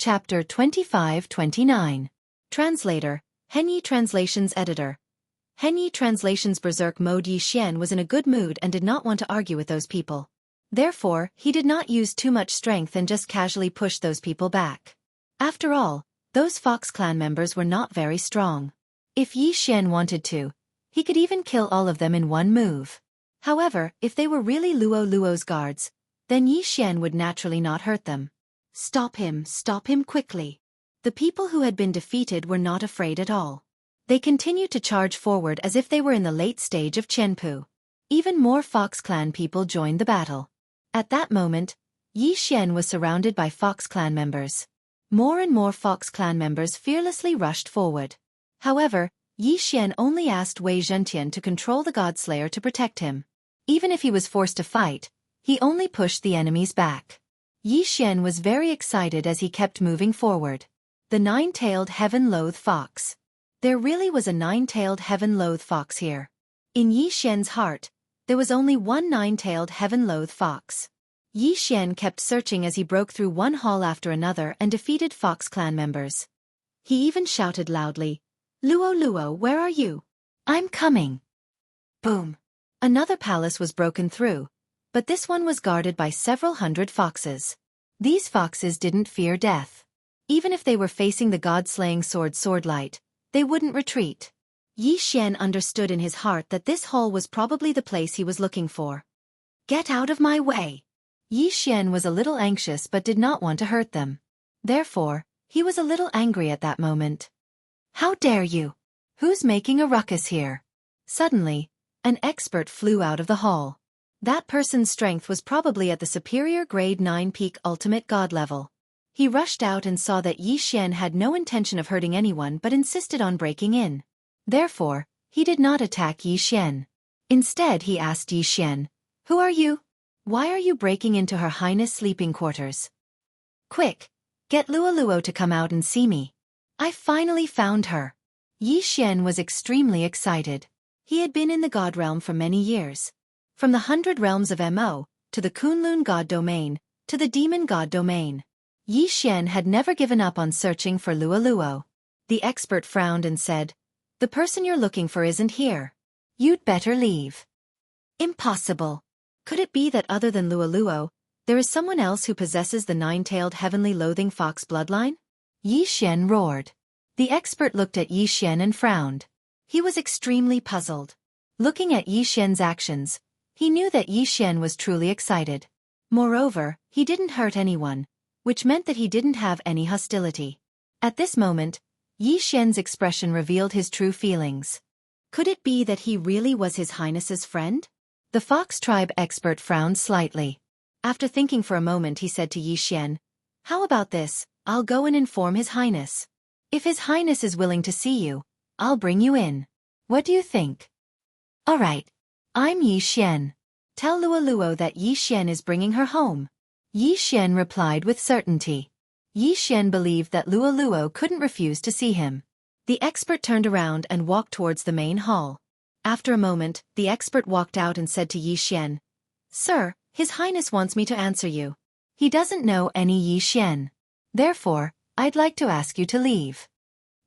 Chapter 25-29. Translator, Henyi Translations Editor. Henyi Translations Berserk Mode. Yi Xian was in a good mood and did not want to argue with those people. Therefore, he did not use too much strength and just casually pushed those people back. After all, those Fox clan members were not very strong. If Yi Xian wanted to, he could even kill all of them in one move. However, if they were really Luo's guards, then Yi Xian would naturally not hurt them. Stop him quickly. The people who had been defeated were not afraid at all. They continued to charge forward as if they were in the late stage of Qianpu. Even more Fox clan people joined the battle. At that moment, Yi Xian was surrounded by Fox clan members. More and more Fox clan members fearlessly rushed forward. However, Yi Xian only asked Wei Zhentian to control the Godslayer to protect him. Even if he was forced to fight, he only pushed the enemies back. Yi Xian was very excited as he kept moving forward. The nine-tailed heaven-loathe fox. There really was a nine-tailed heaven-loathe fox here. In Yi Xian's heart, there was only one nine-tailed heaven-loathe fox. Yi Xian kept searching as he broke through one hall after another and defeated Fox clan members. He even shouted loudly, Luo, where are you? I'm coming. Boom. Another palace was broken through, but this one was guarded by several hundred foxes. These foxes didn't fear death. Even if they were facing the god-slaying swordlight, they wouldn't retreat. Yi Xian understood in his heart that this hall was probably the place he was looking for. Get out of my way! Yi Xian was a little anxious but did not want to hurt them. Therefore, he was a little angry at that moment. How dare you? Who's making a ruckus here? Suddenly, an expert flew out of the hall. That person's strength was probably at the superior grade 9 peak ultimate god level. He rushed out and saw that Yi Xian had no intention of hurting anyone but insisted on breaking in. Therefore, he did not attack Yi Xian. Instead he asked Yi Xian, Who are you? Why are you breaking into Her Highness' sleeping quarters? Quick, get Luo to come out and see me. I finally found her. Yi Xian was extremely excited. He had been in the god realm for many years. From the 100 realms of Mo, to the Kunlun god domain, to the demon god domain. Yi Xian had never given up on searching for Luo. The expert frowned and said, The person you're looking for isn't here. You'd better leave. Impossible. Could it be that other than Luo, there is someone else who possesses the nine-tailed heavenly loathing fox bloodline? Yi Xian roared. The expert looked at Yi Xian and frowned. He was extremely puzzled. Looking at Yi Xian's actions, he knew that Yi Xian was truly excited. Moreover, he didn't hurt anyone, which meant that he didn't have any hostility. At this moment, Yi Xian's expression revealed his true feelings. Could it be that he really was His Highness's friend? The Fox tribe expert frowned slightly. After thinking for a moment he said to Yi Xian, How about this, I'll go and inform His Highness. If His Highness is willing to see you, I'll bring you in. What do you think? Alright. I'm Yi Xian. Tell Luo that Yi Xian is bringing her home. Yi Xian replied with certainty. Yi Xian believed that Luo couldn't refuse to see him. The expert turned around and walked towards the main hall. After a moment, the expert walked out and said to Yi Xian, Sir, His Highness wants me to answer you. He doesn't know any Yi Xian. Therefore, I'd like to ask you to leave.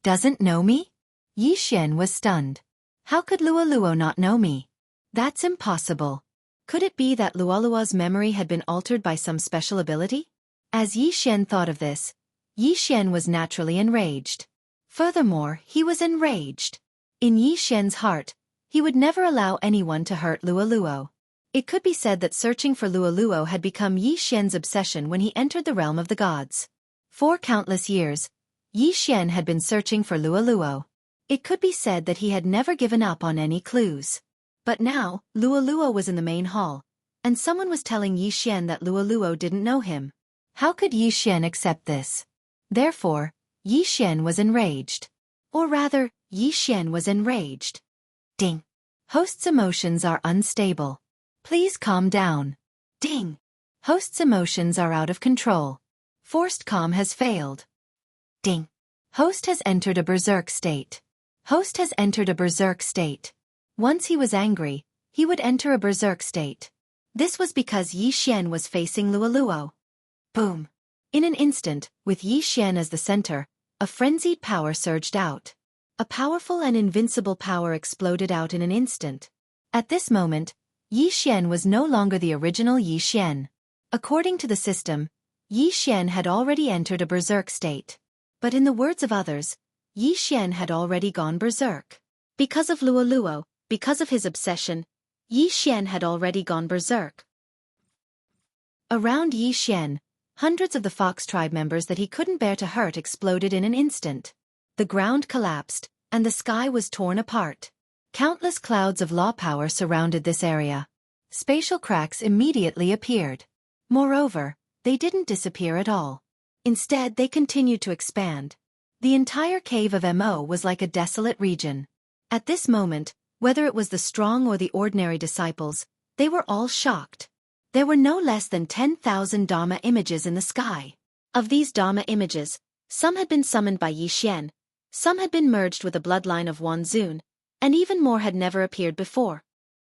Doesn't know me? Yi Xian was stunned. How could Luo not know me? That's impossible. Could it be that Luo's memory had been altered by some special ability? As Yi Xian thought of this, Yi Xian was naturally enraged. Furthermore, he was enraged. In Yi Xian's heart, he would never allow anyone to hurt Luo. It could be said that searching for Luo had become Yi Xian's obsession when he entered the realm of the gods. For countless years, Yi Xian had been searching for Luo. It could be said that he had never given up on any clues. But now, Luo was in the main hall, and someone was telling Yi Xian that Luo didn't know him. How could Yi Xian accept this? Therefore, Yi Xian was enraged. Or rather, Yi Xian was enraged. Ding. Host's emotions are unstable. Please calm down. Ding. Host's emotions are out of control. Forced calm has failed. Ding. Host has entered a berserk state. Host has entered a berserk state. Once he was angry, he would enter a berserk state. This was because Yi Xian was facing Luo. Boom. In an instant, with Yi Xian as the center, a frenzied power surged out. A powerful and invincible power exploded out in an instant. At this moment, Yi Xian was no longer the original Yi Xian. According to the system, Yi Xian had already entered a berserk state. But in the words of others, Yi Xian had already gone berserk. Because of Luo Luo, because of his obsession, Yi Xian had already gone berserk. Around Yi Xian, hundreds of the fox tribe members that he couldn't bear to hurt exploded in an instant. The ground collapsed, and the sky was torn apart. Countless clouds of law power surrounded this area. Spatial cracks immediately appeared. Moreover, they didn't disappear at all. Instead, they continued to expand. The entire cave of Mo was like a desolate region. At this moment, whether it was the strong or the ordinary disciples, they were all shocked. There were no less than 10,000 Dharma images in the sky. Of these Dharma images, some had been summoned by Yi Xian, some had been merged with the bloodline of Wan Zun, and even more had never appeared before.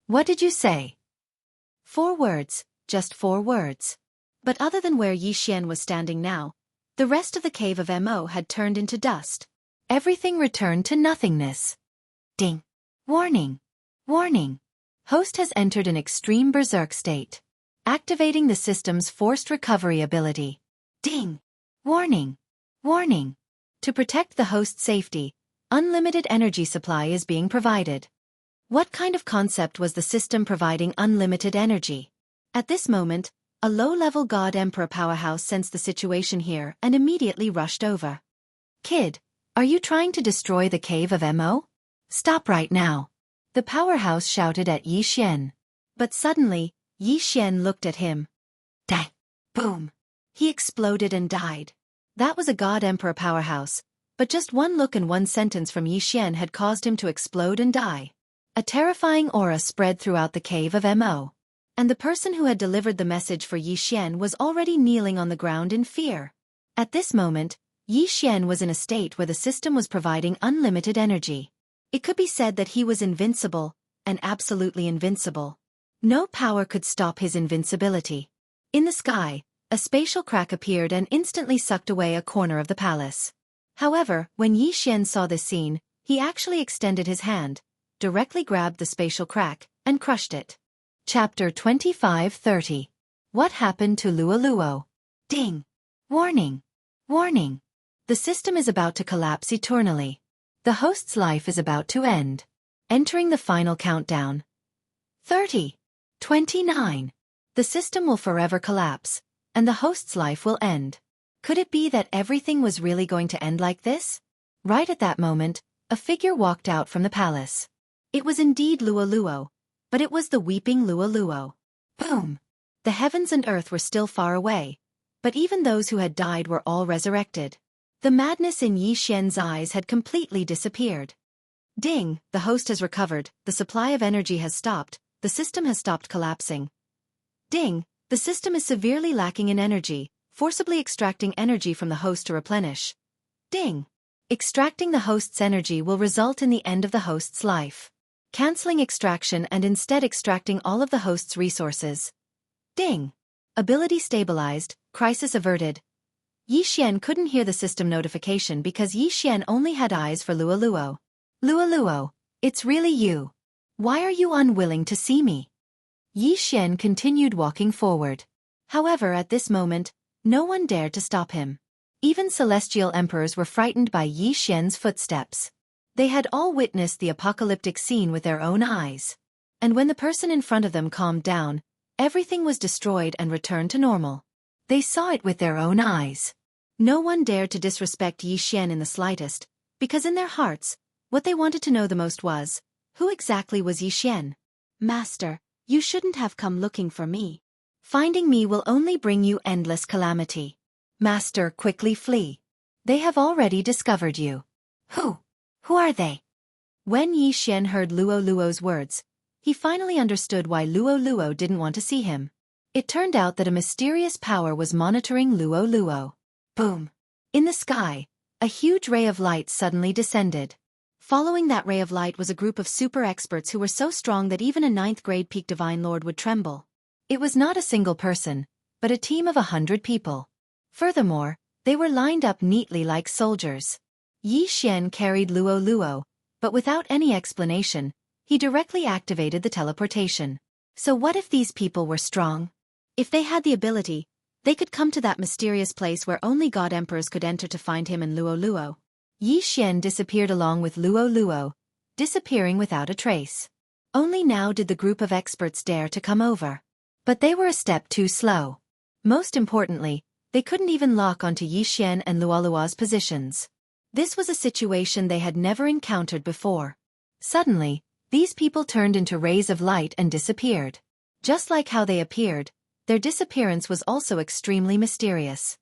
What did you say? 4 words, just 4 words. But other than where Yi Xian was standing now, the rest of the cave of Mo had turned into dust. Everything returned to nothingness. Ding! Warning! Warning! Host has entered an extreme berserk state. Activating the system's forced recovery ability. Ding! Warning! Warning! To protect the host's safety, unlimited energy supply is being provided. What kind of concept was the system providing unlimited energy? At this moment, a low-level God Emperor powerhouse sensed the situation here and immediately rushed over. Kid, are you trying to destroy the cave of Mo? Stop right now! The powerhouse shouted at Yi Xian. But suddenly, Yi Xian looked at him. Dang! Boom! He exploded and died. That was a God Emperor powerhouse, but just one look and one sentence from Yi Xian had caused him to explode and die. A terrifying aura spread throughout the cave of Mo. And the person who had delivered the message for Yi Xian was already kneeling on the ground in fear. At this moment, Yi Xian was in a state where the system was providing unlimited energy. It could be said that he was invincible, and absolutely invincible. No power could stop his invincibility. In the sky, a spatial crack appeared and instantly sucked away a corner of the palace. However, when Yi Xian saw this scene, he actually extended his hand, directly grabbed the spatial crack, and crushed it. Chapter 25:30. What happened to Luo Luo? Ding! Warning! Warning! The system is about to collapse eternally. The host's life is about to end. Entering the final countdown. 30. 29. The system will forever collapse, and the host's life will end. Could it be that everything was really going to end like this? Right at that moment, a figure walked out from the palace. It was indeed Luo Luo, but it was the weeping Luo Luo. Boom! The heavens and earth were still far away, but even those who had died were all resurrected. The madness in Yi Xian's eyes had completely disappeared. Ding! The host has recovered, the supply of energy has stopped, the system has stopped collapsing. Ding! The system is severely lacking in energy, forcibly extracting energy from the host to replenish. Ding! Extracting the host's energy will result in the end of the host's life. Canceling extraction and instead extracting all of the host's resources. Ding! Ability stabilized, crisis averted. Yi Xian couldn't hear the system notification because Yi Xian only had eyes for Luo Luo. Luo Luo, it's really you. Why are you unwilling to see me? Yi Xian continued walking forward. However, at this moment, no one dared to stop him. Even celestial emperors were frightened by Yi Xian's footsteps. They had all witnessed the apocalyptic scene with their own eyes. And when the person in front of them calmed down, everything was destroyed and returned to normal. They saw it with their own eyes. No one dared to disrespect Yi Xian in the slightest, because in their hearts, what they wanted to know the most was, who exactly was Yi Xian? Master, you shouldn't have come looking for me. Finding me will only bring you endless calamity. Master, quickly flee. They have already discovered you. Who? Who are they? When Yi Xian heard Luo Luo's words, he finally understood why Luo Luo didn't want to see him. It turned out that a mysterious power was monitoring Luo Luo. Boom! In the sky, a huge ray of light suddenly descended. Following that ray of light was a group of super experts who were so strong that even a 9th-grade peak divine lord would tremble. It was not a single person, but a team of 100 people. Furthermore, they were lined up neatly like soldiers. Yi Xian carried Luo Luo, but without any explanation, he directly activated the teleportation. So what if these people were strong? If they had the ability, they could come to that mysterious place where only God Emperors could enter to find him and Luo Luo. Yi Xian disappeared along with Luo Luo, disappearing without a trace. Only now did the group of experts dare to come over. But they were a step too slow. Most importantly, they couldn't even lock onto Yi Xian and Luo Luo's positions. This was a situation they had never encountered before. Suddenly, these people turned into rays of light and disappeared. Just like how they appeared, their disappearance was also extremely mysterious.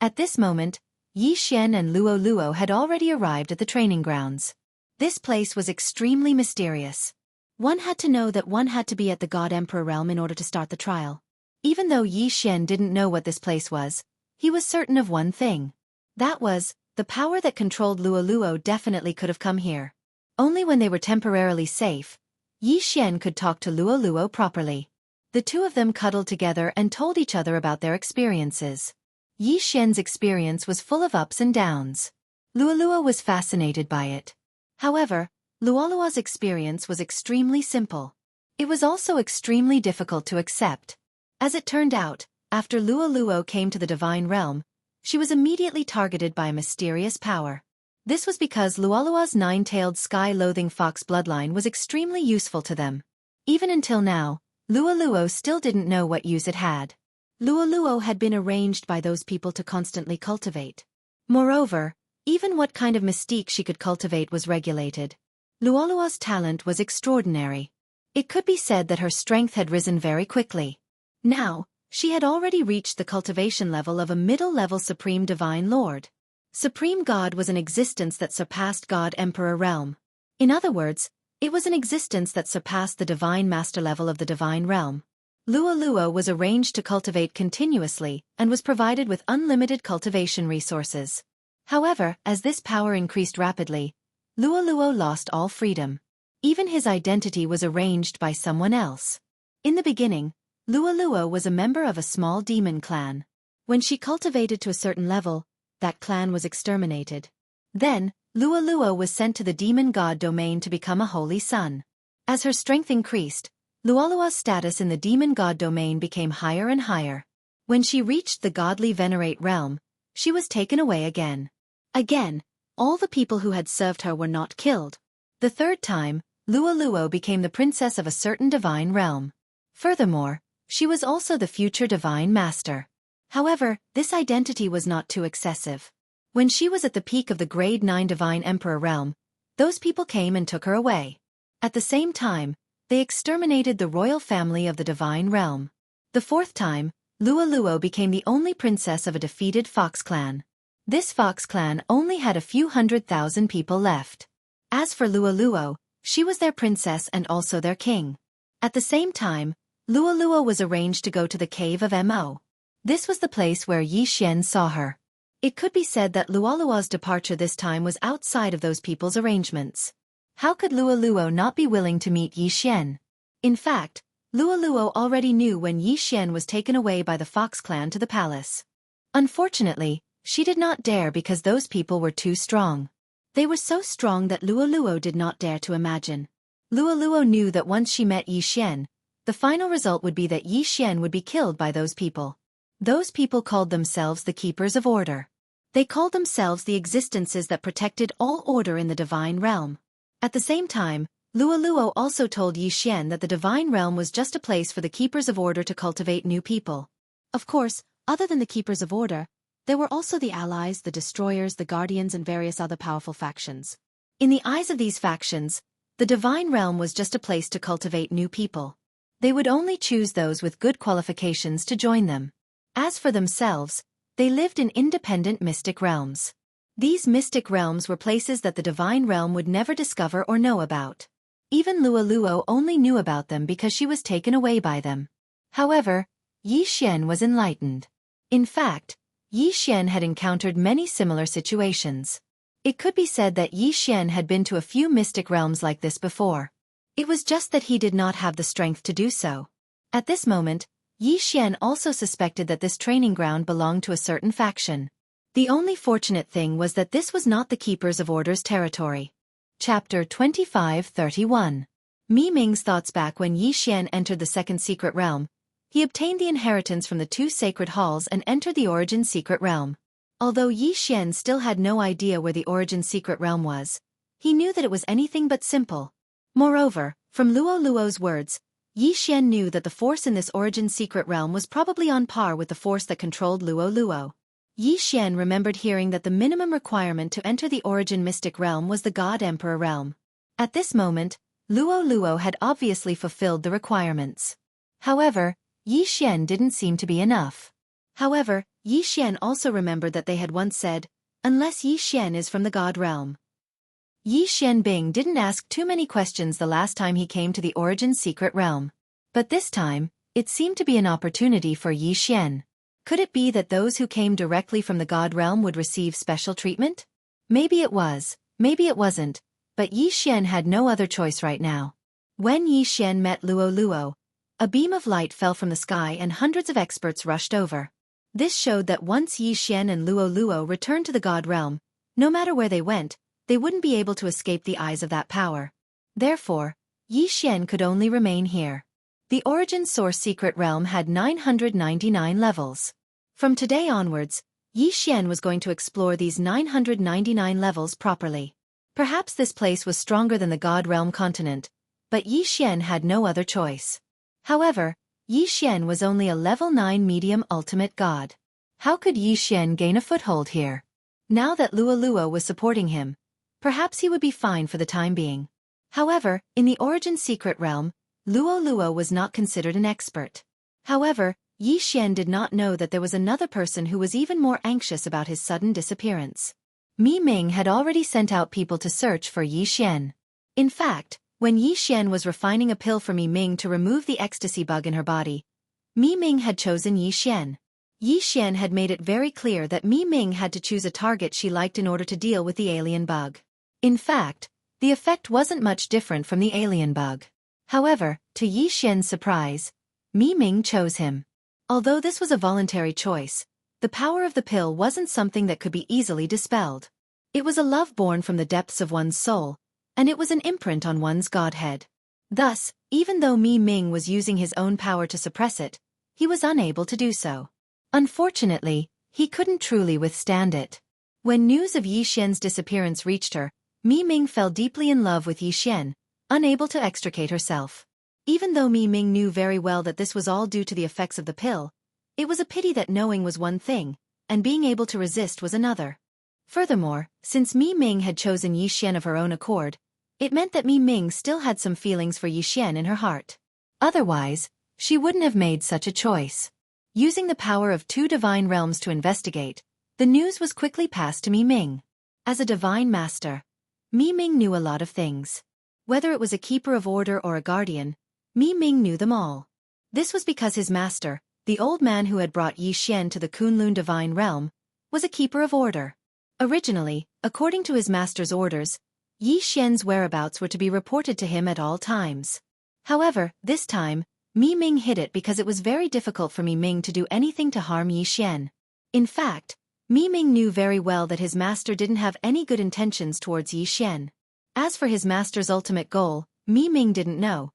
At this moment, Yi Xian and Luo Luo had already arrived at the training grounds. This place was extremely mysterious. One had to know that one had to be at the God Emperor realm in order to start the trial. Even though Yi Xian didn't know what this place was, he was certain of one thing. That was, the power that controlled Luo Luo definitely could have come here. Only when they were temporarily safe, Yi Xian could talk to Luo Luo properly. The two of them cuddled together and told each other about their experiences. Yi Xian's experience was full of ups and downs. Luo Luo was fascinated by it. However, Luo Luo's experience was extremely simple. It was also extremely difficult to accept. As it turned out, after Luo Luo came to the divine realm, she was immediately targeted by a mysterious power. This was because Luo Luo's nine-tailed sky-loathing fox bloodline was extremely useful to them. Even until now, Luo Luo still didn't know what use it had. Luo Luo had been arranged by those people to constantly cultivate. Moreover, even what kind of mystique she could cultivate was regulated. Luo Luo's talent was extraordinary. It could be said that her strength had risen very quickly. Now, she had already reached the cultivation level of a middle-level Supreme Divine Lord. Supreme God was an existence that surpassed God Emperor realm. In other words, it was an existence that surpassed the Divine Master level of the Divine Realm. Luo Luo was arranged to cultivate continuously and was provided with unlimited cultivation resources. However, as this power increased rapidly, Luo Luo lost all freedom. Even his identity was arranged by someone else. In the beginning, Luo Luo was a member of a small demon clan. When she cultivated to a certain level, that clan was exterminated. Then, Luo Luo was sent to the demon god domain to become a holy son. As her strength increased, Luo Luo's status in the demon god domain became higher and higher. When she reached the godly venerate realm, she was taken away again. Again, all the people who had served her were not killed. The third time, Luo Luo became the princess of a certain divine realm. Furthermore, she was also the future divine master. However, this identity was not too excessive. When she was at the peak of the grade 9 divine emperor realm, those people came and took her away. At the same time, they exterminated the royal family of the divine realm. The fourth time, Luo Luo became the only princess of a defeated fox clan. This fox clan only had a few 100,000 people left. As for Luo Luo, she was their princess and also their king. At the same time, Luo Luo was arranged to go to the cave of Mo. This was the place where Yi Xian saw her. It could be said that Luo Luo's departure this time was outside of those people's arrangements. How could Luo Luo not be willing to meet Yi Xian? In fact, Luo Luo already knew when Yi Xian was taken away by the Fox clan to the palace. Unfortunately, she did not dare because those people were too strong. They were so strong that Luo Luo did not dare to imagine. Luo Luo knew that once she met Yi Xian, the final result would be that Yi Xian would be killed by those people. Those people called themselves the Keepers of Order. They called themselves the existences that protected all order in the divine realm. At the same time, Luo Luo also told Yi Xian that the divine realm was just a place for the Keepers of Order to cultivate new people. Of course, other than the Keepers of Order, there were also the allies, the destroyers, the guardians and various other powerful factions. In the eyes of these factions, the divine realm was just a place to cultivate new people. They would only choose those with good qualifications to join them. As for themselves, they lived in independent mystic realms. These mystic realms were places that the divine realm would never discover or know about. Even Luo Luo only knew about them because she was taken away by them. However, Yi Xian was enlightened. In fact, Yi Xian had encountered many similar situations. It could be said that Yi Xian had been to a few mystic realms like this before. It was just that he did not have the strength to do so. At this moment, Yi Xian also suspected that this training ground belonged to a certain faction. The only fortunate thing was that this was not the Keepers of Orders territory. Chapter 25-31. Mi Ming's thoughts back when Yi Xian entered the second secret realm. He obtained the inheritance from the two sacred halls and entered the origin secret realm. Although Yi Xian still had no idea where the origin secret realm was, he knew that it was anything but simple. Moreover, from Luo Luo's words, Yi Xian knew that the force in this origin secret realm was probably on par with the force that controlled Luo Luo. Yi Xian remembered hearing that the minimum requirement to enter the origin mystic realm was the God Emperor realm. At this moment, Luo Luo had obviously fulfilled the requirements. However, Yi Xian didn't seem to be enough. However, Yi Xian also remembered that they had once said, unless Yi Xian is from the God realm. Yi Xianbing didn't ask too many questions the last time he came to the origin secret realm. But this time, it seemed to be an opportunity for Yi Xian. Could it be that those who came directly from the God realm would receive special treatment? Maybe it was, maybe it wasn't, but Yi Xian had no other choice right now. When Yi Xian met Luo Luo, a beam of light fell from the sky and hundreds of experts rushed over. This showed that once Yi Xian and Luo Luo returned to the God realm, no matter where they went, they wouldn't be able to escape the eyes of that power. Therefore, Yi Xian could only remain here. The Origin Source Secret Realm had 999 levels. From today onwards, Yi Xian was going to explore these 999 levels properly. Perhaps this place was stronger than the God Realm continent, but Yi Xian had no other choice. However, Yi Xian was only a level 9 medium ultimate god. How could Yi Xian gain a foothold here? Now that Luo Luo was supporting him, perhaps he would be fine for the time being. However, in the Origin Secret Realm, Luo Luo was not considered an expert. However, Yi Xian did not know that there was another person who was even more anxious about his sudden disappearance. Mi Ming had already sent out people to search for Yi Xian. In fact, when Yi Xian was refining a pill for Mi Ming to remove the ecstasy bug in her body, Mi Ming had chosen Yi Xian. Yi Xian had made it very clear that Mi Ming had to choose a target she liked in order to deal with the alien bug. In fact, the effect wasn't much different from the alien bug. However, to Yi Xian's surprise, Mi Ming chose him. Although this was a voluntary choice, the power of the pill wasn't something that could be easily dispelled. It was a love born from the depths of one's soul, and it was an imprint on one's godhead. Thus, even though Mi Ming was using his own power to suppress it, he was unable to do so. Unfortunately, he couldn't truly withstand it. When news of Yi Xian's disappearance reached her, Mi Ming fell deeply in love with Yi Xian, unable to extricate herself. Even though Mi Ming knew very well that this was all due to the effects of the pill, it was a pity that knowing was one thing, and being able to resist was another. Furthermore, since Mi Ming had chosen Yi Xian of her own accord, it meant that Mi Ming still had some feelings for Yi Xian in her heart. Otherwise, she wouldn't have made such a choice. Using the power of two divine realms to investigate, the news was quickly passed to Mi Ming. As a divine master, Mi Ming knew a lot of things. Whether it was a keeper of order or a guardian, Mi Ming knew them all. This was because his master, the old man who had brought Yi Xian to the Kunlun divine realm, was a keeper of order. Originally, according to his master's orders, Yi Xian's whereabouts were to be reported to him at all times. However, this time, Mi Ming hid it because it was very difficult for Mi Ming to do anything to harm Yi Xian. In fact, Mi Ming knew very well that his master didn't have any good intentions towards Yi Xian. As for his master's ultimate goal, Mi Ming didn't know.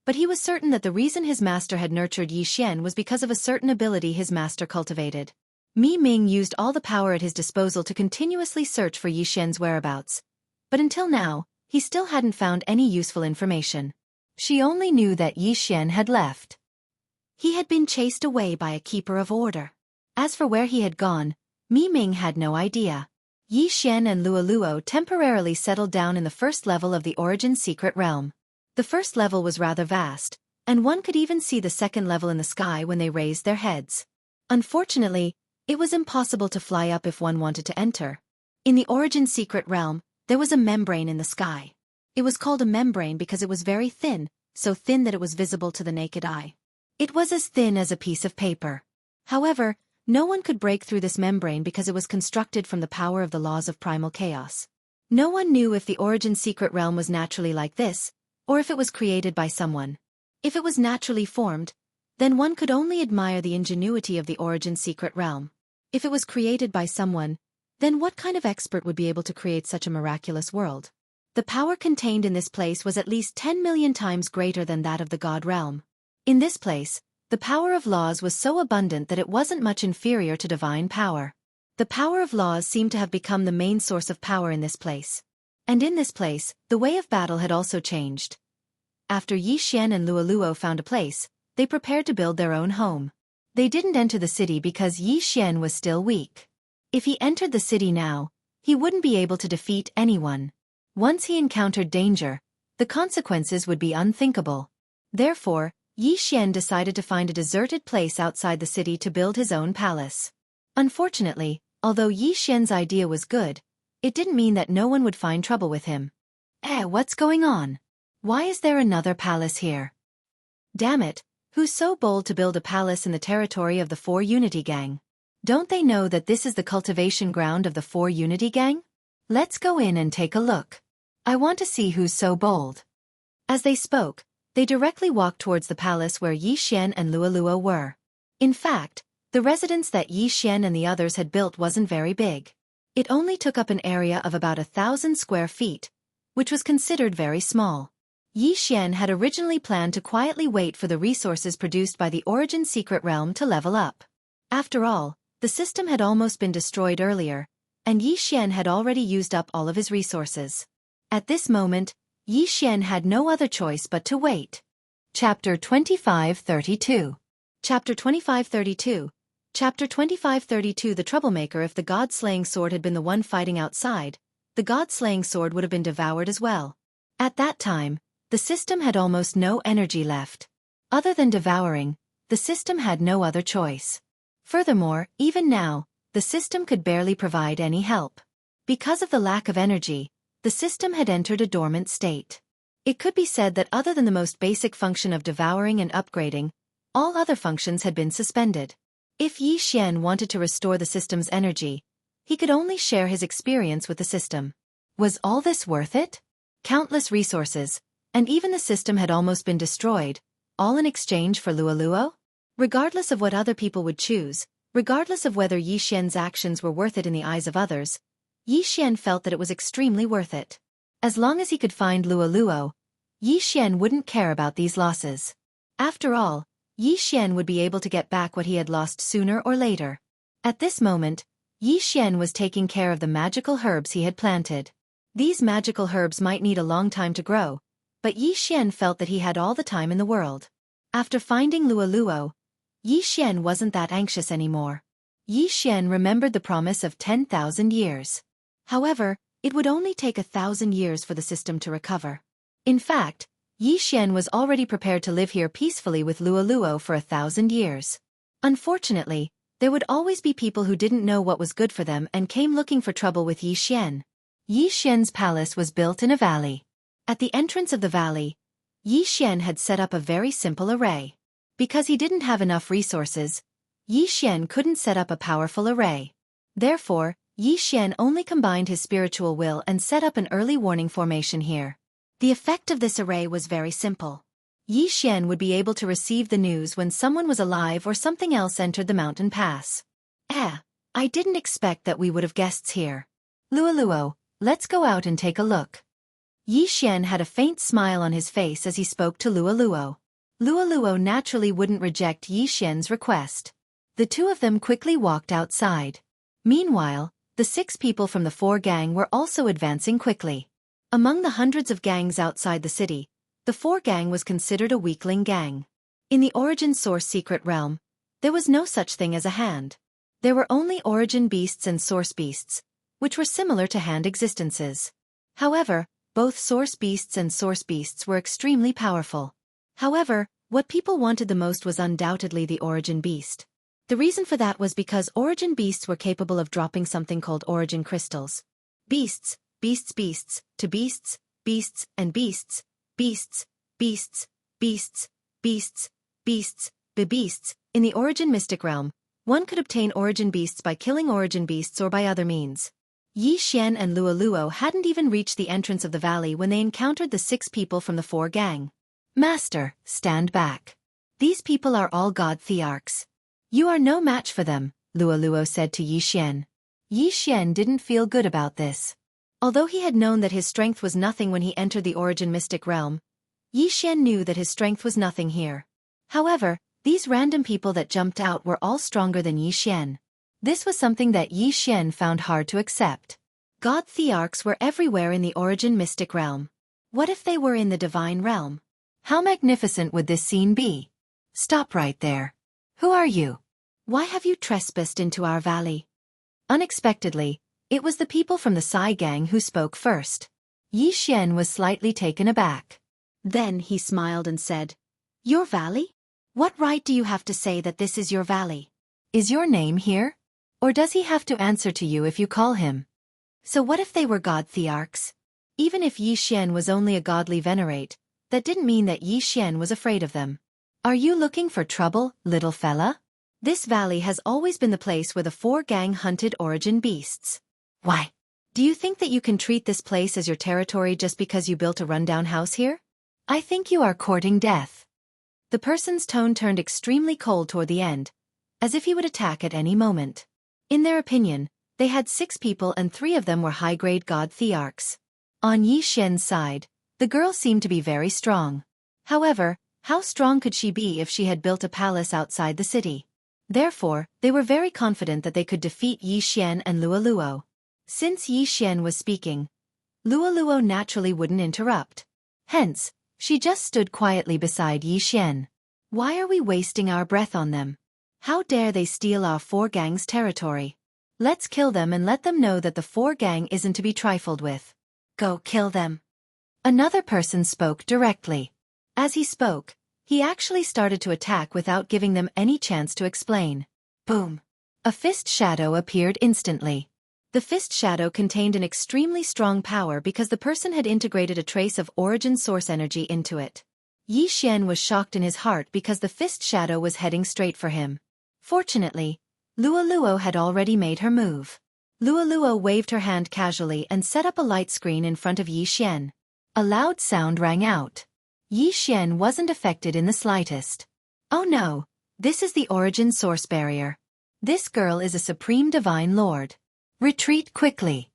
But he was certain that the reason his master had nurtured Yi Xian was because of a certain ability his master cultivated. Mi Ming used all the power at his disposal to continuously search for Yi Xian's whereabouts. But until now, he still hadn't found any useful information. She only knew that Yi Xian had left. He had been chased away by a keeper of order. As for where he had gone, Mi Ming had no idea. Yi Xian and Luo Luo temporarily settled down in the first level of the Origin Secret Realm. The first level was rather vast, and one could even see the second level in the sky when they raised their heads. Unfortunately, it was impossible to fly up if one wanted to enter. In the Origin Secret Realm, there was a membrane in the sky. It was called a membrane because it was very thin, so thin that it was visible to the naked eye. It was as thin as a piece of paper. However, no one could break through this membrane because it was constructed from the power of the laws of primal chaos. No one knew if the Origin Secret Realm was naturally like this, or if it was created by someone. If it was naturally formed, then one could only admire the ingenuity of the Origin secret realm. If it was created by someone, then what kind of expert would be able to create such a miraculous world? The power contained in this place was at least 10 million times greater than that of the God realm. In this place, the power of laws was so abundant that it wasn't much inferior to divine power. The power of laws seemed to have become the main source of power in this place. And in this place, the way of battle had also changed. After Yi Xian and Luoluo found a place, they prepared to build their own home. They didn't enter the city because Yi Xian was still weak. If he entered the city now, he wouldn't be able to defeat anyone. Once he encountered danger, the consequences would be unthinkable. Therefore, Yi Xian decided to find a deserted place outside the city to build his own palace. Unfortunately, although Yi Xian's idea was good, it didn't mean that no one would find trouble with him. What's going on? Why is there another palace here? Damn it, who's so bold to build a palace in the territory of the 4 Unity Gang? Don't they know that this is the cultivation ground of the 4 Unity Gang? Let's go in and take a look. I want to see who's so bold. As they spoke, they directly walked towards the palace where Yi Xian and Luoluo were. In fact, the residence that Yi Xian and the others had built wasn't very big. It only took up an area of about 1,000 square feet, which was considered very small. Yi Xian had originally planned to quietly wait for the resources produced by the Origin secret realm to level up. After all, the system had almost been destroyed earlier, and Yi Xian had already used up all of his resources. At this moment, Yi Xian had no other choice but to wait. Chapter 2532. Chapter 2532. Chapter 2532. The troublemaker. If the god-slaying sword had been the one fighting outside, the god-slaying sword would have been devoured as well. At that time, the system had almost no energy left. Other than devouring, the system had no other choice. Furthermore, even now, the system could barely provide any help. Because of the lack of energy, the system had entered a dormant state. It could be said that other than the most basic function of devouring and upgrading, all other functions had been suspended. If Yi Xian wanted to restore the system's energy, he could only share his experience with the system. Was all this worth it? Countless resources, and even the system had almost been destroyed, all in exchange for Luoluo? Regardless of what other people would choose, regardless of whether Yi Xian's actions were worth it in the eyes of others, Yi Xian felt that it was extremely worth it. As long as he could find Luoluo, Yi Xian wouldn't care about these losses. After all, Yi Xian would be able to get back what he had lost sooner or later. At this moment, Yi Xian was taking care of the magical herbs he had planted. These magical herbs might need a long time to grow, but Yi Xian felt that he had all the time in the world. After finding Luoluo, Yi Xian wasn't that anxious anymore. Yi Xian remembered the promise of 10,000 years. However, it would only take 1,000 years for the system to recover. In fact, Yi Xian was already prepared to live here peacefully with Luoluo for 1,000 years. Unfortunately, there would always be people who didn't know what was good for them and came looking for trouble with Yi Xian. Yi Xian's palace was built in a valley. At the entrance of the valley, Yi Xian had set up a very simple array. Because he didn't have enough resources, Yi Xian couldn't set up a powerful array. Therefore, Yi Xian only combined his spiritual will and set up an early warning formation here. The effect of this array was very simple. Yi Xian would be able to receive the news when someone was alive or something else entered the mountain pass. I didn't expect that we would have guests here. Luoluo, let's go out and take a look. Yi Xian had a faint smile on his face as he spoke to Luoluo. Luoluo naturally wouldn't reject Yi Xian's request. The two of them quickly walked outside. Meanwhile, the 6 people from the 4 gang were also advancing quickly. Among the hundreds of gangs outside the city, the 4 gang was considered a weakling gang. In the Origin Source secret realm, there was no such thing as a hand. There were only Origin beasts and Source beasts, which were similar to hand existences. However, both Source beasts and Source beasts were extremely powerful. However, what people wanted the most was undoubtedly the Origin beast. The reason for that was because Origin beasts were capable of dropping something called Origin crystals. Beasts, beasts, beasts, to beasts, beasts, and beasts, beasts, beasts, beasts, beasts, beasts, beasts. In the Origin mystic realm, one could obtain Origin beasts by killing Origin beasts or by other means. Yi Xian and Luoluo hadn't even reached the entrance of the valley when they encountered the 6 people from the 4 gang. Master, stand back. These people are all god thearchs. You are no match for them, Luoluo said to Yi Xian. Yi Xian didn't feel good about this. Although he had known that his strength was nothing when he entered the origin mystic realm, Yi Xian knew that his strength was nothing here. However, these random people that jumped out were all stronger than Yi Xian. This was something that Yi Xian found hard to accept. God thearchs were everywhere in the origin mystic realm. What if they were in the divine realm? How magnificent would this scene be? Stop right there. Who are you? Why have you trespassed into our valley? Unexpectedly, it was the people from the Sai gang who spoke first. Yi Xian was slightly taken aback. Then he smiled and said, Your valley? What right do you have to say that this is your valley? Is your name here? Or does he have to answer to you if you call him? So what if they were god thearchs? Even if Yi Xian was only a godly venerate, that didn't mean that Yi Xian was afraid of them. Are you looking for trouble, little fella? This valley has always been the place where the four gang hunted origin beasts. Why? Do you think that you can treat this place as your territory just because you built a rundown house here? I think you are courting death. The person's tone turned extremely cold toward the end, as if he would attack at any moment. In their opinion, they had 6 people and 3 of them were high-grade god thearchs. On Yi Xian's side, the girl seemed to be very strong. However, how strong could she be if she had built a palace outside the city? Therefore, they were very confident that they could defeat Yi Xian and Luoluo. Since Yi Xian was speaking, Luoluo naturally wouldn't interrupt. Hence, she just stood quietly beside Yi Xian. Why are we wasting our breath on them? How dare they steal our 4 gang's territory? Let's kill them and let them know that the 4 gang isn't to be trifled with. Go kill them. Another person spoke directly. As he spoke, he actually started to attack without giving them any chance to explain. Boom! A fist shadow appeared instantly. The fist shadow contained an extremely strong power because the person had integrated a trace of origin source energy into it. Yi Xian was shocked in his heart because the fist shadow was heading straight for him. Fortunately, Luoluo had already made her move. Luoluo waved her hand casually and set up a light screen in front of Yi Xian. A loud sound rang out. Yi Xian wasn't affected in the slightest. Oh no, this is the origin source barrier. This girl is a supreme divine lord. Retreat quickly.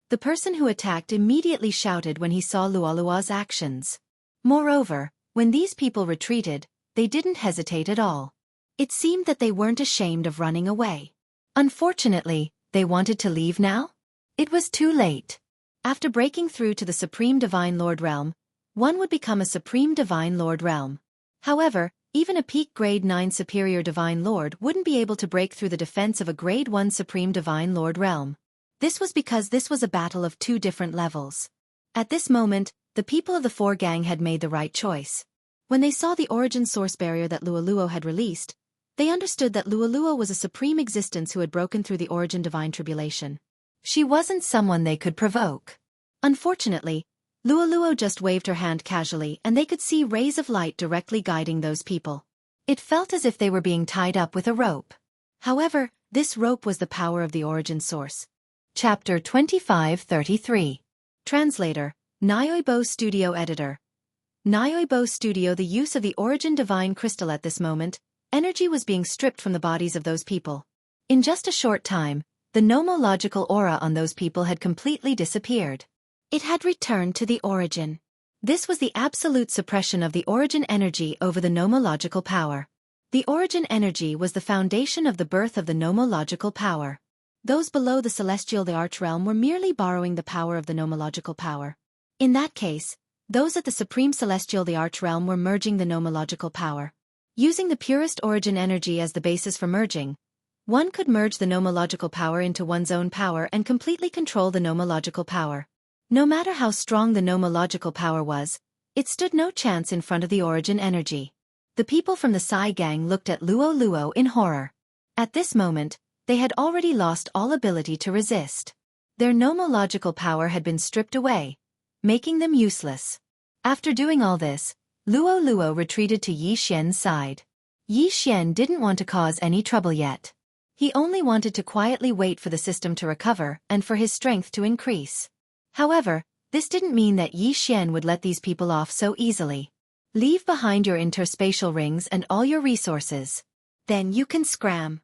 The person who attacked immediately shouted when he saw Luoluo's actions. Moreover, when these people retreated, they didn't hesitate at all. It seemed that they weren't ashamed of running away. Unfortunately, they wanted to leave now? It was too late. After breaking through to the Supreme Divine Lord realm, one would become a Supreme Divine Lord realm. However, even a peak Grade 9 Superior Divine Lord wouldn't be able to break through the defense of a Grade 1 Supreme Divine Lord realm. This was because this was a battle of 2 different levels. At this moment, the people of the 4 gang had made the right choice. When they saw the origin source barrier that Luoluo had released, they understood that Luoluo was a supreme existence who had broken through the origin divine tribulation. She wasn't someone they could provoke. Unfortunately, Luoluo just waved her hand casually and they could see rays of light directly guiding those people. It felt as if they were being tied up with a rope. However, this rope was the power of the origin source. Chapter 2533. Translator, Nyoibo Studio Editor. Nyoibo Studio. The use of the origin divine crystal. At this moment, energy was being stripped from the bodies of those people. In just a short time, the nomological aura on those people had completely disappeared. It had returned to the origin. This was the absolute suppression of the origin energy over the nomological power. The origin energy was the foundation of the birth of the nomological power. Those below the celestial the arch realm were merely borrowing the power of the nomological power. In that case, those at the supreme celestial the arch realm were merging the nomological power. Using the purest origin energy as the basis for merging, one could merge the nomological power into one's own power and completely control the nomological power. No matter how strong the nomological power was, it stood no chance in front of the origin energy. The people from the Sai gang looked at Luoluo in horror. At this moment, they had already lost all ability to resist. Their nomological power had been stripped away, making them useless. After doing all this, Luoluo retreated to Yi Xian's side. Yi Xian didn't want to cause any trouble yet. He only wanted to quietly wait for the system to recover and for his strength to increase. However, this didn't mean that Yi Xian would let these people off so easily. Leave behind your interspatial rings and all your resources. Then you can scram.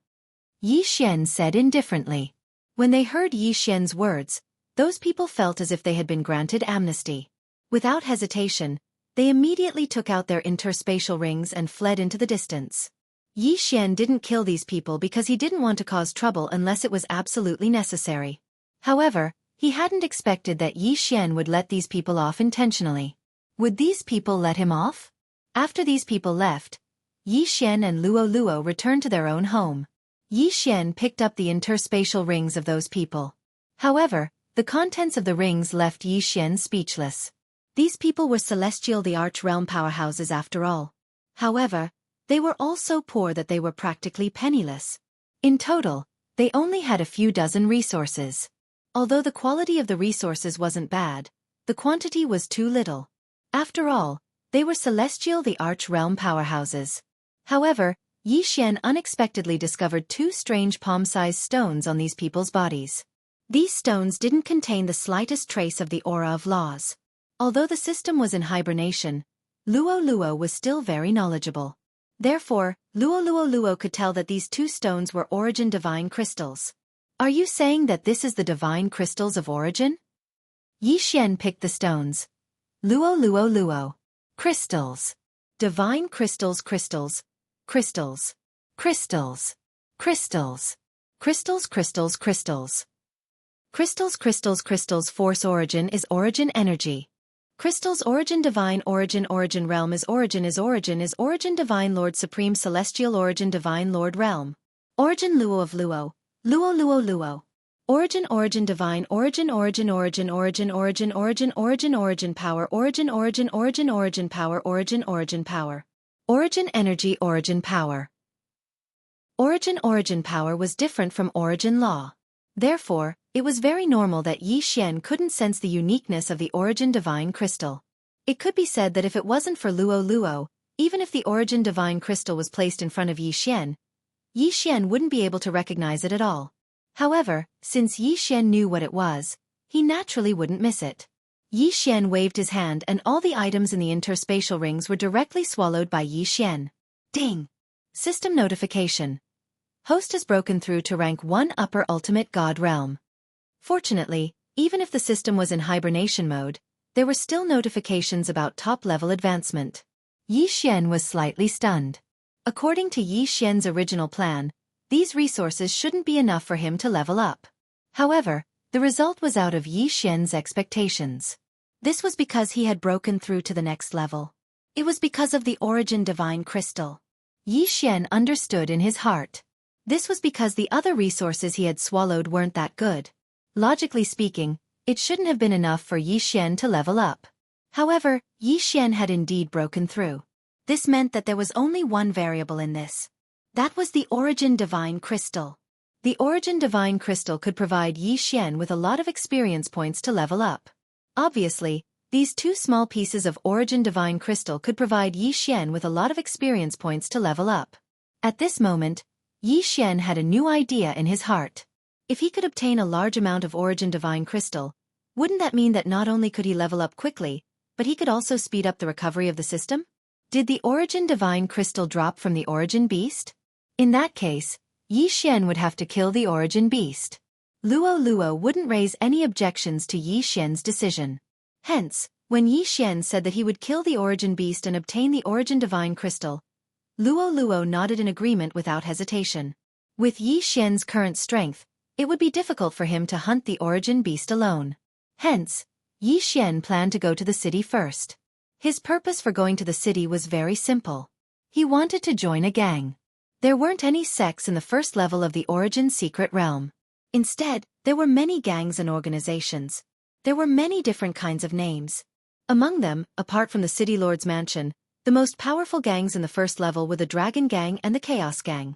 Yi Xian said indifferently. When they heard Yi Xian's words, those people felt as if they had been granted amnesty. Without hesitation, they immediately took out their interspatial rings and fled into the distance. Yi Xian didn't kill these people because he didn't want to cause trouble unless it was absolutely necessary. However, he hadn't expected that Yi Xian would let these people off intentionally. Would these people let him off? After these people left, Yi Xian and Luo Luo returned to their own home. Yi Xian picked up the interspatial rings of those people. However, the contents of the rings left Yi Xian speechless. These people were celestial the arch realm powerhouses after all. However, they were all so poor that they were practically penniless. In total, they only had a few dozen resources. Although the quality of the resources wasn't bad, the quantity was too little. After all, they were celestial the arch realm powerhouses. However, Yi Xian unexpectedly discovered two strange palm-sized stones on these people's bodies. These stones didn't contain the slightest trace of the aura of laws. Although the system was in hibernation, Luo Luo was still very knowledgeable. Therefore, Luo could tell that these two stones were origin divine crystals. Are you saying that this is the divine crystals of origin? Yi Xian picked the stones. Luo. Crystals. Divine crystals. Crystals. Crystals. Crystals. Crystals. Crystals. Crystals. Crystals. Crystals. Crystals. Crystals. Force origin is origin energy. Crystals origin divine origin realm is origin divine lord supreme celestial origin divine lord realm. Origin Luo of Luo. Luo. Origin divine origin power origin power origin power. Origin energy origin power. Origin power was different from origin law. Therefore, it was very normal that Yi Xian couldn't sense the uniqueness of the origin divine crystal. It could be said that if it wasn't for Luo Luo, even if the origin divine crystal was placed in front of Yi Xian wouldn't be able to recognize it at all. However, since Yi Xian knew what it was, he naturally wouldn't miss it. Yi Xian waved his hand and all the items in the interspatial rings were directly swallowed by Yi Xian. Ding! System notification. Host has broken through to rank 1 upper ultimate god realm. Fortunately, even if the system was in hibernation mode, there were still notifications about top-level advancement. Yi Xian was slightly stunned. According to Yi Xian's original plan, these resources shouldn't be enough for him to level up. However, the result was out of Yi Xian's expectations. This was because he had broken through to the next level. It was because of the origin divine crystal. Yi Xian understood in his heart. This was because the other resources he had swallowed weren't that good. Logically speaking, it shouldn't have been enough for Yi Xian to level up. However, Yi Xian had indeed broken through. This meant that there was only one variable in this. That was the origin divine crystal. The origin divine crystal could provide Yi Xian with a lot of experience points to level up. Obviously, these two small pieces of origin divine crystal could provide Yi Xian with a lot of experience points to level up. At this moment, Yi Xian had a new idea in his heart. If he could obtain a large amount of origin divine crystal, wouldn't that mean that not only could he level up quickly, but he could also speed up the recovery of the system? Did the origin divine crystal drop from the origin beast? In that case, Yi Xian would have to kill the origin beast. Luo Luo wouldn't raise any objections to Yi Xian's decision. Hence, when Yi Xian said that he would kill the origin beast and obtain the origin divine crystal, Luo Luo nodded in agreement without hesitation. With Yi Xian's current strength, it would be difficult for him to hunt the origin beast alone. Hence, Yi Xian planned to go to the city first. His purpose for going to the city was very simple. He wanted to join a gang. There weren't any sects in the first level of the origin secret realm. Instead, there were many gangs and organizations. There were many different kinds of names. Among them, apart from the City Lord's mansion, the most powerful gangs in the first level were the Dragon Gang and the Chaos Gang.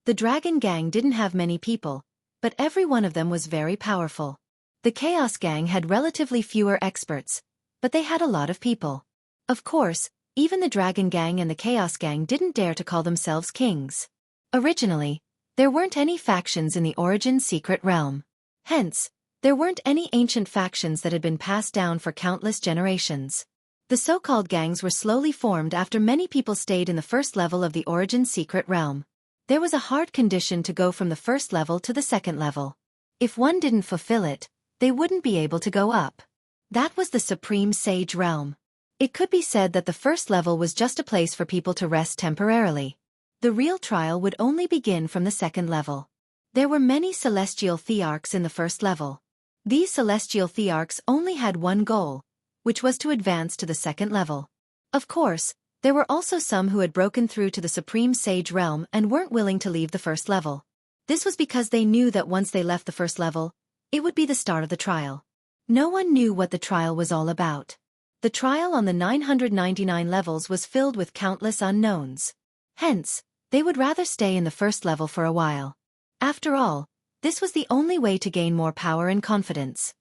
The Dragon Gang didn't have many people, but every one of them was very powerful. The Chaos Gang had relatively fewer experts, but they had a lot of people. Of course, even the Dragon Gang and the Chaos Gang didn't dare to call themselves kings. Originally, there weren't any factions in the origin secret realm. Hence, there weren't any ancient factions that had been passed down for countless generations. The so-called gangs were slowly formed after many people stayed in the first level of the Origin secret realm. There was a hard condition to go from the first level to the second level. If one didn't fulfill it, they wouldn't be able to go up. That was the Supreme Sage realm. It could be said that the first level was just a place for people to rest temporarily. The real trial would only begin from the second level. There were many celestial thearchs in the first level. These celestial thearchs only had one goal, which was to advance to the second level. Of course, there were also some who had broken through to the Supreme Sage realm and weren't willing to leave the first level. This was because they knew that once they left the first level, it would be the start of the trial. No one knew what the trial was all about. The trial on the 999 levels was filled with countless unknowns. Hence, they would rather stay in the first level for a while. After all, this was the only way to gain more power and confidence.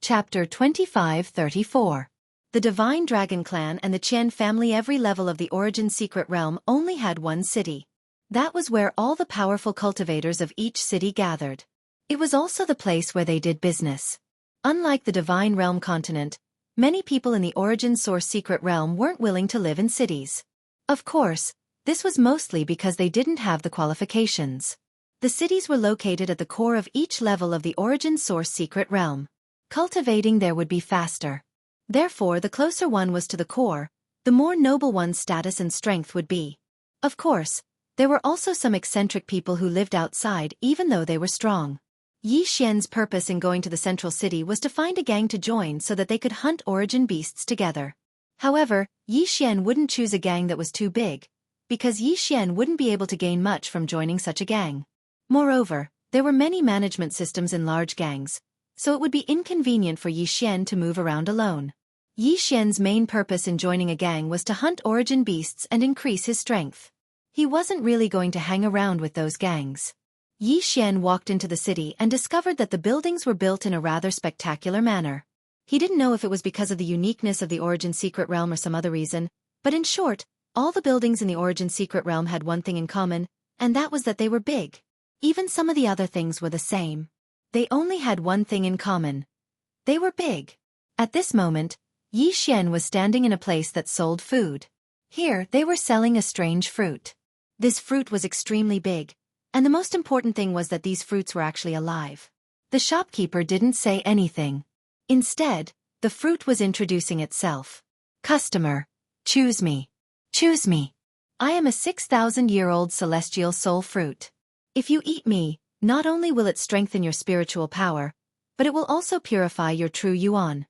Chapter 2534. The Divine Dragon Clan and the Qian family. Every level of the Origin secret realm only had one city. That was where all the powerful cultivators of each city gathered. It was also the place where they did business. Unlike the Divine Realm continent, many people in the Origin Source secret realm weren't willing to live in cities. Of course, this was mostly because they didn't have the qualifications. The cities were located at the core of each level of the Origin Source secret realm. Cultivating there would be faster. Therefore, the closer one was to the core, the more noble one's status and strength would be. Of course, there were also some eccentric people who lived outside even though they were strong. Yi Xian's purpose in going to the central city was to find a gang to join so that they could hunt origin beasts together. However, Yi Xian wouldn't choose a gang that was too big, because Yi Xian wouldn't be able to gain much from joining such a gang. Moreover, there were many management systems in large gangs, so it would be inconvenient for Yi Xian to move around alone. Yi Xian's main purpose in joining a gang was to hunt origin beasts and increase his strength. He wasn't really going to hang around with those gangs. Yi Xian walked into the city and discovered that the buildings were built in a rather spectacular manner. He didn't know if it was because of the uniqueness of the Origin secret realm or some other reason, but in short, all the buildings in the Origin secret realm had one thing in common, and that was that they were big. Even some of the other things were the same. They only had one thing in common. They were big. At this moment, Yi Xian was standing in a place that sold food. Here, they were selling a strange fruit. This fruit was extremely big, and the most important thing was that these fruits were actually alive. The shopkeeper didn't say anything. Instead, the fruit was introducing itself. Customer, choose me. Choose me. I am a 6,000-year-old celestial soul fruit. If you eat me, not only will it strengthen your spiritual power, but it will also purify your true yuan.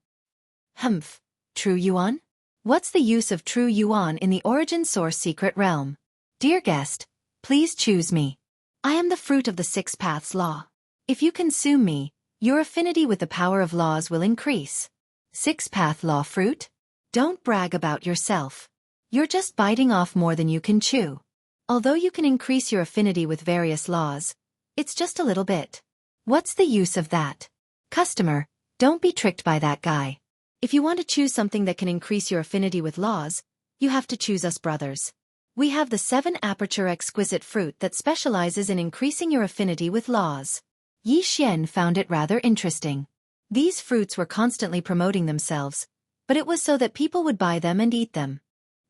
Humph, true yuan? What's the use of true yuan in the Origin Source secret realm? Dear guest, please choose me. I am the fruit of the Six Paths Law. If you consume me, your affinity with the power of laws will increase. Six Path Law fruit? Don't brag about yourself. You're just biting off more than you can chew. Although you can increase your affinity with various laws, it's just a little bit. What's the use of that? Customer, don't be tricked by that guy. If you want to choose something that can increase your affinity with laws, you have to choose us brothers. We have the 7 aperture exquisite fruit that specializes in increasing your affinity with laws. Yi Xian found it rather interesting. These fruits were constantly promoting themselves, but it was so that people would buy them and eat them.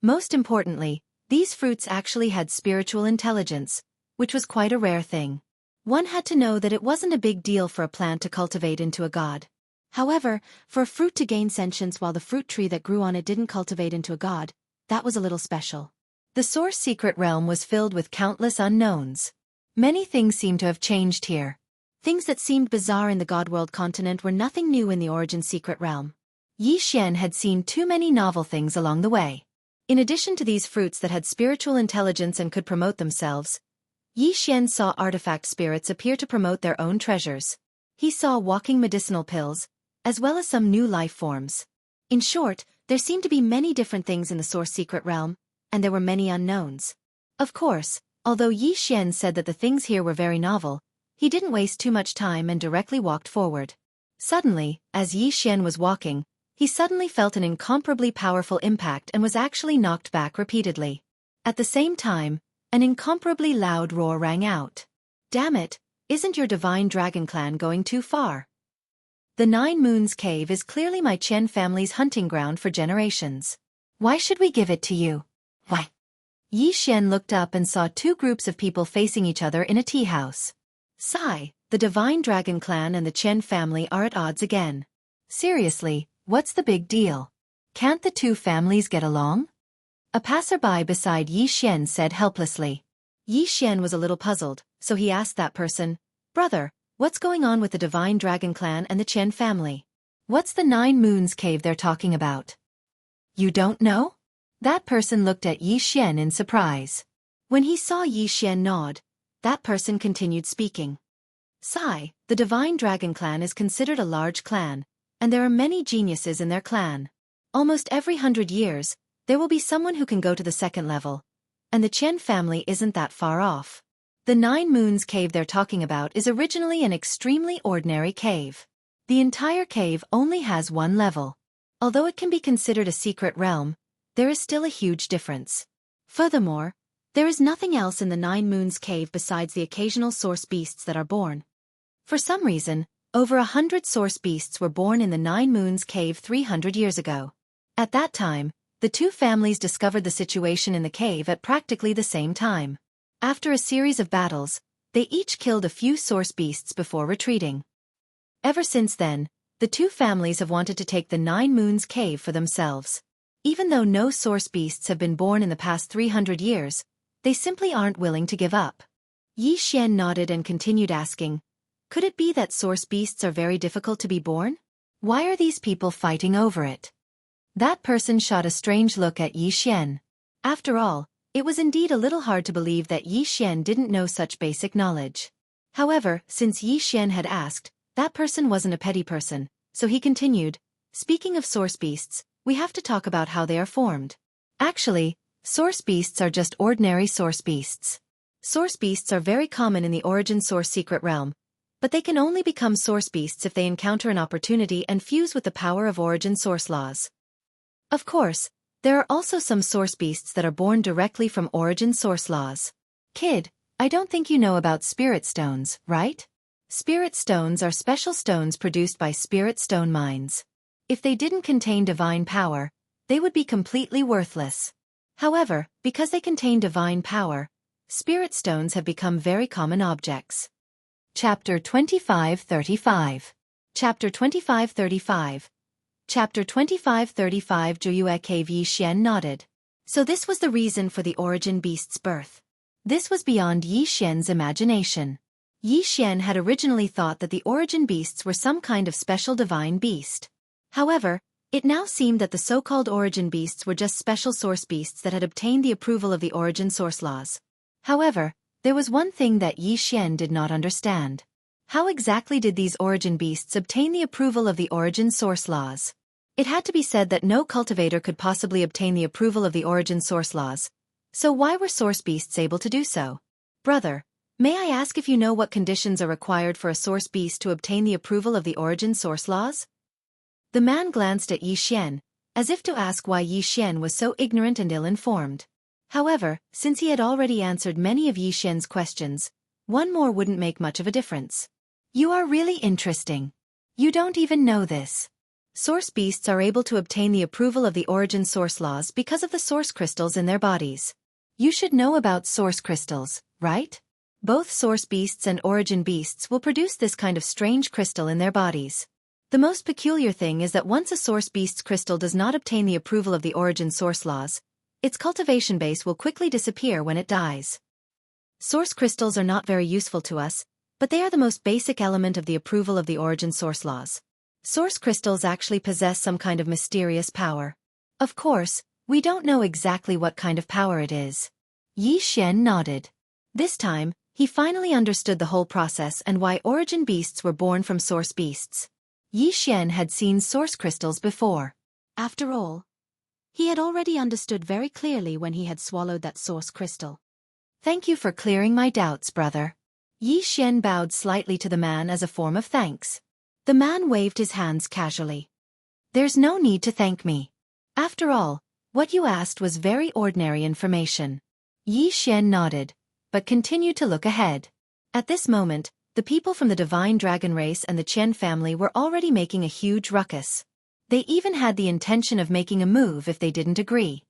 Most importantly, these fruits actually had spiritual intelligence, which was quite a rare thing. One had to know that it wasn't a big deal for a plant to cultivate into a god. However, for a fruit to gain sentience while the fruit tree that grew on it didn't cultivate into a god, that was a little special. The Source secret realm was filled with countless unknowns. Many things seemed to have changed here. Things that seemed bizarre in the God-world continent were nothing new in the Origin secret realm. Yi Xian had seen too many novel things along the way. In addition to these fruits that had spiritual intelligence and could promote themselves, Yi Xian saw artifact spirits appear to promote their own treasures. He saw walking medicinal pills, as well as some new life forms. In short, there seemed to be many different things in the Source secret realm, and there were many unknowns. Of course, although Yi Xian said that the things here were very novel, he didn't waste too much time and directly walked forward. Suddenly, as Yi Xian was walking, he suddenly felt an incomparably powerful impact and was actually knocked back repeatedly. At the same time, an incomparably loud roar rang out. Damn it, isn't your Divine Dragon Clan going too far? The 9 Moons Cave is clearly my Qian family's hunting ground for generations. Why should we give it to you? Why? Yi Xian looked up and saw two groups of people facing each other in a tea house. Sigh, the Divine Dragon clan and the Chen family are at odds again. Seriously, what's the big deal? Can't the two families get along? A passerby beside Yi Xian said helplessly. Yi Xian was a little puzzled, so he asked that person, "Brother, what's going on with the Divine Dragon clan and the Chen family? What's the 9 Moons cave they're talking about?" You don't know? That person looked at Yi Xian in surprise. When he saw Yi Xian nod, that person continued speaking. Sigh, the Divine Dragon clan is considered a large clan, and there are many geniuses in their clan. Almost every 100 years, there will be someone who can go to the second level, and the Chen family isn't that far off. The 9 Moons cave they're talking about is originally an extremely ordinary cave. The entire cave only has one level. Although it can be considered a secret realm, there is still a huge difference. Furthermore, there is nothing else in the 9 Moons cave besides the occasional source beasts that are born. For some reason, over 100 source beasts were born in the 9 Moons cave 300 years ago. At that time, the two families discovered the situation in the cave at practically the same time. After a series of battles, they each killed a few source beasts before retreating. Ever since then, the two families have wanted to take the 9 Moons cave for themselves. Even though no source beasts have been born in the past 300 years, they simply aren't willing to give up. Yi Xian nodded and continued asking, could it be that source beasts are very difficult to be born? Why are these people fighting over it? That person shot a strange look at Yi Xian. After all, it was indeed a little hard to believe that Yi Xian didn't know such basic knowledge. However, since Yi Xian had asked, that person wasn't a petty person, so he continued, speaking of source beasts, we have to talk about how they are formed. Actually, source beasts are just ordinary source beasts. Source beasts are very common in the origin source secret realm, but they can only become source beasts if they encounter an opportunity and fuse with the power of origin source laws. Of course, there are also some source beasts that are born directly from origin source laws. Kid, I don't think you know about spirit stones, right? Spirit stones are special stones produced by spirit stone mines. If they didn't contain divine power, they would be completely worthless. However, because they contain divine power, spirit stones have become very common objects. Chapter 2535. Chapter 2535. Chapter 2535. Zhuyue Cave. Yi Xian nodded. So this was the reason for the origin beast's birth. This was beyond Yi Xian's imagination. Yi Xian had originally thought that the origin beasts were some kind of special divine beast. However, it now seemed that the so-called origin beasts were just special source beasts that had obtained the approval of the origin source laws. However, there was one thing that Yi Xian did not understand. How exactly did these origin beasts obtain the approval of the origin source laws? It had to be said that no cultivator could possibly obtain the approval of the origin source laws. So why were source beasts able to do so? Brother, may I ask if you know what conditions are required for a source beast to obtain the approval of the origin source laws? The man glanced at Yi Xian, as if to ask why Yi Xian was so ignorant and ill-informed. However, since he had already answered many of Yi Xian's questions, one more wouldn't make much of a difference. You are really interesting. You don't even know this. Source beasts are able to obtain the approval of the origin source laws because of the source crystals in their bodies. You should know about source crystals, right? Both source beasts and origin beasts will produce this kind of strange crystal in their bodies. The most peculiar thing is that once a source beast's crystal does not obtain the approval of the origin source laws, its cultivation base will quickly disappear when it dies. Source crystals are not very useful to us, but they are the most basic element of the approval of the origin source laws. Source crystals actually possess some kind of mysterious power. Of course, we don't know exactly what kind of power it is. Yi Xian nodded. This time, he finally understood the whole process and why origin beasts were born from source beasts. Yi Xian had seen source crystals before. After all, he had already understood very clearly when he had swallowed that source crystal. Thank you for clearing my doubts, brother. Yi Xian bowed slightly to the man as a form of thanks. The man waved his hands casually. There's no need to thank me. After all, what you asked was very ordinary information. Yi Xian nodded, but continued to look ahead. At this moment, the people from the Divine Dragon race and the Chen family were already making a huge ruckus. They even had the intention of making a move if they didn't agree.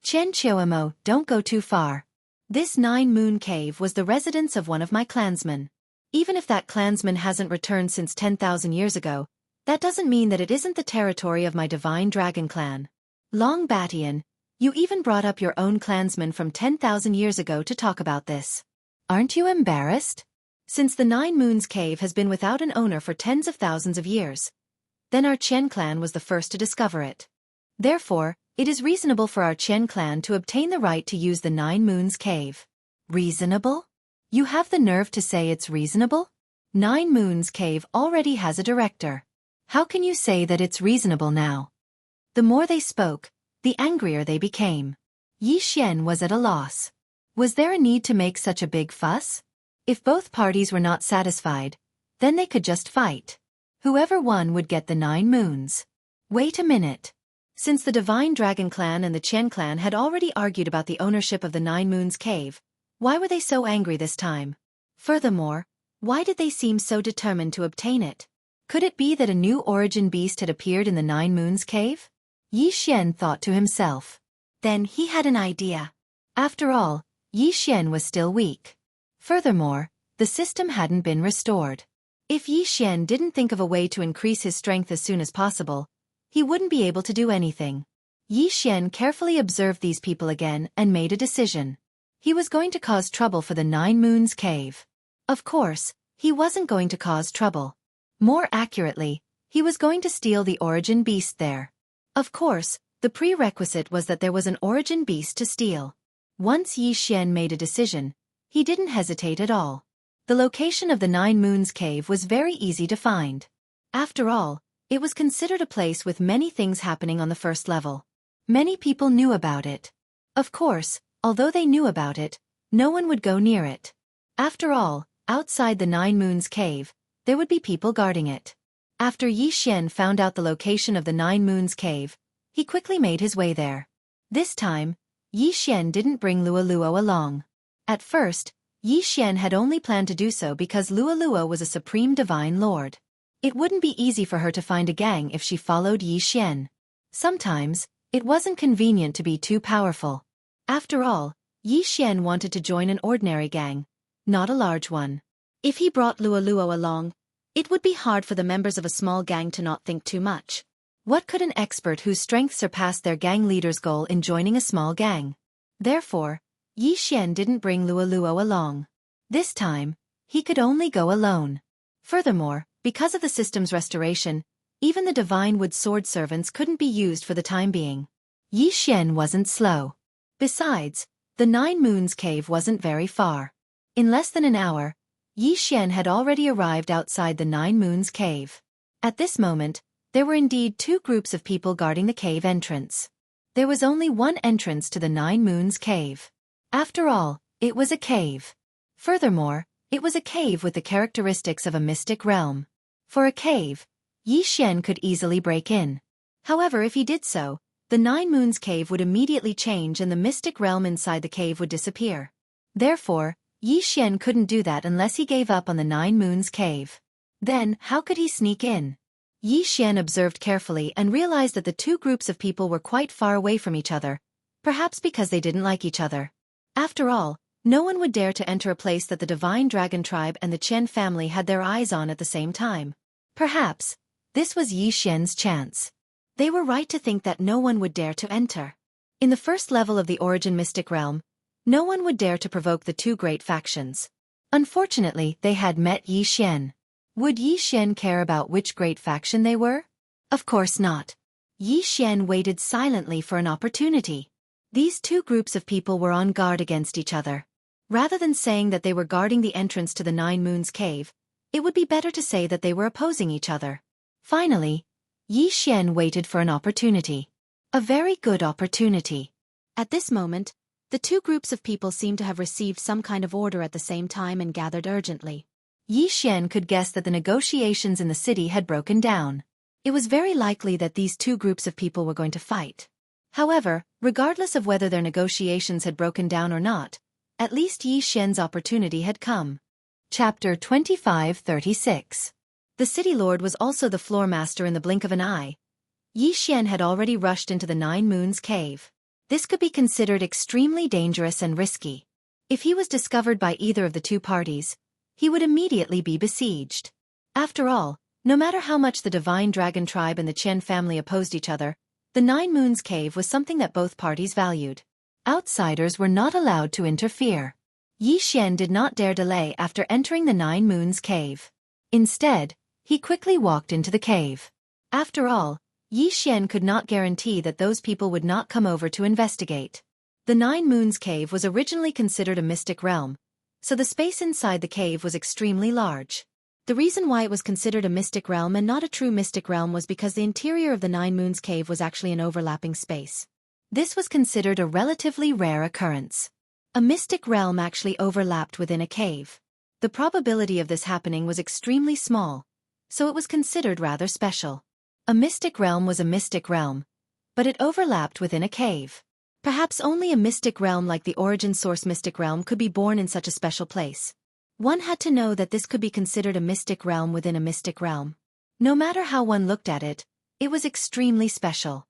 Xianxia, don't go too far. This 9-moon cave was the residence of one of my clansmen. Even if that clansman hasn't returned since 10,000 years ago, that doesn't mean that it isn't the territory of my divine dragon clan. Long Batian, you even brought up your own clansman from 10,000 years ago to talk about this. Aren't you embarrassed? Since the 9 Moons Cave has been without an owner for tens of thousands of years, then our Qian clan was the first to discover it. Therefore, it is reasonable for our Qian clan to obtain the right to use the 9 Moons Cave. Reasonable? You have the nerve to say it's reasonable? 9 Moons Cave already has a director. How can you say that it's reasonable now? The more they spoke, the angrier they became. Yi Xian was at a loss. Was there a need to make such a big fuss? If both parties were not satisfied, then they could just fight. Whoever won would get the 9 moons. Wait a minute. Since the Divine Dragon Clan and the Qian clan had already argued about the ownership of the 9 Moons Cave, why were they so angry this time? Furthermore, why did they seem so determined to obtain it? Could it be that a new origin beast had appeared in the 9 Moons Cave? Yi Xian thought to himself. Then he had an idea. After all, Yi Xian was still weak. Furthermore, the system hadn't been restored. If Yi Xian didn't think of a way to increase his strength as soon as possible, he wouldn't be able to do anything. Yi Xian carefully observed these people again and made a decision. He was going to cause trouble for the 9 Moons Cave. Of course, he wasn't going to cause trouble. More accurately, he was going to steal the origin beast there. Of course, the prerequisite was that there was an origin beast to steal. Once Yi Xian made a decision, he didn't hesitate at all. The location of the 9 Moons Cave was very easy to find. After all, it was considered a place with many things happening on the first level. Many people knew about it. Of course, although they knew about it, no one would go near it. After all, outside the 9 Moons Cave, there would be people guarding it. After Yi Xian found out the location of the 9 Moons Cave, he quickly made his way there. This time, Yi Xian didn't bring Luo along. At first, Yi Xian had only planned to do so because Luo was a supreme divine lord. It wouldn't be easy for her to find a gang if she followed Yi Xian. Sometimes, it wasn't convenient to be too powerful. After all, Yi Xian wanted to join an ordinary gang, not a large one. If he brought Luo along, it would be hard for the members of a small gang to not think too much. What could an expert whose strength surpassed their gang leader's goal in joining a small gang? Therefore, Yi Xian didn't bring Luo along. This time, he could only go alone. Furthermore, because of the system's restoration, even the divine wood sword servants couldn't be used for the time being. Yi Xian wasn't slow. Besides, the 9 Moons Cave wasn't very far. In less than an hour, Yi Xian had already arrived outside the 9 Moons Cave. At this moment, there were indeed 2 groups of people guarding the cave entrance. There was only one entrance to the 9 Moons Cave. After all, it was a cave. Furthermore, it was a cave with the characteristics of a mystic realm. For a cave, Yi Xian could easily break in. However, if he did so, the 9 Moons Cave would immediately change and the mystic realm inside the cave would disappear. Therefore, Yi Xian couldn't do that unless he gave up on the 9 Moons Cave. Then, how could he sneak in? Yi Xian observed carefully and realized that the 2 groups of people were quite far away from each other, perhaps because they didn't like each other. After all, no one would dare to enter a place that the Divine Dragon Tribe and the Qian family had their eyes on at the same time. Perhaps, this was Yi Xian's chance. They were right to think that no one would dare to enter. In the first level of the Origin Mystic Realm, no one would dare to provoke the 2 great factions. Unfortunately, they had met Yi Xian. Would Yi Xian care about which great faction they were? Of course not. Yi Xian waited silently for an opportunity. These 2 groups of people were on guard against each other. Rather than saying that they were guarding the entrance to the 9 Moons Cave, it would be better to say that they were opposing each other. Finally, Yi Xian waited for an opportunity. A very good opportunity. At this moment, the 2 groups of people seemed to have received some kind of order at the same time and gathered urgently. Yi Xian could guess that the negotiations in the city had broken down. It was very likely that these 2 groups of people were going to fight. However, regardless of whether their negotiations had broken down or not, at least Yi Xian's opportunity had come. Chapter 25-36. The city lord was also the floor master in the blink of an eye. Yi Xian had already rushed into the Nine Moons cave. This could be considered extremely dangerous and risky. If he was discovered by either of the two parties, he would immediately be besieged. After all, no matter how much the Divine Dragon tribe and the Qian family opposed each other, the Nine Moons cave was something that both parties valued. Outsiders were not allowed to interfere. Yi Xian did not dare delay after entering the Nine Moons cave. Instead, he quickly walked into the cave. After all, Yi Xian could not guarantee that those people would not come over to investigate. The Nine Moons cave was originally considered a mystic realm, so the space inside the cave was extremely large. The reason why it was considered a mystic realm and not a true mystic realm was because the interior of the Nine Moons cave was actually an overlapping space. This was considered a relatively rare occurrence. A mystic realm actually overlapped within a cave. The probability of this happening was extremely small, so it was considered rather special. A mystic realm was a mystic realm, but it overlapped within a cave. Perhaps only a mystic realm like the origin source mystic realm could be born in such a special place. One had to know that this could be considered a mystic realm within a mystic realm. No matter how one looked at it, it was extremely special.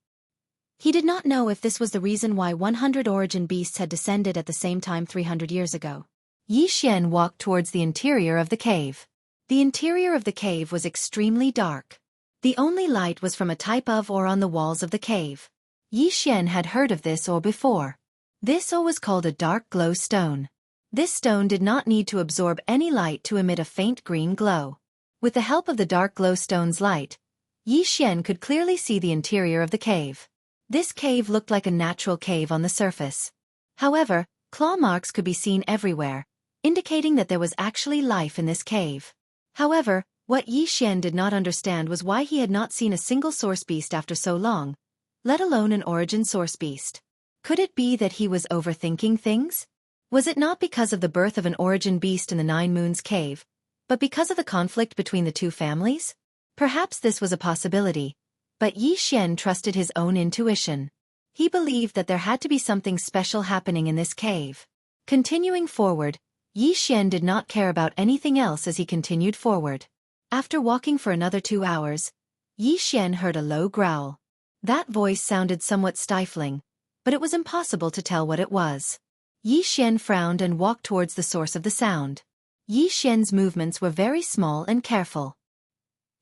He did not know if this was the reason why 100 origin beasts had descended at the same time 300 years ago. Yi Xian walked towards the interior of the cave. The interior of the cave was extremely dark. The only light was from a type of ore on the walls of the cave. Yi Xian had heard of this ore before. This ore was called a dark glow stone. This stone did not need to absorb any light to emit a faint green glow. With the help of the dark glow stone's light, Yi Xian could clearly see the interior of the cave. This cave looked like a natural cave on the surface. However, claw marks could be seen everywhere, indicating that there was actually life in this cave. However, what Yi Xian did not understand was why he had not seen a single source beast after so long, let alone an origin source beast. Could it be that he was overthinking things? Was it not because of the birth of an origin beast in the Nine Moons cave, but because of the conflict between the two families? Perhaps this was a possibility, but Yi Xian trusted his own intuition. He believed that there had to be something special happening in this cave. Continuing forward, Yi Xian did not care about anything else as he continued forward. After walking for another 2 hours, Yi Xian heard a low growl. That voice sounded somewhat stifling, but it was impossible to tell what it was. Yi Xian frowned and walked towards the source of the sound. Yi Xian's movements were very small and careful.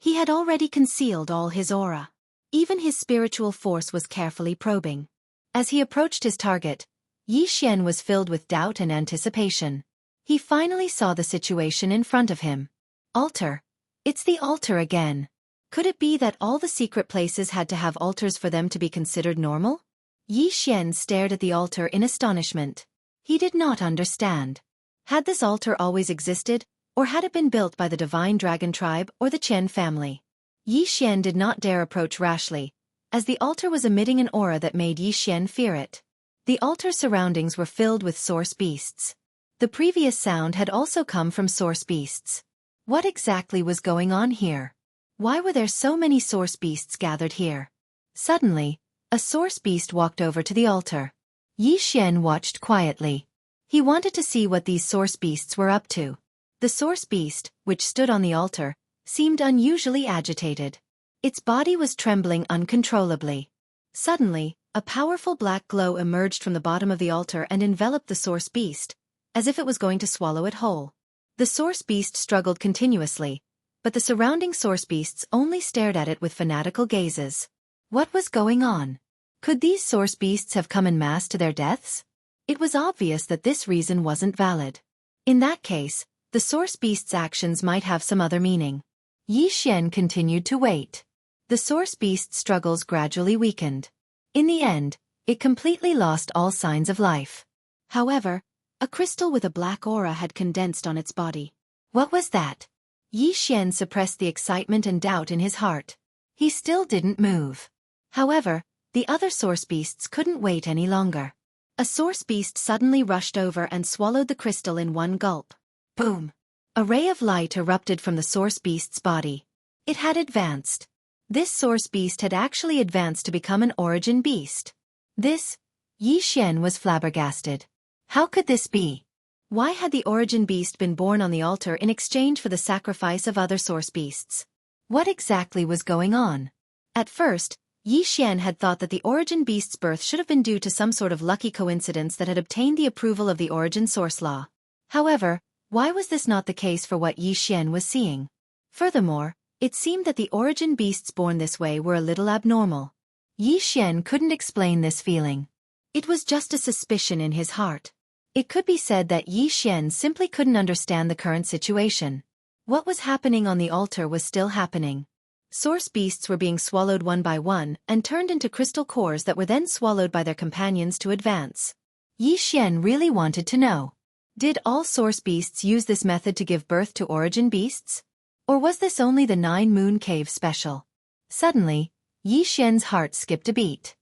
He had already concealed all his aura. Even his spiritual force was carefully probing. As he approached his target, Yi Xian was filled with doubt and anticipation. He finally saw the situation in front of him. Altar. It's the altar again. Could it be that all the secret places had to have altars for them to be considered normal? Yi Xian stared at the altar in astonishment. He did not understand. Had this altar always existed, or had it been built by the Divine Dragon tribe or the Qian family? Yi Xian did not dare approach rashly, as the altar was emitting an aura that made Yi Xian fear it. The altar's surroundings were filled with source beasts. The previous sound had also come from source beasts. What exactly was going on here? Why were there so many source beasts gathered here? Suddenly, a source beast walked over to the altar. Yi Xian watched quietly. He wanted to see what these source beasts were up to. The source beast, which stood on the altar, seemed unusually agitated. Its body was trembling uncontrollably. Suddenly, a powerful black glow emerged from the bottom of the altar and enveloped the source beast, as if it was going to swallow it whole. The source beast struggled continuously, but the surrounding source beasts only stared at it with fanatical gazes. What was going on? Could these source beasts have come en masse to their deaths? It was obvious that this reason wasn't valid. In that case, the source beast's actions might have some other meaning. Yi Xian continued to wait. The source beast's struggles gradually weakened. In the end, it completely lost all signs of life. However, a crystal with a black aura had condensed on its body. What was that? Yi Xian suppressed the excitement and doubt in his heart. He still didn't move. However, the other source beasts couldn't wait any longer. A source beast suddenly rushed over and swallowed the crystal in one gulp. Boom! A ray of light erupted from the source beast's body. It had advanced. This source beast had actually advanced to become an origin beast. Yi Xian was flabbergasted. How could this be? Why had the origin beast been born on the altar in exchange for the sacrifice of other source beasts? What exactly was going on? At first, Yi Xian had thought that the origin beast's birth should have been due to some sort of lucky coincidence that had obtained the approval of the origin source law. However, why was this not the case for what Yi Xian was seeing? Furthermore, it seemed that the origin beasts born this way were a little abnormal. Yi Xian couldn't explain this feeling. It was just a suspicion in his heart. It could be said that Yi Xian simply couldn't understand the current situation. What was happening on the altar was still happening. Source beasts were being swallowed one by one and turned into crystal cores that were then swallowed by their companions to advance. Yi Xian really wanted to know. Did all source beasts use this method to give birth to origin beasts? Or was this only the 9-moon cave special? Suddenly, Yi Xian's heart skipped a beat.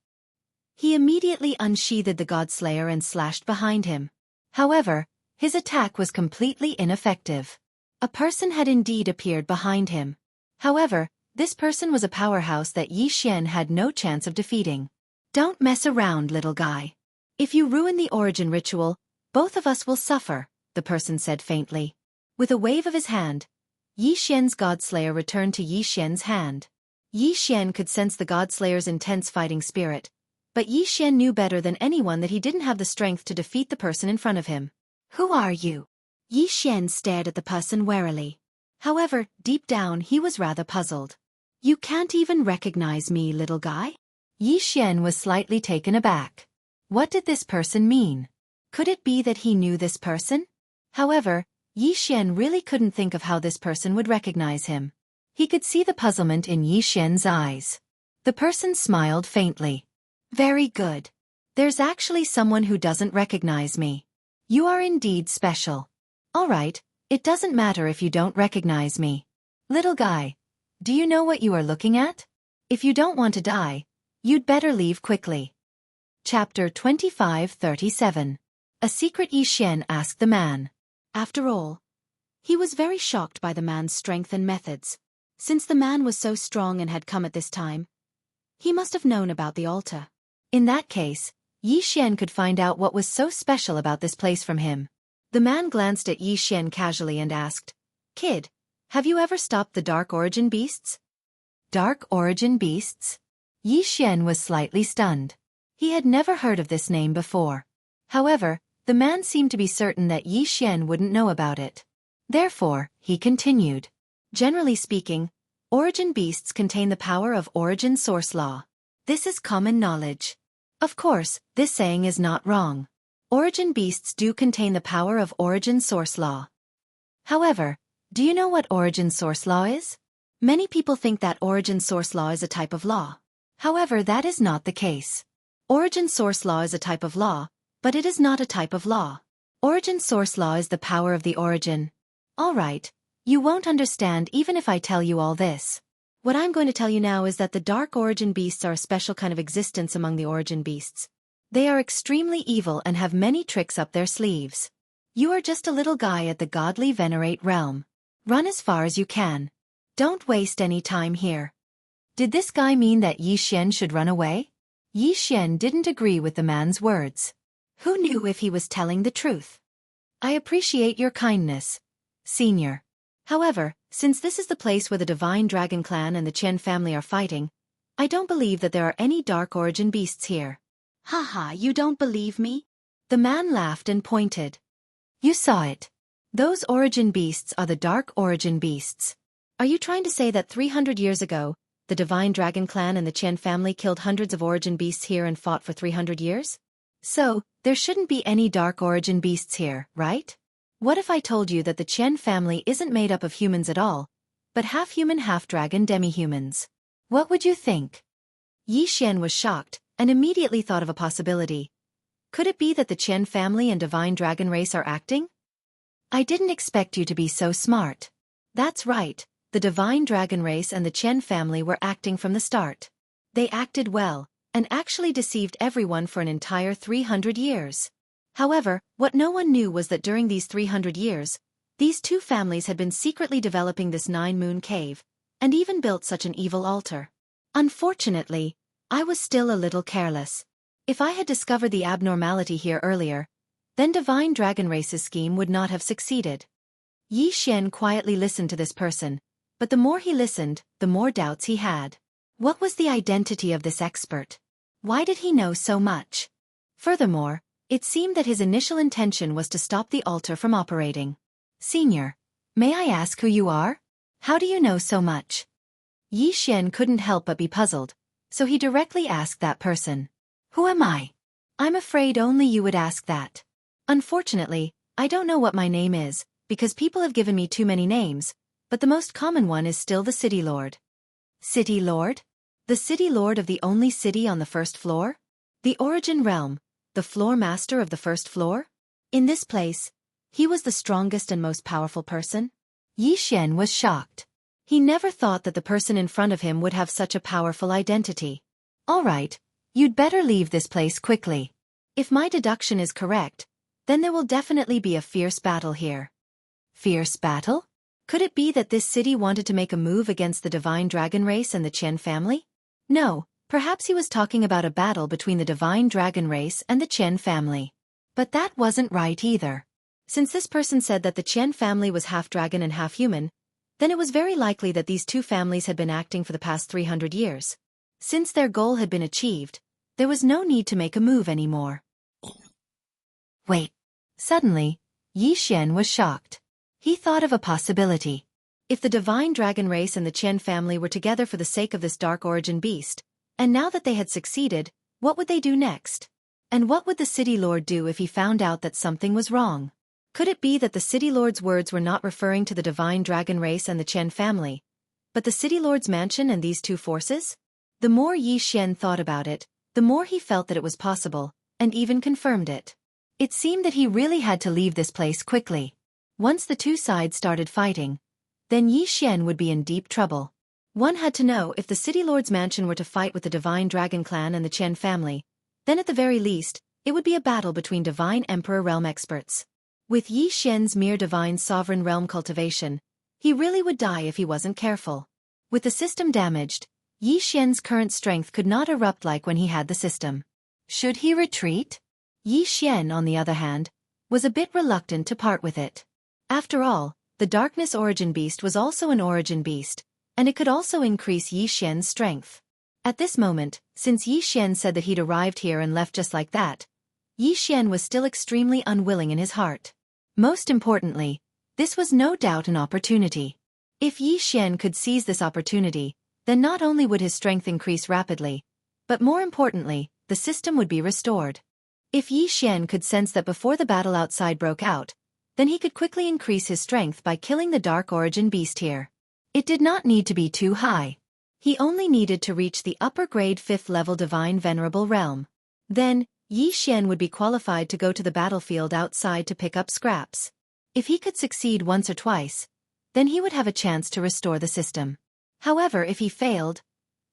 He immediately unsheathed the Godslayer and slashed behind him. However, his attack was completely ineffective. A person had indeed appeared behind him. However, this person was a powerhouse that Yi Xian had no chance of defeating. Don't mess around, little guy. If you ruin the origin ritual, both of us will suffer, the person said faintly. With a wave of his hand, Yi Xian's Godslayer returned to Yi Xian's hand. Yi Xian could sense the Godslayer's intense fighting spirit, but Yi Xian knew better than anyone that he didn't have the strength to defeat the person in front of him. Who are you? Yi Xian stared at the person warily. However, deep down he was rather puzzled. You can't even recognize me, little guy? Yi Xian was slightly taken aback. What did this person mean? Could it be that he knew this person? However, Yi Xian really couldn't think of how this person would recognize him. He could see the puzzlement in Yi Xian's eyes. The person smiled faintly. Very good. There's actually someone who doesn't recognize me. You are indeed special. All right, it doesn't matter if you don't recognize me. Little guy, do you know what you are looking at? If you don't want to die, you'd better leave quickly. Chapter 25:37. A secret. Yi Xian asked the man. After all, he was very shocked by the man's strength and methods. Since the man was so strong and had come at this time, he must have known about the altar. In that case, Yi Xian could find out what was so special about this place from him. The man glanced at Yi Xian casually and asked, Kid, have you ever stopped the dark origin beasts? Dark origin beasts? Yi Xian was slightly stunned. He had never heard of this name before. However, the man seemed to be certain that Yi Xian wouldn't know about it. Therefore, he continued. Generally speaking, origin beasts contain the power of origin source law. This is common knowledge. Of course, this saying is not wrong. Origin beasts do contain the power of origin source law. However, do you know what origin source law is? Many people think that origin source law is a type of law. However, that is not the case. Origin source law is a type of law, but it is not a type of law. Origin source law is the power of the origin. All right, you won't understand even if I tell you all this. What I'm going to tell you now is that the dark origin beasts are a special kind of existence among the origin beasts. They are extremely evil and have many tricks up their sleeves. You are just a little guy at the godly venerate realm. Run as far as you can. Don't waste any time here. Did this guy mean that Yi Xian should run away? Yi Xian didn't agree with the man's words. Who knew if he was telling the truth? I appreciate your kindness, Senior. However, since this is the place where the Divine Dragon Clan and the Qian family are fighting, I don't believe that there are any dark origin beasts here. Haha, you don't believe me? The man laughed and pointed. You saw it. Those origin beasts are the dark origin beasts. Are you trying to say that 300 years ago, the Divine Dragon Clan and the Qian family killed hundreds of origin beasts here and fought for 300 years? So, there shouldn't be any dark origin beasts here, right? What if I told you that the Qian family isn't made up of humans at all, but half-human half-dragon demi-humans? What would you think? Yi Xian was shocked, and immediately thought of a possibility. Could it be that the Qian family and Divine Dragon race are acting? I didn't expect you to be so smart. That's right, the Divine Dragon race and the Qian family were acting from the start. They acted well, and actually deceived everyone for an entire 300 years. However, what no one knew was that during these 300 years, these two families had been secretly developing this 9-moon cave, and even built such an evil altar. Unfortunately, I was still a little careless. If I had discovered the abnormality here earlier, then Divine Dragon Race's scheme would not have succeeded. Yi Xian quietly listened to this person, but the more he listened, the more doubts he had. What was the identity of this expert? Why did he know so much? Furthermore, it seemed that his initial intention was to stop the altar from operating. Senior, may I ask who you are? How do you know so much? Yi Xian couldn't help but be puzzled, so he directly asked that person. Who am I? I'm afraid only you would ask that. Unfortunately, I don't know what my name is, because people have given me too many names, but the most common one is still the City Lord. City Lord? The City Lord of the only city on the first floor? The Origin Realm, the floor master of the first floor? In this place, he was the strongest and most powerful person? Yi Xian was shocked. He never thought that the person in front of him would have such a powerful identity. All right, you'd better leave this place quickly. If my deduction is correct, then there will definitely be a fierce battle here. Fierce battle? Could it be that this city wanted to make a move against the divine dragon race and the Qian family? No, perhaps he was talking about a battle between the divine dragon race and the Qian family. But that wasn't right either. Since this person said that the Qian family was half dragon and half human, then it was very likely that these two families had been acting for the past 300 years. Since their goal had been achieved, there was no need to make a move anymore. Wait. Suddenly, Yi Xian was shocked. He thought of a possibility. If the divine dragon race and the Qian family were together for the sake of this dark origin beast, and now that they had succeeded, what would they do next? And what would the City Lord do if he found out that something was wrong? Could it be that the City Lord's words were not referring to the divine dragon race and the Qian family, but the City Lord's mansion and these two forces? The more Yi Xian thought about it, the more he felt that it was possible, and even confirmed it. It seemed that he really had to leave this place quickly. Once the two sides started fighting, then Yi Xian would be in deep trouble. One had to know if the City Lord's mansion were to fight with the Divine Dragon clan and the Qian family, then at the very least, it would be a battle between Divine Emperor realm experts. With Yi Xian's mere Divine Sovereign realm cultivation, he really would die if he wasn't careful. With the system damaged, Yi Xian's current strength could not erupt like when he had the system. Should he retreat? Yi Xian, on the other hand, was a bit reluctant to part with it. After all, the Darkness Origin Beast was also an Origin Beast, and it could also increase Yi Xian's strength. At this moment, since Yi Xian said that he'd arrived here and left just like that, Yi Xian was still extremely unwilling in his heart. Most importantly, this was no doubt an opportunity. If Yi Xian could seize this opportunity, then not only would his strength increase rapidly, but more importantly, the system would be restored. If Yi Xian could sense that before the battle outside broke out, then he could quickly increase his strength by killing the Dark Origin Beast here. It did not need to be too high. He only needed to reach the upper grade 5th level Divine Venerable Realm. Then, Yi Xian would be qualified to go to the battlefield outside to pick up scraps. If he could succeed once or twice, then he would have a chance to restore the system. However, if he failed,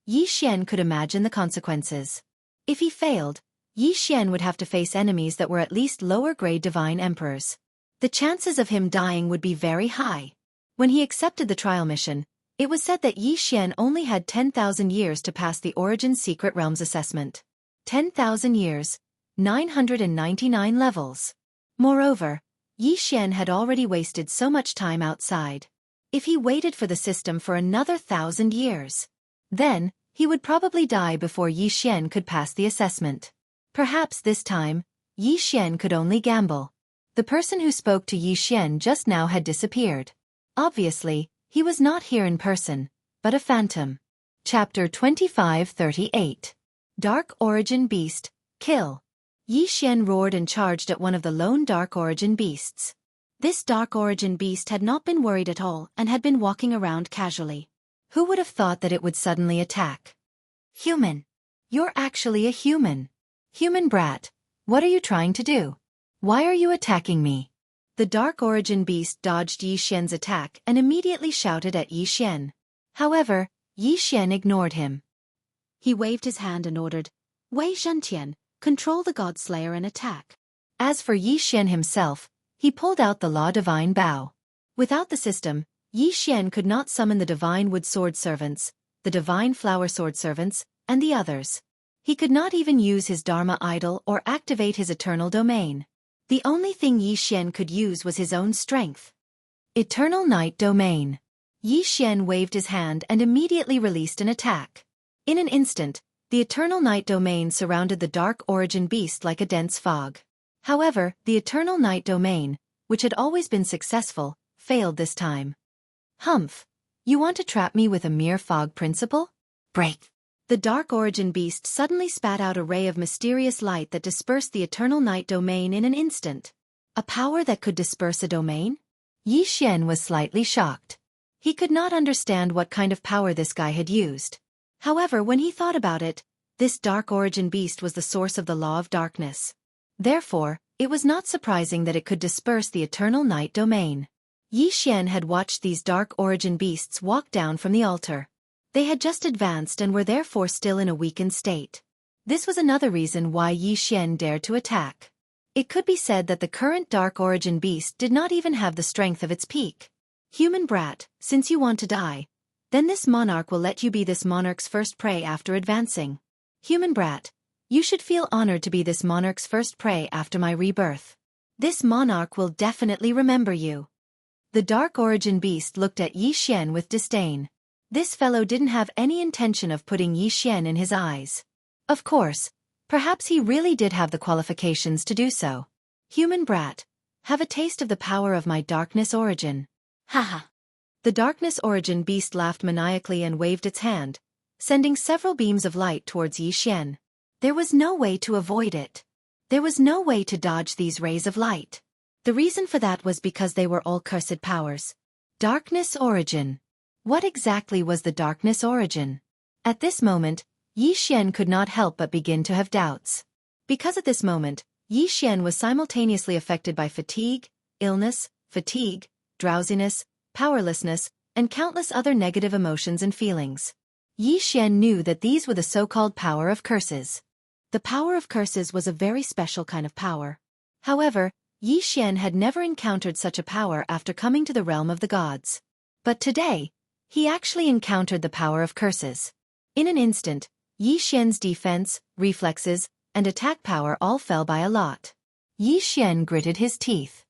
Yi Xian could imagine the consequences. If he failed, Yi Xian would have to face enemies that were at least lower-grade divine emperors. The chances of him dying would be very high. When he accepted the trial mission, it was said that Yi Xian only had 10,000 years to pass the Origin Secret Realms assessment. 10,000 years, 999 levels. Moreover, Yi Xian had already wasted so much time outside. If he waited for the system for another 1,000 years, then he would probably die before Yi Xian could pass the assessment. Perhaps this time, Yi Xian could only gamble. The person who spoke to Yi Xian just now had disappeared. Obviously, he was not here in person, but a phantom. Chapter 2538. Dark Origin Beast, Kill. Yi Xian roared and charged at one of the lone Dark Origin Beasts. This Dark Origin Beast had not been worried at all and had been walking around casually. Who would have thought that it would suddenly attack? Human. You're actually a human. Human brat, what are you trying to do? Why are you attacking me? The Dark Origin Beast dodged Yi Xian's attack and immediately shouted at Yi Xian. However, Yi Xian ignored him. He waved his hand and ordered, Wei Zhentian, control the God Slayer and attack. As for Yi Xian himself, he pulled out the Law Divine Bow. Without the system, Yi Xian could not summon the Divine Wood Sword Servants, the Divine Flower Sword Servants, and the others. He could not even use his Dharma Idol or activate his Eternal Domain. The only thing Yi Xian could use was his own strength. Eternal Night Domain. Yi Xian waved his hand and immediately released an attack. In an instant, the eternal night domain surrounded the dark origin beast like a dense fog. However, the eternal night domain, which had always been successful, failed this time. Humph! You want to trap me with a mere fog principle? Break! The dark origin beast suddenly spat out a ray of mysterious light that dispersed the eternal night domain in an instant. A power that could disperse a domain? Yi Xian was slightly shocked. He could not understand what kind of power this guy had used. However, when he thought about it, this dark origin beast was the source of the law of darkness. Therefore, it was not surprising that it could disperse the eternal night domain. Yi Xian had watched these dark origin beasts walk down from the altar. They had just advanced and were therefore still in a weakened state. This was another reason why Yi Xian dared to attack. It could be said that the current dark origin beast did not even have the strength of its peak. Human brat, since you want to die, then this monarch will let you be this monarch's first prey after advancing. Human brat, you should feel honored to be this monarch's first prey after my rebirth. This monarch will definitely remember you. The dark origin beast looked at Yi Xian with disdain. This fellow didn't have any intention of putting Yi Xian in his eyes. Of course, perhaps he really did have the qualifications to do so. Human brat, have a taste of the power of my darkness origin. Haha. The darkness origin beast laughed maniacally and waved its hand, sending several beams of light towards Yi Xian. There was no way to avoid it. There was no way to dodge these rays of light. The reason for that was because they were all cursed powers. Darkness origin. What exactly was the darkness origin? At this moment, Yi Xian could not help but begin to have doubts. Because at this moment, Yi Xian was simultaneously affected by fatigue, illness, drowsiness, powerlessness, and countless other negative emotions and feelings. Yi Xian knew that these were the so-called power of curses. The power of curses was a very special kind of power. However, Yi Xian had never encountered such a power after coming to the realm of the gods. But today, he actually encountered the power of curses. In an instant, Yi Xian's defense, reflexes, and attack power all fell by a lot. Yi Xian gritted his teeth.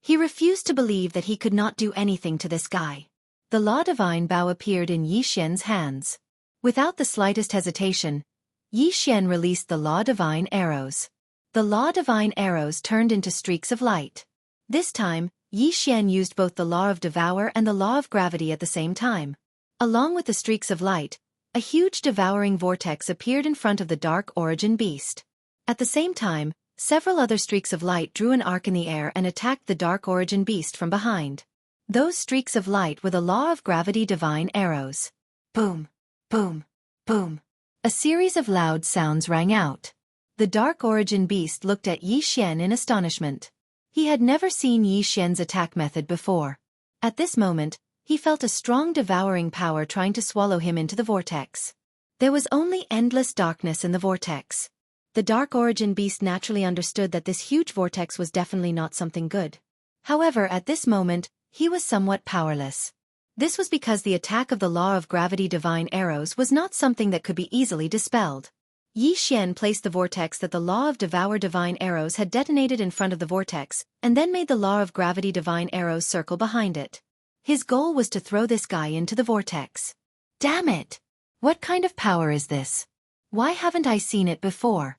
He refused to believe that he could not do anything to this guy. The Law Divine Bow appeared in Yi Xian's hands. Without the slightest hesitation, Yi Xian released the Law Divine arrows. The Law Divine arrows turned into streaks of light. This time, Yi Xian used both the Law of Devour and the Law of Gravity at the same time. Along with the streaks of light, a huge devouring vortex appeared in front of the dark origin beast. At the same time, several other streaks of light drew an arc in the air and attacked the dark origin beast from behind. Those streaks of light were the Law of Gravity divine arrows. Boom, boom, boom. A series of loud sounds rang out. The dark origin beast looked at Yi Xian in astonishment. He had never seen Yi Xian's attack method before. At this moment, he felt a strong devouring power trying to swallow him into the vortex. There was only endless darkness in the vortex. The dark origin beast naturally understood that this huge vortex was definitely not something good. However, at this moment, he was somewhat powerless. This was because the attack of the Law of Gravity divine arrows was not something that could be easily dispelled. Yi Xian placed the vortex that the Law of Devour divine arrows had detonated in front of the vortex, and then made the Law of Gravity divine arrows circle behind it. His goal was to throw this guy into the vortex. Damn it! What kind of power is this? Why haven't I seen it before?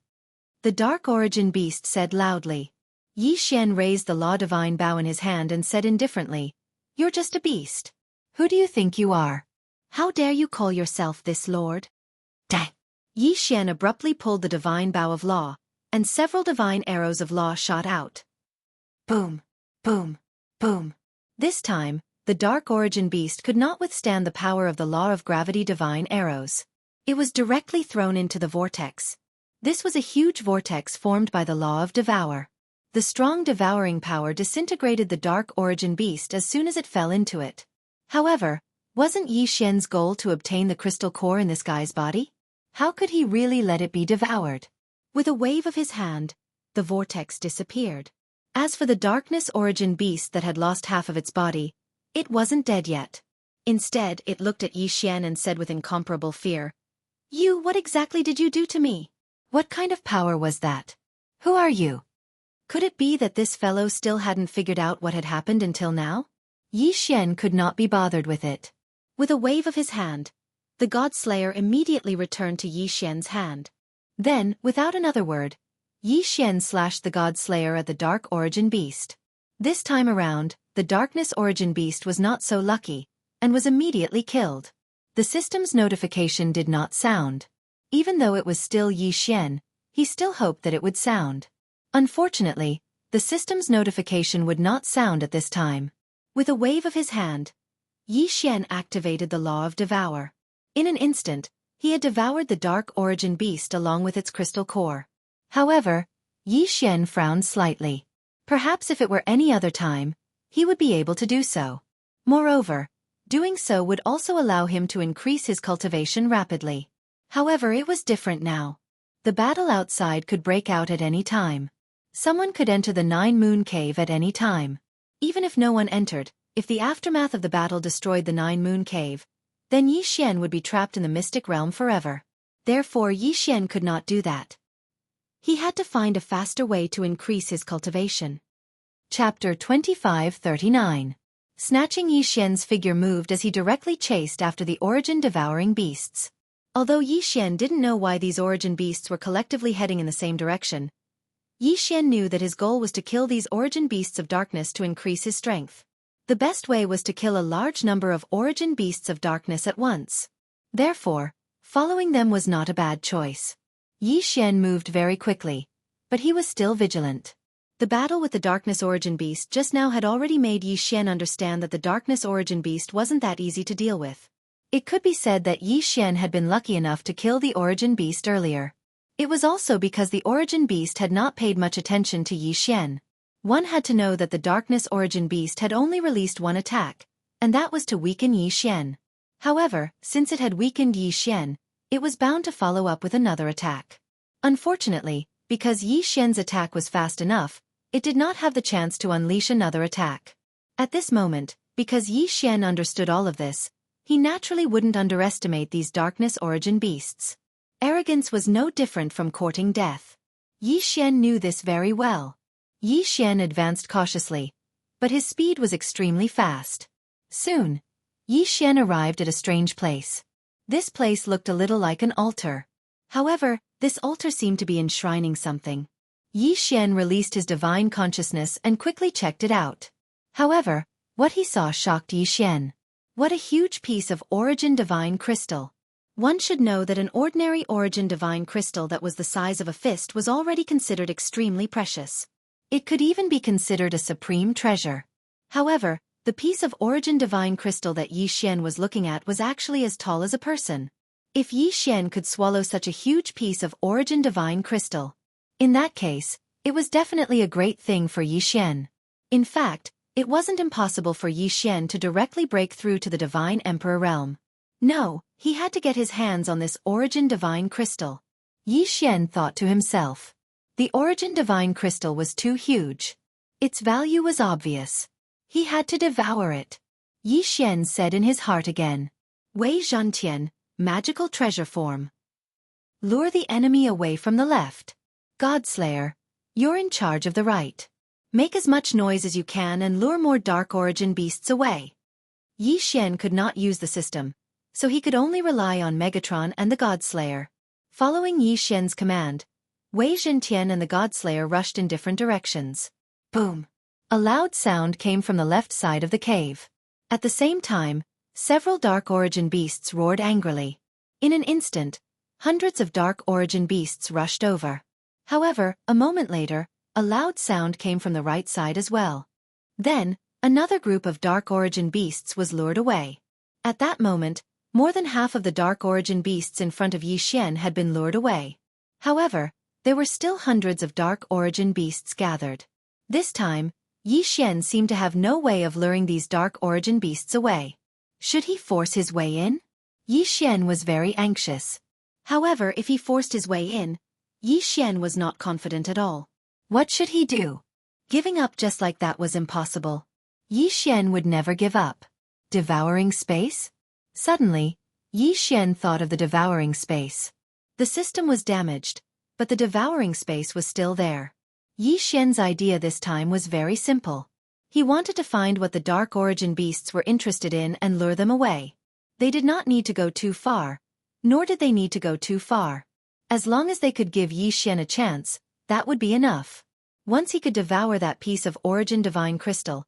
The dark origin beast said loudly. Yi Xian raised the Law Divine Bow in his hand and said indifferently, "You're just a beast. Who do you think you are? How dare you call yourself this lord?" Dang! Yi Xian abruptly pulled the divine bow of law, and several divine arrows of law shot out. Boom! Boom! Boom! This time, the dark origin beast could not withstand the power of the Law of Gravity divine arrows. It was directly thrown into the vortex. This was a huge vortex formed by the Law of Devour. The strong devouring power disintegrated the dark origin beast as soon as it fell into it. However, wasn't Yi Xian's goal to obtain the crystal core in this guy's body? How could he really let it be devoured? With a wave of his hand, the vortex disappeared. As for the darkness origin beast that had lost half of its body, it wasn't dead yet. Instead, it looked at Yi Xian and said with incomparable fear, What exactly did you do to me? What kind of power was that? Who are you?" Could it be that this fellow still hadn't figured out what had happened until now? Yi Xian could not be bothered with it. With a wave of his hand, The God-slayer immediately returned to Yi Xian's hand. Then, without another word, Yi Xian slashed the God-slayer at the Dark Origin Beast. This time around, the Darkness Origin Beast was not so lucky, and was immediately killed. The system's notification did not sound. Even though it was still Yi Xian, he still hoped that it would sound. Unfortunately, the system's notification would not sound at this time. With a wave of his hand, Yi Xian activated the Law of Devour. In an instant, he had devoured the Dark Origin Beast along with its crystal core. However, Yi Xian frowned slightly. Perhaps if it were any other time, he would be able to do so. Moreover, doing so would also allow him to increase his cultivation rapidly. However, it was different now. The battle outside could break out at any time. Someone could enter the Nine-Moon Cave at any time. Even if no one entered, if the aftermath of the battle destroyed the Nine-Moon Cave, then Yi Xian would be trapped in the mystic realm forever. Therefore, Yi Xian could not do that. He had to find a faster way to increase his cultivation. Chapter 2539. Snatching Yi Xian's figure moved as he directly chased after the origin-devouring beasts. Although Yi Xian didn't know why these origin beasts were collectively heading in the same direction, Yi Xian knew that his goal was to kill these origin beasts of darkness to increase his strength. The best way was to kill a large number of origin beasts of darkness at once. Therefore, following them was not a bad choice. Yi Xian moved very quickly, but he was still vigilant. The battle with the Darkness Origin Beast just now had already made Yi Xian understand that the Darkness Origin Beast wasn't that easy to deal with. It could be said that Yi Xian had been lucky enough to kill the Origin Beast earlier. It was also because the Origin Beast had not paid much attention to Yi Xian. One had to know that the Darkness Origin Beast had only released one attack, and that was to weaken Yi Xian. However, since it had weakened Yi Xian, it was bound to follow up with another attack. Unfortunately, because Yi Xian's attack was fast enough, it did not have the chance to unleash another attack. At this moment, because Yi Xian understood all of this, he naturally wouldn't underestimate these Darkness Origin Beasts. Arrogance was no different from courting death. Yi Xian knew this very well. Yi Xian advanced cautiously, but his speed was extremely fast. Soon, Yi Xian arrived at a strange place. This place looked a little like an altar. However, this altar seemed to be enshrining something. Yi Xian released his divine consciousness and quickly checked it out. However, what he saw shocked Yi Xian. What a huge piece of origin divine crystal. One should know that an ordinary origin divine crystal that was the size of a fist was already considered extremely precious. It could even be considered a supreme treasure. However, the piece of origin divine crystal that Yi Xian was looking at was actually as tall as a person. If Yi Xian could swallow such a huge piece of origin divine crystal, in that case, it was definitely a great thing for Yi Xian. In fact, it wasn't impossible for Yi Xian to directly break through to the Divine Emperor realm. No, he had to get his hands on this origin divine crystal. Yi Xian thought to himself. The origin divine crystal was too huge. Its value was obvious. He had to devour it. Yi Xian said in his heart again. Wei Zhantian, magical treasure form. Lure the enemy away from the left. Godslayer, you're in charge of the right. Make as much noise as you can and lure more dark origin beasts away. Yi Xian could not use the system, so he could only rely on Megatron and the Godslayer. Following Yi Xian's command, Wei Zhantian and the Godslayer rushed in different directions. Boom! A loud sound came from the left side of the cave. At the same time, several dark origin beasts roared angrily. In an instant, hundreds of dark origin beasts rushed over. However, a moment later, a loud sound came from the right side as well. Then, another group of dark origin beasts was lured away. At that moment, more than half of the dark origin beasts in front of Yi Xian had been lured away. However, there were still hundreds of dark origin beasts gathered. This time, Yi Xian seemed to have no way of luring these dark origin beasts away. Should he force his way in? Yi Xian was very anxious. However, if he forced his way in, Yi Xian was not confident at all. What should he do? Giving up just like that was impossible. Yi Xian would never give up. Devouring space? Suddenly, Yi Xian thought of the devouring space. The system was damaged, but the devouring space was still there. Yi Xian's idea this time was very simple. He wanted to find what the dark origin beasts were interested in and lure them away. They did not need to go too far, nor did they need to go too far. As long as they could give Yi Xian a chance, that would be enough. Once he could devour that piece of origin divine crystal,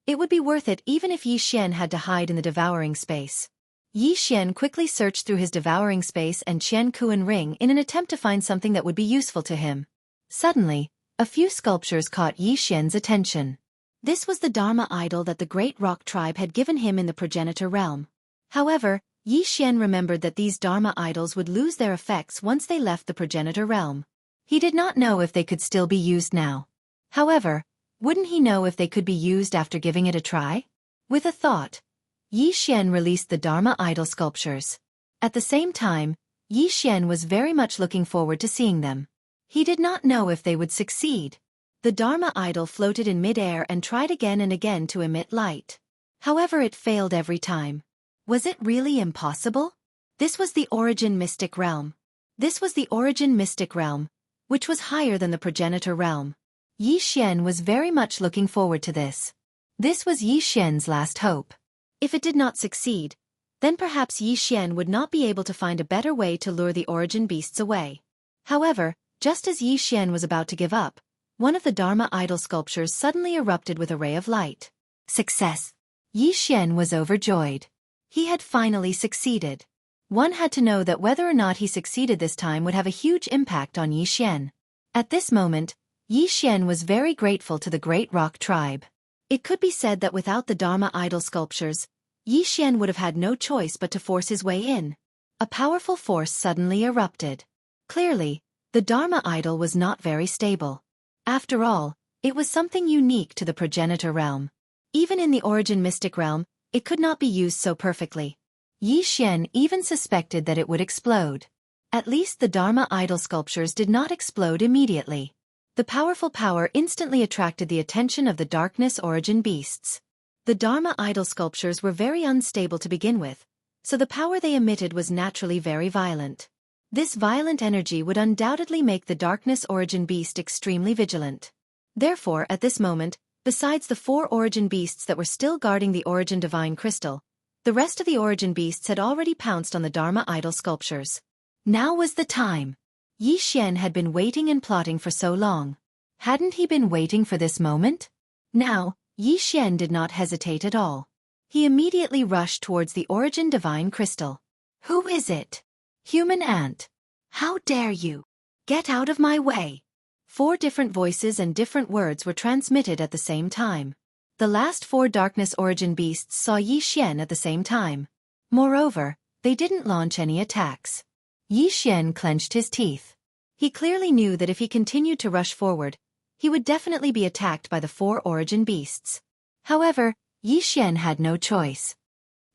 it would be worth it even if Yi Xian had to hide in the devouring space. Yi Xian quickly searched through his devouring space and Qiankuan ring in an attempt to find something that would be useful to him. Suddenly, a few sculptures caught Yi Xian's attention. This was the Dharma idol that the great rock tribe had given him in the progenitor realm. However, Yi Xian remembered that these Dharma idols would lose their effects once they left the progenitor realm. He did not know if they could still be used now. However, wouldn't he know if they could be used after giving it a try? With a thought, Yi Xian released the Dharma idol sculptures. At the same time, Yi Xian was very much looking forward to seeing them. He did not know if they would succeed. The Dharma idol floated in mid-air and tried again and again to emit light. However, it failed every time. Was it really impossible? This was the origin mystic realm. This was the origin mystic realm, which was higher than the progenitor realm. Yi Xian was very much looking forward to this. This was Yi Xian's last hope. If it did not succeed, then perhaps Yi Xian would not be able to find a better way to lure the origin beasts away. However, just as Yi Xian was about to give up, one of the Dharma idol sculptures suddenly erupted with a ray of light. Success! Yi Xian was overjoyed. He had finally succeeded. One had to know that whether or not he succeeded this time would have a huge impact on Yi Xian. At this moment, Yi Xian was very grateful to the great rock tribe. It could be said that without the Dharma idol sculptures, Yi Xian would have had no choice but to force his way in. A powerful force suddenly erupted. Clearly, the Dharma idol was not very stable. After all, it was something unique to the progenitor realm. Even in the origin mystic realm, it could not be used so perfectly. Yi Xian even suspected that it would explode. At least the Dharma idol sculptures did not explode immediately. The powerful power instantly attracted the attention of the darkness origin beasts. The Dharma idol sculptures were very unstable to begin with, so the power they emitted was naturally very violent. This violent energy would undoubtedly make the darkness origin beast extremely vigilant. Therefore, at this moment, besides the 4 origin beasts that were still guarding the origin divine crystal, the rest of the origin beasts had already pounced on the Dharma idol sculptures. Now was the time. Yi Xian had been waiting and plotting for so long. Hadn't he been waiting for this moment? Now, Yi Xian did not hesitate at all. He immediately rushed towards the origin divine crystal. Who is it? Human ant. How dare you? Get out of my way. 4 different voices and different words were transmitted at the same time. The last 4 darkness origin beasts saw Yi Xian at the same time. Moreover, they didn't launch any attacks. Yi Xian clenched his teeth. He clearly knew that if he continued to rush forward, he would definitely be attacked by the 4 origin beasts. However, Yi Xian had no choice.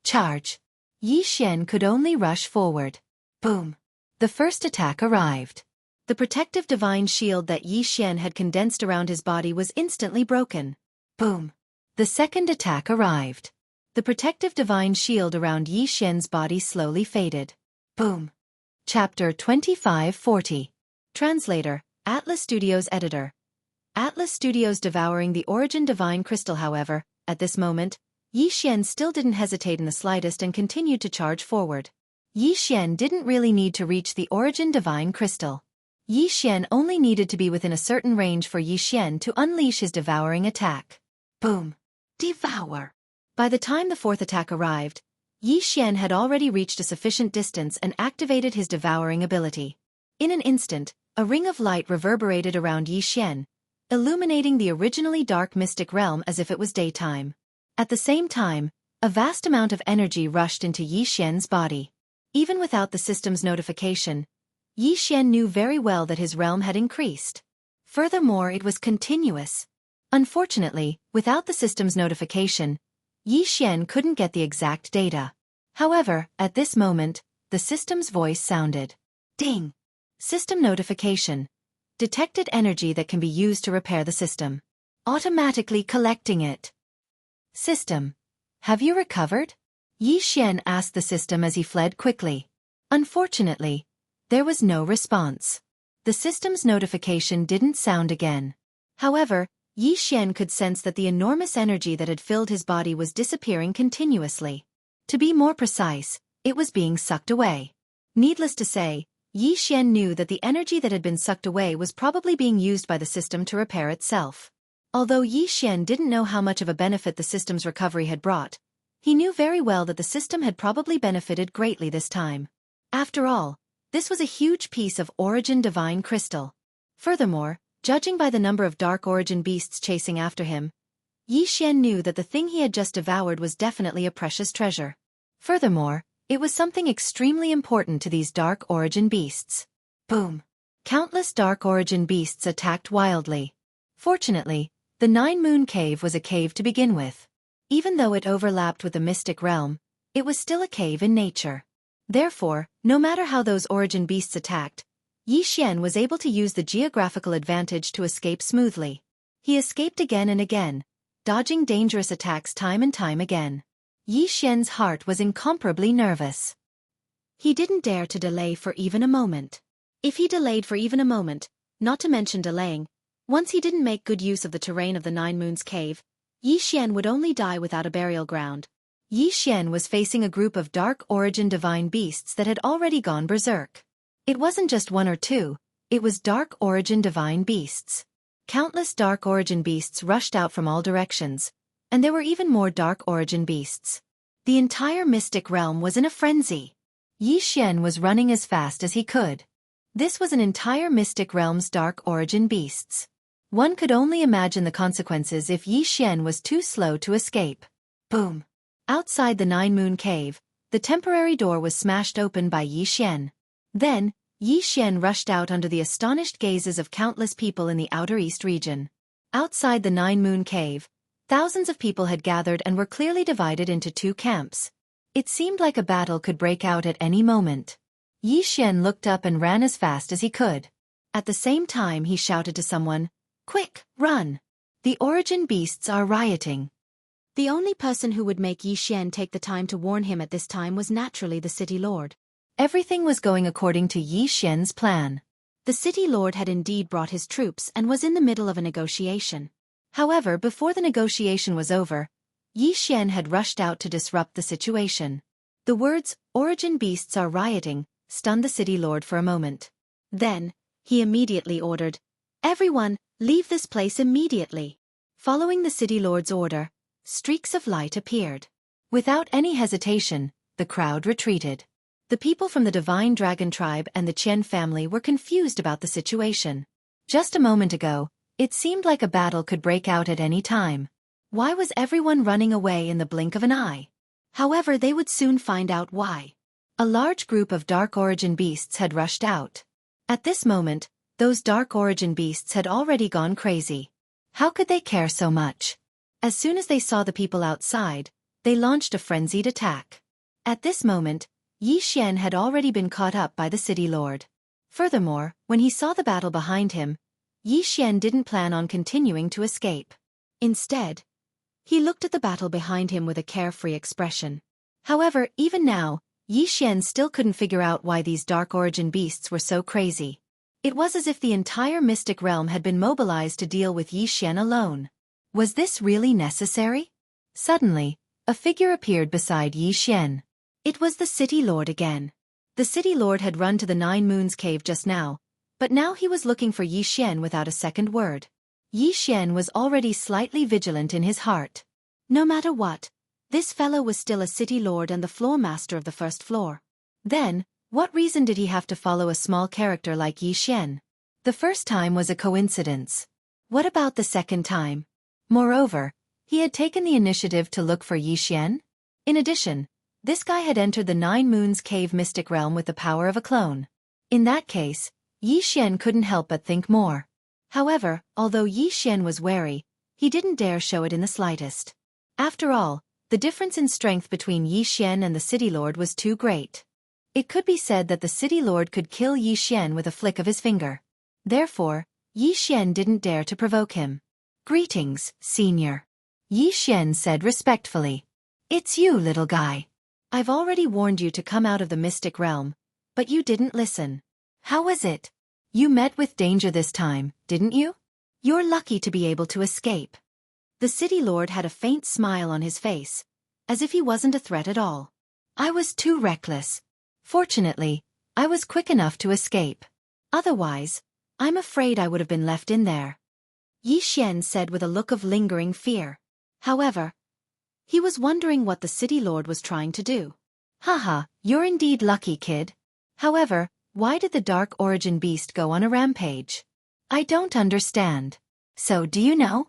Charge! Yi Xian could only rush forward. Boom! The first attack arrived. The protective divine shield that Yi Xian had condensed around his body was instantly broken. Boom! The second attack arrived. The protective divine shield around Yi Xian's body slowly faded. Boom! Chapter 2540. Translator, Atlas Studios Editor. Atlas Studios devouring the origin divine crystal. However, at this moment, Yi Xian still didn't hesitate in the slightest and continued to charge forward. Yi Xian didn't really need to reach the origin divine crystal. Yi Xian only needed to be within a certain range for Yi Xian to unleash his devouring attack. Boom! Devour! By the time the 4th attack arrived, Yi Xian had already reached a sufficient distance and activated his devouring ability. In an instant, a ring of light reverberated around Yi Xian, illuminating the originally dark mystic realm as if it was daytime. At the same time, a vast amount of energy rushed into Yi Xian's body. Even without the system's notification, Yi Xian knew very well that his realm had increased. Furthermore, it was continuous. Unfortunately, without the system's notification, Yi Xian couldn't get the exact data. However, at this moment, the system's voice sounded. Ding! System notification. Detected energy that can be used to repair the system. Automatically collecting it. System. Have you recovered? Yi Xian asked the system as he fled quickly. Unfortunately, there was no response. The system's notification didn't sound again. However, Yi Xian could sense that the enormous energy that had filled his body was disappearing continuously. To be more precise, it was being sucked away. Needless to say, Xian knew that the energy that had been sucked away was probably being used by the system to repair itself. Although Xian didn't know how much of a benefit the system's recovery had brought, he knew very well that the system had probably benefited greatly this time. After all, this was a huge piece of origin divine crystal. Furthermore, judging by the number of dark origin beasts chasing after him, Xian knew that the thing he had just devoured was definitely a precious treasure. Furthermore, it was something extremely important to these dark origin beasts. Boom! Countless dark origin beasts attacked wildly. Fortunately, the Nine-Moon Cave was a cave to begin with. Even though it overlapped with the mystic realm, it was still a cave in nature. Therefore, no matter how those origin beasts attacked, Xian was able to use the geographical advantage to escape smoothly. He escaped again and again, dodging dangerous attacks time and time again. Xian's heart was incomparably nervous. He didn't dare to delay for even a moment. If he delayed for even a moment, not to mention delaying, once he didn't make good use of the terrain of the Nine Moons Cave, Xian would only die without a burial ground. Xian was facing a group of dark origin divine beasts that had already gone berserk. It wasn't just one or two, it was dark origin divine beasts. Countless dark origin beasts rushed out from all directions, and there were even more dark origin beasts. The entire mystic realm was in a frenzy. Xian was running as fast as he could. This was an entire mystic realm's dark origin beasts. One could only imagine the consequences if Xian was too slow to escape. Boom! Outside the Nine-Moon Cave, the temporary door was smashed open by Xian. Then, Xian rushed out under the astonished gazes of countless people in the Outer East region. Outside the Nine-Moon Cave, thousands of people had gathered and were clearly divided into two camps. It seemed like a battle could break out at any moment. Xian looked up and ran as fast as he could. At the same time he shouted to someone, "Quick, run! The origin beasts are rioting." The only person who would make Xian take the time to warn him at this time was naturally the city lord. Everything was going according to Xian's plan. The city lord had indeed brought his troops and was in the middle of a negotiation. However, before the negotiation was over, Xian had rushed out to disrupt the situation. The words, "origin beasts are rioting," stunned the city lord for a moment. Then, he immediately ordered, "Everyone, leave this place immediately." Following the city lord's order, streaks of light appeared. Without any hesitation, the crowd retreated. The people from the Divine Dragon tribe and the Qian family were confused about the situation. Just a moment ago, it seemed like a battle could break out at any time. Why was everyone running away in the blink of an eye? However, they would soon find out why. A large group of dark origin beasts had rushed out. At this moment, those dark origin beasts had already gone crazy. How could they care so much? As soon as they saw the people outside, they launched a frenzied attack. At this moment, Xian had already been caught up by the city lord. Furthermore, when he saw the battle behind him, Xian didn't plan on continuing to escape. Instead, he looked at the battle behind him with a carefree expression. However, even now, Xian still couldn't figure out why these dark origin beasts were so crazy. It was as if the entire mystic realm had been mobilized to deal with Xian alone. Was this really necessary? Suddenly, a figure appeared beside Xian. It was the city lord again. The city lord had run to the Nine Moons Cave just now, but now he was looking for Xian without a second word. Xian was already slightly vigilant in his heart. No matter what, this fellow was still a city lord and the floor master of the first floor. Then, what reason did he have to follow a small character like Xian? The first time was a coincidence. What about the second time? Moreover, he had taken the initiative to look for Xian. In addition, this guy had entered the Nine Moons Cave mystic realm with the power of a clone. In that case, Xian couldn't help but think more. However, although Xian was wary, he didn't dare show it in the slightest. After all, the difference in strength between Xian and the city lord was too great. It could be said that the city lord could kill Xian with a flick of his finger. Therefore, Xian didn't dare to provoke him. "Greetings, senior," Xian said respectfully. "It's you, little guy. I've already warned you to come out of the mystic realm, but you didn't listen. How was it? You met with danger this time, didn't you? You're lucky to be able to escape." The city lord had a faint smile on his face, as if he wasn't a threat at all. I was too reckless. Fortunately, I was quick enough to escape. Otherwise, I'm afraid I would have been left in there. Yi Xian said with a look of lingering fear. However, he was wondering what the city lord was trying to do. Haha, you're indeed lucky, kid. However, why did the dark origin beast go on a rampage? I don't understand. So do you know?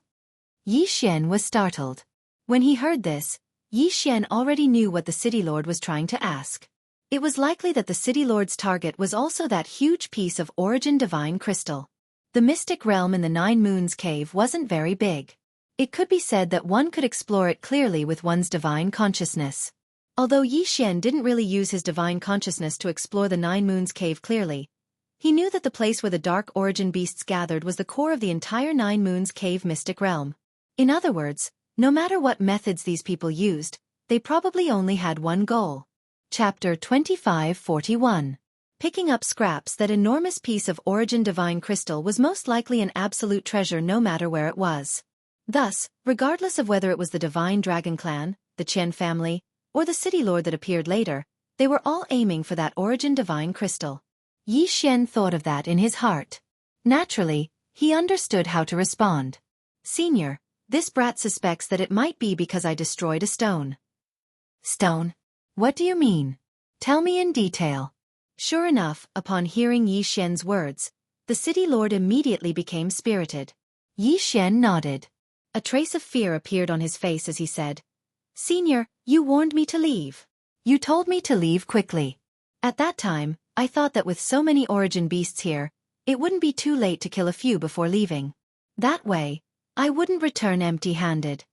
Yi Xian was startled. When he heard this, Yi Xian already knew what the city lord was trying to ask. It was likely that the city lord's target was also that huge piece of origin divine crystal. The mystic realm in the Nine Moons cave wasn't very big. It could be said that one could explore it clearly with one's divine consciousness. Although Yi Xian didn't really use his divine consciousness to explore the Nine Moons cave clearly, he knew that the place where the dark origin beasts gathered was the core of the entire Nine Moons cave mystic realm. In other words, no matter what methods these people used, they probably only had one goal. Chapter 2541. Picking up scraps. That enormous piece of origin divine crystal was most likely an absolute treasure no matter where it was. Thus, regardless of whether it was the divine dragon clan, the Qian family, or the city lord that appeared later, they were all aiming for that origin divine crystal. Yi Xian thought of that in his heart. Naturally, he understood how to respond. Senior, this brat suspects that it might be because I destroyed a stone. Stone? What do you mean? Tell me in detail. Sure enough, upon hearing Yi Xian's words, the city lord immediately became spirited. Yi Xian nodded. A trace of fear appeared on his face as he said, Senior, you warned me to leave. You told me to leave quickly. At that time, I thought that with so many origin beasts here, it wouldn't be too late to kill a few before leaving. That way, I wouldn't return empty-handed.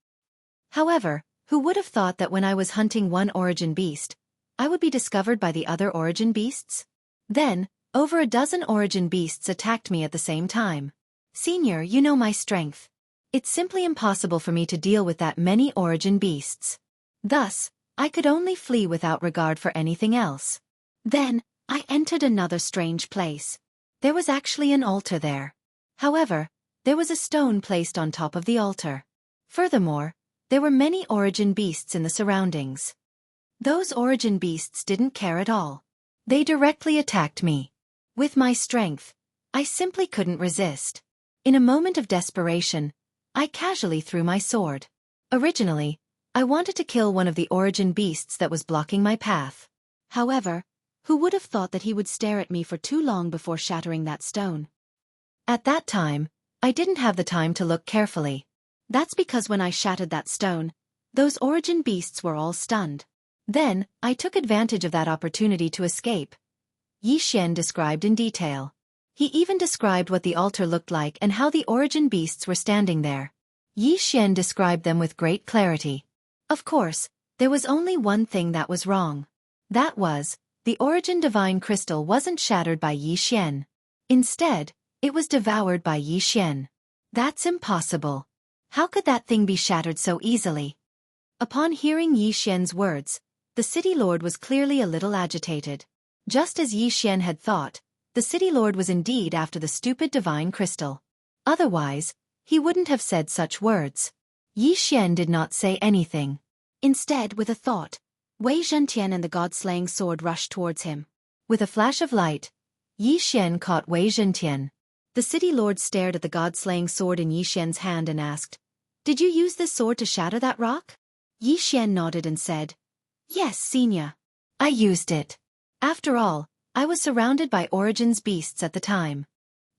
However, who would have thought that when I was hunting one origin beast, I would be discovered by the other origin beasts? Then, over a dozen origin beasts attacked me at the same time. Senior, you know my strength. It's simply impossible for me to deal with that many origin beasts. Thus, I could only flee without regard for anything else. Then, I entered another strange place. There was actually an altar there. However, there was a stone placed on top of the altar. Furthermore, there were many origin beasts in the surroundings. Those origin beasts didn't care at all. They directly attacked me. With my strength, I simply couldn't resist. In a moment of desperation, I casually threw my sword. Originally, I wanted to kill one of the origin beasts that was blocking my path. However, who would have thought that he would stare at me for too long before shattering that stone? At that time, I didn't have the time to look carefully. That's because when I shattered that stone, those origin beasts were all stunned. Then, I took advantage of that opportunity to escape. Yi Xian described in detail. He even described what the altar looked like and how the origin beasts were standing there. Yi Xian described them with great clarity. Of course, there was only one thing that was wrong. That was, the origin divine crystal wasn't shattered by Yi Xian. Instead, it was devoured by Yi Xian. That's impossible. How could that thing be shattered so easily? Upon hearing Yi Xian's words, the city lord was clearly a little agitated. Just as Yi Xian had thought, the city lord was indeed after the stupid divine crystal. Otherwise, he wouldn't have said such words. Yi Xian did not say anything. Instead, with a thought, Wei Zhentian and the god-slaying sword rushed towards him. With a flash of light, Yi Xian caught Wei Zhentian. The city lord stared at the god-slaying sword in Yi Xian's hand and asked, Did you use this sword to shatter that rock? Yi Xian nodded and said, Yes, Senior. I used it. After all, I was surrounded by Origin's beasts at the time.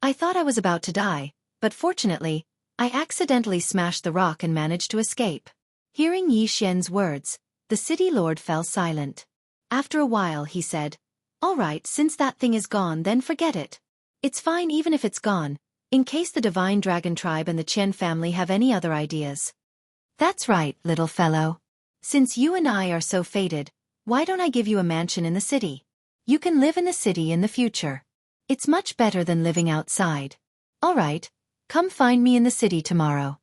I thought I was about to die, but fortunately, I accidentally smashed the rock and managed to escape. Hearing Yi Xian's words, the city lord fell silent. After a while he said, All right, since that thing is gone, then forget it. It's fine even if it's gone, in case the Divine Dragon Tribe and the Qian family have any other ideas. That's right, little fellow. Since you and I are so fated, why don't I give you a mansion in the city? You can live in the city in the future. It's much better than living outside. All right, come find me in the city tomorrow.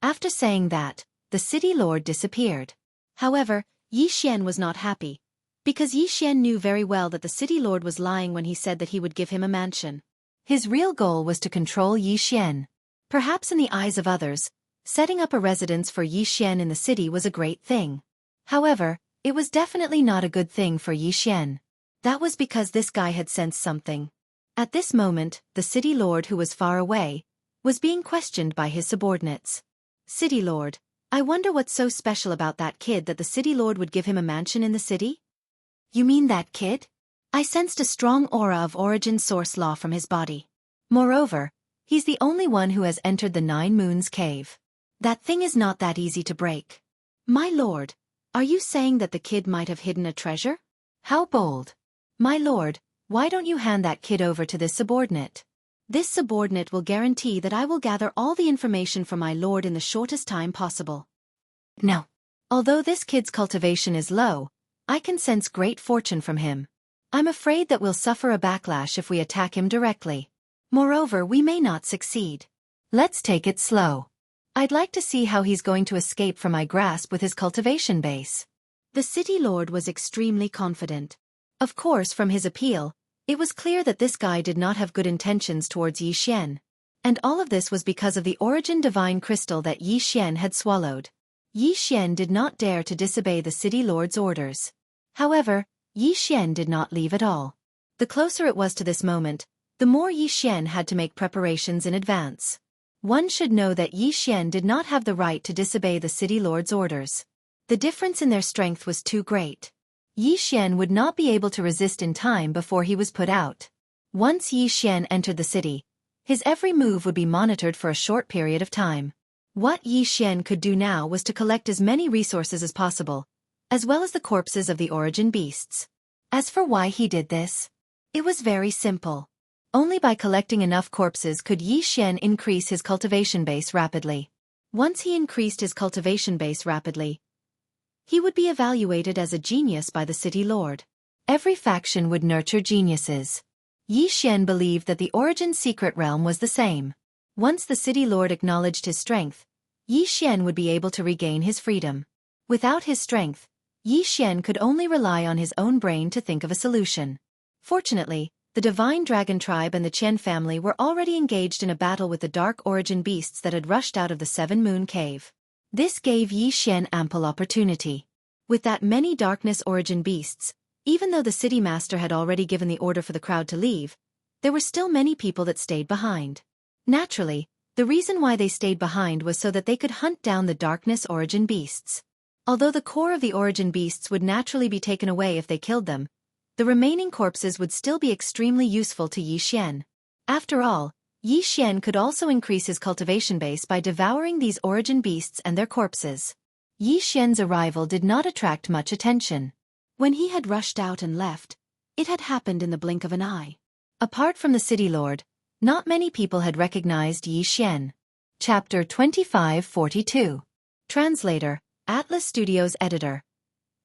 After saying that, the city lord disappeared. However, Yi Xian was not happy, because Yi Xian knew very well that the city lord was lying when he said that he would give him a mansion. His real goal was to control Yi Xian. Perhaps in the eyes of others, setting up a residence for Yi Xian in the city was a great thing. However, It was definitely not a good thing for Yi Xian. That was because this guy had sensed something. At this moment, the city lord, who was far away, was being questioned by his subordinates. City lord, I wonder what's so special about that kid that the city lord would give him a mansion in the city? You mean that kid? I sensed a strong aura of origin source law from his body. Moreover, he's the only one who has entered the 9 Moons cave. That thing is not that easy to break. My lord, are you saying that the kid might have hidden a treasure? How bold. My lord, why don't you hand that kid over to this subordinate? This subordinate will guarantee that I will gather all the information from my lord in the shortest time possible. No. Although this kid's cultivation is low, I can sense great fortune from him. I'm afraid that we'll suffer a backlash if we attack him directly. Moreover, we may not succeed. Let's take it slow. I'd like to see how he's going to escape from my grasp with his cultivation base. The city lord was extremely confident. Of course, from his appeal, it was clear that this guy did not have good intentions towards Yi Xian. And all of this was because of the origin divine crystal that Yi Xian had swallowed. Yi Xian did not dare to disobey the city lord's orders. However, Yi Xian did not leave at all. The closer it was to this moment, the more Yi Xian had to make preparations in advance. One should know that Yi Xian did not have the right to disobey the city lord's orders. The difference in their strength was too great. Yi Xian would not be able to resist in time before he was put out. Once Yi Xian entered the city, his every move would be monitored for a short period of time. What Yi Xian could do now was to collect as many resources as possible, as well as the corpses of the origin beasts. As for why he did this, it was very simple. Only by collecting enough corpses could Yi Xian increase his cultivation base rapidly. Once he increased his cultivation base rapidly, he would be evaluated as a genius by the city lord. Every faction would nurture geniuses. Yi Xian believed that the origin secret realm was the same. Once the city lord acknowledged his strength, Yi Xian would be able to regain his freedom. Without his strength, Yi Xian could only rely on his own brain to think of a solution. Fortunately, the Divine Dragon tribe and the Qian family were already engaged in a battle with the dark origin beasts that had rushed out of the 7 Moon cave. This gave Yi Xian ample opportunity. With that many darkness origin beasts, even though the city master had already given the order for the crowd to leave, there were still many people that stayed behind. Naturally, the reason why they stayed behind was so that they could hunt down the darkness origin beasts. Although the core of the origin beasts would naturally be taken away if they killed them, the remaining corpses would still be extremely useful to Yi Xian. After all, Yi Xian could also increase his cultivation base by devouring these origin beasts and their corpses. Yi Xian's arrival did not attract much attention. When he had rushed out and left, it had happened in the blink of an eye. Apart from the city lord, not many people had recognized Yi Xian. Chapter 2542. Translator, Atlas Studios Editor.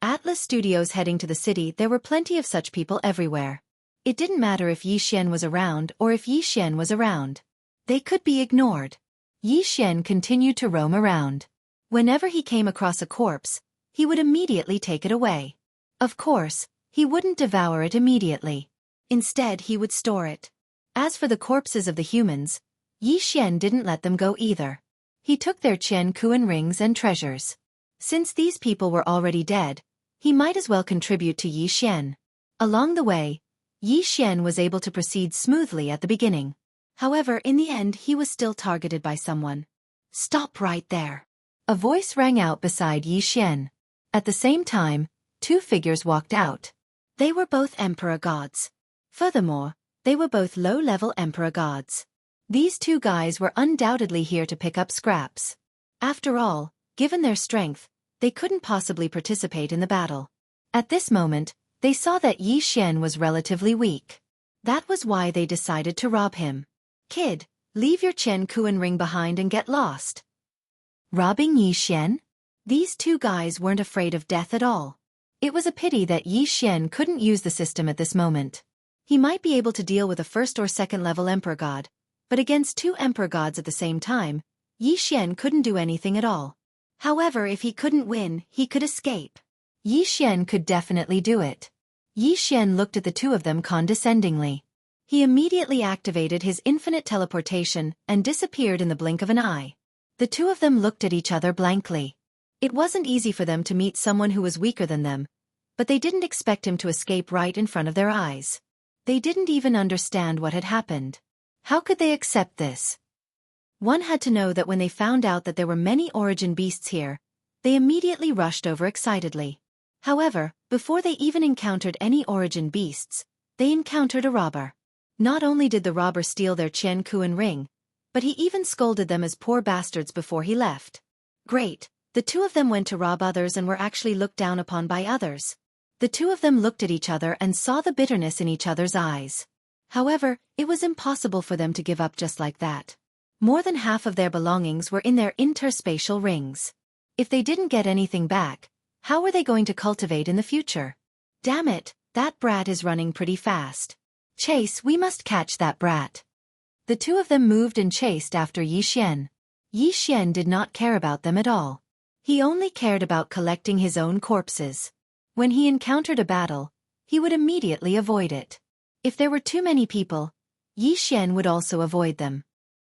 Atlas Studios heading to the city. There were plenty of such people everywhere. It didn't matter if Yi Xian was around or if Yi Xian was around. They could be ignored. Yi Xian continued to roam around. Whenever he came across a corpse, he would immediately take it away. Of course, he wouldn't devour it immediately. Instead, he would store it. As for the corpses of the humans, Yi Xian didn't let them go either. He took their Qian Kuan rings and treasures. Since these people were already dead, he might as well contribute to Yi Xian. Along the way, Yi Xian was able to proceed smoothly at the beginning. However, in the end he was still targeted by someone. "Stop right there." A voice rang out beside Yi Xian. At the same time, 2 figures walked out. They were both emperor gods. Furthermore, they were both low-level emperor gods. These 2 guys were undoubtedly here to pick up scraps. After all, given their strength, they couldn't possibly participate in the battle. At this moment, they saw that Yi Xian was relatively weak. That was why they decided to rob him. "Kid, leave your Qian Kuan ring behind and get lost." Robbing Yi Xian? These 2 guys weren't afraid of death at all. It was a pity that Yi Xian couldn't use the system at this moment. He might be able to deal with a 1st or 2nd level emperor god, but against 2 emperor gods at the same time, Yi Xian couldn't do anything at all. However, if he couldn't win, he could escape. Yi Xian could definitely do it. Yi Xian looked at the 2 of them condescendingly. He immediately activated his infinite teleportation and disappeared in the blink of an eye. The 2 of them looked at each other blankly. It wasn't easy for them to meet someone who was weaker than them, but they didn't expect him to escape right in front of their eyes. They didn't even understand what had happened. How could they accept this? One had to know that when they found out that there were many origin beasts here, they immediately rushed over excitedly. However, before they even encountered any origin beasts, they encountered a robber. Not only did the robber steal their Qian ring, but he even scolded them as poor bastards before he left. Great, the two of them went to rob others and were actually looked down upon by others. The two of them looked at each other and saw the bitterness in each other's eyes. However, it was impossible for them to give up just like that. More than half of their belongings were in their interspatial rings. If they didn't get anything back, how were they going to cultivate in the future? Damn it, that brat is running pretty fast. Chase, we must catch that brat. The two of them moved and chased after Yi Xian. Yi Xian did not care about them at all. He only cared about collecting his own corpses. When he encountered a battle, he would immediately avoid it. If there were too many people, Yi Xian would also avoid them.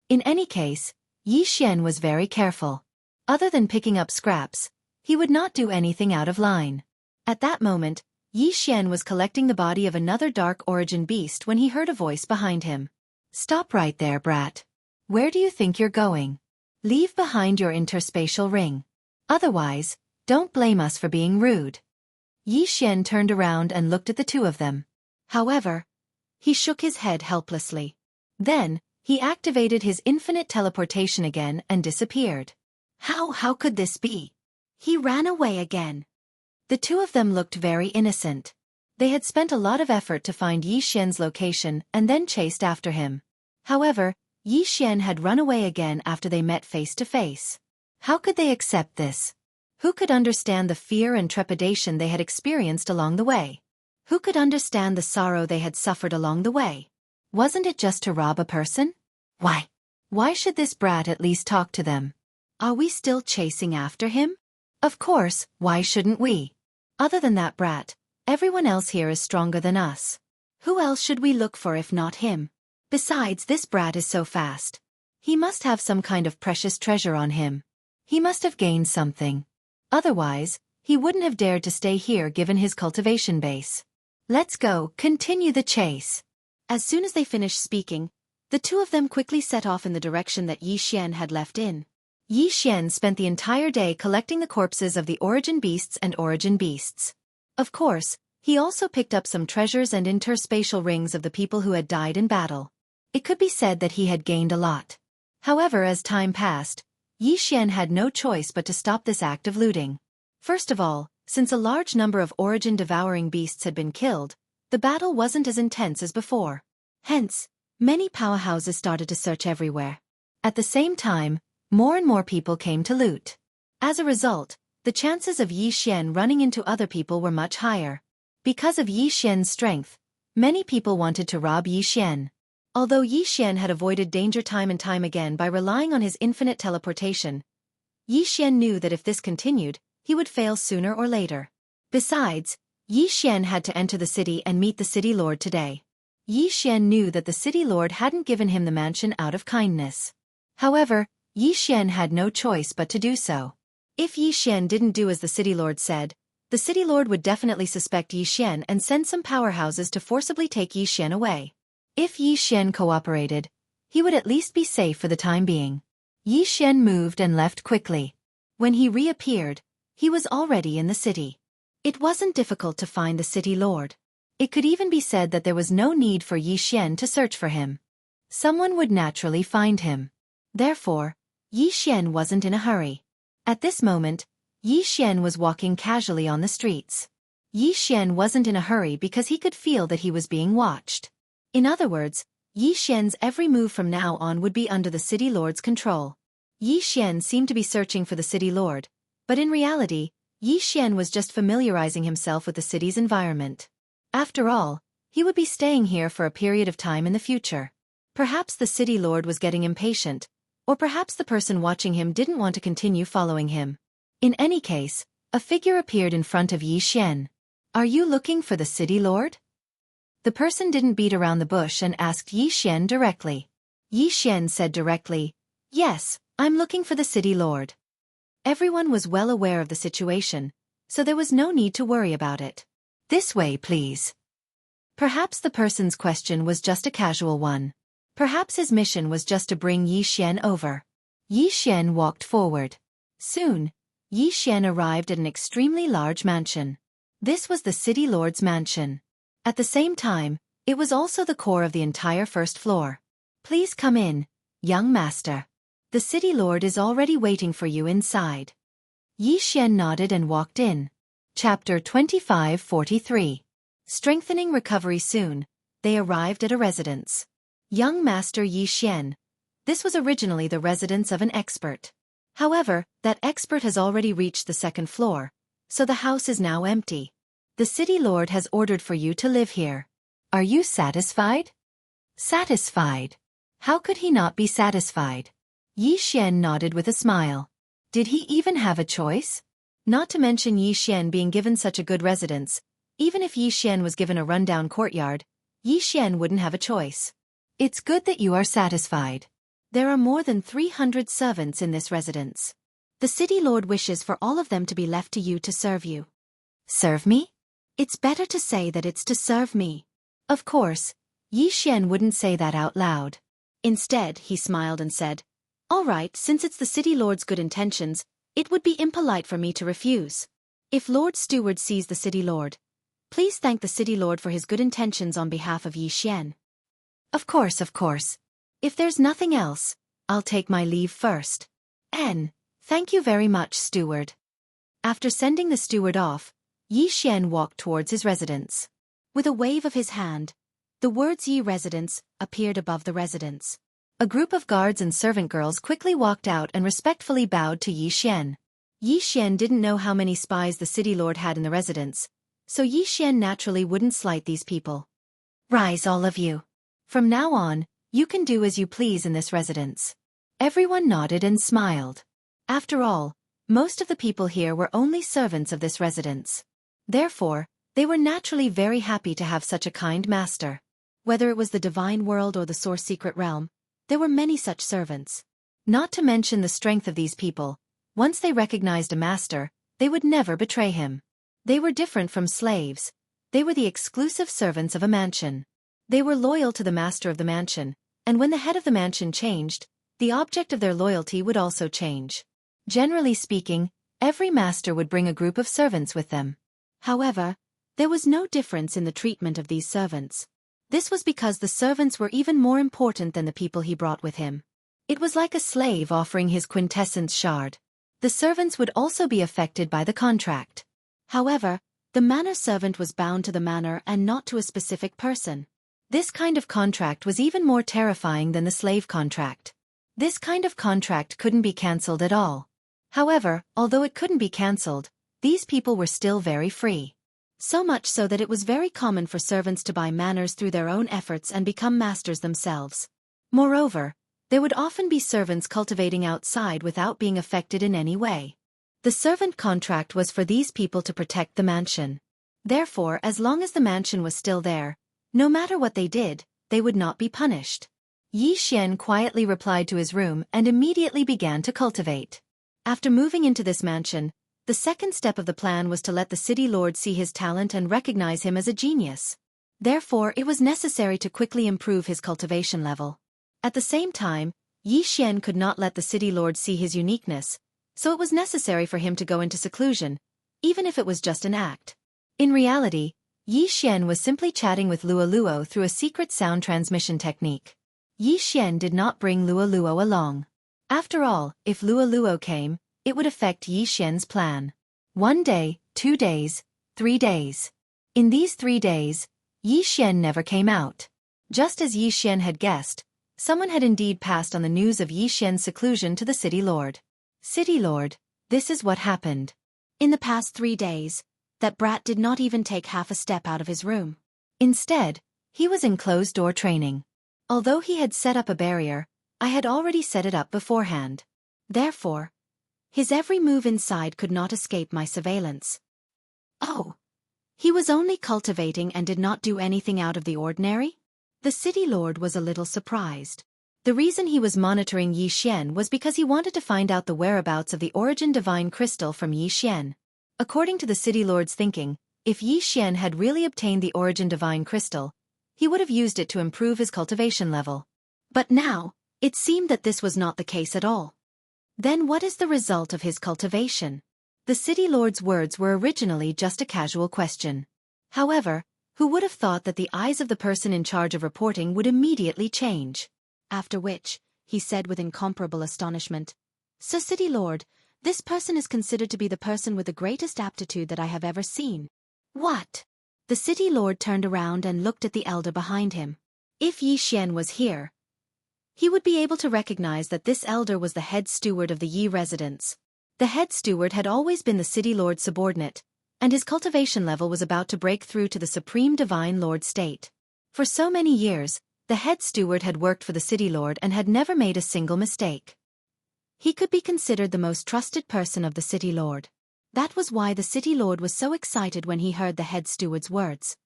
In any case, Yi Xian was very careful. Other than picking up scraps, he would not do anything out of line. At that moment, Yi Xian was collecting the body of another dark origin beast when he heard a voice behind him. Stop right there, brat. Where do you think you're going? Leave behind your interspatial ring. Otherwise, don't blame us for being rude. Yi Xian turned around and looked at the two of them. However, he shook his head helplessly. Then, he activated his infinite teleportation again and disappeared. How could this be? He ran away again. The two of them looked very innocent. They had spent a lot of effort to find Yi Xian's location and then chased after him. However, Yi Xian had run away again after they met face to face. How could they accept this? Who could understand the fear and trepidation they had experienced along the way? Who could understand the sorrow they had suffered along the way? Wasn't it just to rob a person? Why should this brat at least talk to them? Are we still chasing after him? Of course, why shouldn't we? Other than that brat, everyone else here is stronger than us. Who else should we look for if not him? Besides, this brat is so fast. He must have some kind of precious treasure on him. He must have gained something. Otherwise, he wouldn't have dared to stay here given his cultivation base. Let's go, continue the chase. As soon as they finished speaking, the two of them quickly set off in the direction that Yi Xian had left in. Yi Xian spent the entire day collecting the corpses of the origin beasts and origin beasts. Of course, he also picked up some treasures and interspatial rings of the people who had died in battle. It could be said that he had gained a lot. However, as time passed, Yi Xian had no choice but to stop this act of looting. First of all, since a large number of origin-devouring beasts had been killed, the battle wasn't as intense as before. Hence, many powerhouses started to search everywhere. At the same time, more and more people came to loot. As a result, the chances of Yi Xian running into other people were much higher. Because of Yi Xian's strength, many people wanted to rob Yi Xian. Although Yi Xian had avoided danger time and time again by relying on his infinite teleportation, Yi Xian knew that if this continued, he would fail sooner or later. Besides, Yi Xian had to enter the city and meet the city lord today. Yi Xian knew that the city lord hadn't given him the mansion out of kindness. However, Yi Xian had no choice but to do so. If Yi Xian didn't do as the city lord said, the city lord would definitely suspect Yi Xian and send some powerhouses to forcibly take Yi Xian away. If Yi Xian cooperated, he would at least be safe for the time being. Yi Xian moved and left quickly. When he reappeared, he was already in the city. It wasn't difficult to find the city lord. It could even be said that there was no need for Yi Xian to search for him. Someone would naturally find him. Therefore, Yi Xian wasn't in a hurry. At this moment, Yi Xian was walking casually on the streets. Yi Xian wasn't in a hurry because he could feel that he was being watched. In other words, Yi Xian's every move from now on would be under the city lord's control. Yi Xian seemed to be searching for the city lord, but in reality, Yi Xian was just familiarizing himself with the city's environment. After all, he would be staying here for a period of time in the future. Perhaps the city lord was getting impatient, or perhaps the person watching him didn't want to continue following him. In any case, a figure appeared in front of Yi Xian. Are you looking for the city lord? The person didn't beat around the bush and asked Yi Xian directly. Yi Xian said directly, Yes, I'm looking for the city lord. Everyone was well aware of the situation, so there was no need to worry about it. This way, please. Perhaps the person's question was just a casual one. Perhaps his mission was just to bring Yi Xian over. Yi Xian walked forward. Soon, Yi Xian arrived at an extremely large mansion. This was the city lord's mansion. At the same time, it was also the core of the entire first floor. Please come in, young master. The city lord is already waiting for you inside. Yi Xian nodded and walked in. Chapter 2543. Strengthening recovery. Soon, they arrived at a residence. Young Master Yi Xian. This was originally the residence of an expert. However, that expert has already reached the second floor, so the house is now empty. The city lord has ordered for you to live here. Are you satisfied? Satisfied? How could he not be satisfied? Yi Xian nodded with a smile. Did he even have a choice? Not to mention Yi Xian being given such a good residence. Even if Yi Xian was given a rundown courtyard, Yi Xian wouldn't have a choice. It's good that you are satisfied. There are more than 300 servants in this residence. The city lord wishes for all of them to be left to you to serve you. Serve me? It's better to say that it's to serve me. Of course, Yi Xian wouldn't say that out loud. Instead, he smiled and said, "All right, since it's the city lord's good intentions, it would be impolite for me to refuse. If Lord Steward sees the city lord, please thank the city lord for his good intentions on behalf of Yi Xian." Of course, of course. If there's nothing else, I'll take my leave first. Thank you very much, steward. After sending the steward off, Yi Xian walked towards his residence. With a wave of his hand, the words Yi Residence appeared above the residence. A group of guards and servant girls quickly walked out and respectfully bowed to Yi Xian. Yi Xian didn't know how many spies the city lord had in the residence, so Yi Xian naturally wouldn't slight these people. Rise, all of you. From now on, you can do as you please in this residence. Everyone nodded and smiled. After all, most of the people here were only servants of this residence. Therefore, they were naturally very happy to have such a kind master. Whether it was the divine world or the source secret realm, there were many such servants. Not to mention the strength of these people, once they recognized a master, they would never betray him. They were different from slaves. They were the exclusive servants of a mansion. They were loyal to the master of the mansion, and when the head of the mansion changed, the object of their loyalty would also change. Generally speaking, every master would bring a group of servants with them. However, there was no difference in the treatment of these servants. This was because the servants were even more important than the people he brought with him. It was like a slave offering his quintessence shard. The servants would also be affected by the contract. However, the manor servant was bound to the manor and not to a specific person. This kind of contract was even more terrifying than the slave contract. This kind of contract couldn't be cancelled at all. However, although it couldn't be cancelled, these people were still very free. So much so that it was very common for servants to buy manors through their own efforts and become masters themselves. Moreover, there would often be servants cultivating outside without being affected in any way. The servant contract was for these people to protect the mansion. Therefore, as long as the mansion was still there, no matter what they did, they would not be punished. Yi Xian quietly replied to his room and immediately began to cultivate. After moving into this mansion, the second step of the plan was to let the city lord see his talent and recognize him as a genius. Therefore, it was necessary to quickly improve his cultivation level. At the same time, Yi Xian could not let the city lord see his uniqueness, so it was necessary for him to go into seclusion, even if it was just an act. In reality, Yi Xian was simply chatting with Luo through a secret sound transmission technique. Yi Xian did not bring Luo along. After all, if Luo came, it would affect Yi Xian's plan. 1 day, 2 days, 3 days. In these 3 days, Yi Xian never came out. Just as Yi Xian had guessed, someone had indeed passed on the news of Yi Xian's seclusion to the city lord. City lord, this is what happened. In the past 3 days, that brat did not even take half a step out of his room. Instead, he was in closed-door training. Although he had set up a barrier, I had already set it up beforehand. Therefore, his every move inside could not escape my surveillance. Oh! He was only cultivating and did not do anything out of the ordinary? The city lord was a little surprised. The reason he was monitoring Yi Xian was because he wanted to find out the whereabouts of the origin divine crystal from Yi Xian. According to the city lord's thinking, if Yi Xian had really obtained the origin divine crystal, he would have used it to improve his cultivation level. But now, it seemed that this was not the case at all. Then what is the result of his cultivation? The city lord's words were originally just a casual question. However, who would have thought that the eyes of the person in charge of reporting would immediately change? After which, he said with incomparable astonishment, "Sir City Lord, this person is considered to be the person with the greatest aptitude that I have ever seen." What? The city lord turned around and looked at the elder behind him. If Yi Xian was here, he would be able to recognize that this elder was the head steward of the Yi residence. The head steward had always been the city lord's subordinate, and his cultivation level was about to break through to the supreme divine lord state. For so many years, the head steward had worked for the city lord and had never made a single mistake. He could be considered the most trusted person of the city lord. That was why the city lord was so excited when he heard the head steward's words.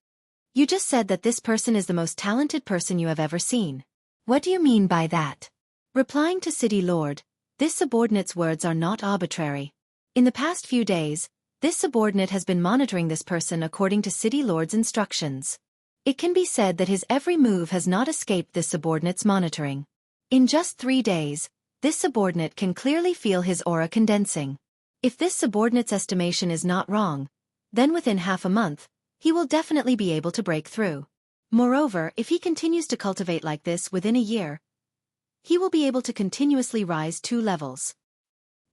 "You just said that this person is the most talented person you have ever seen. What do you mean by that?" Replying to city lord, this subordinate's words are not arbitrary. In the past few days, this subordinate has been monitoring this person according to city lord's instructions. It can be said that his every move has not escaped this subordinate's monitoring. In just 3 days, this subordinate can clearly feel his aura condensing. If this subordinate's estimation is not wrong, then within half a month, he will definitely be able to break through. Moreover, if he continues to cultivate like this within a year, he will be able to continuously rise 2 levels.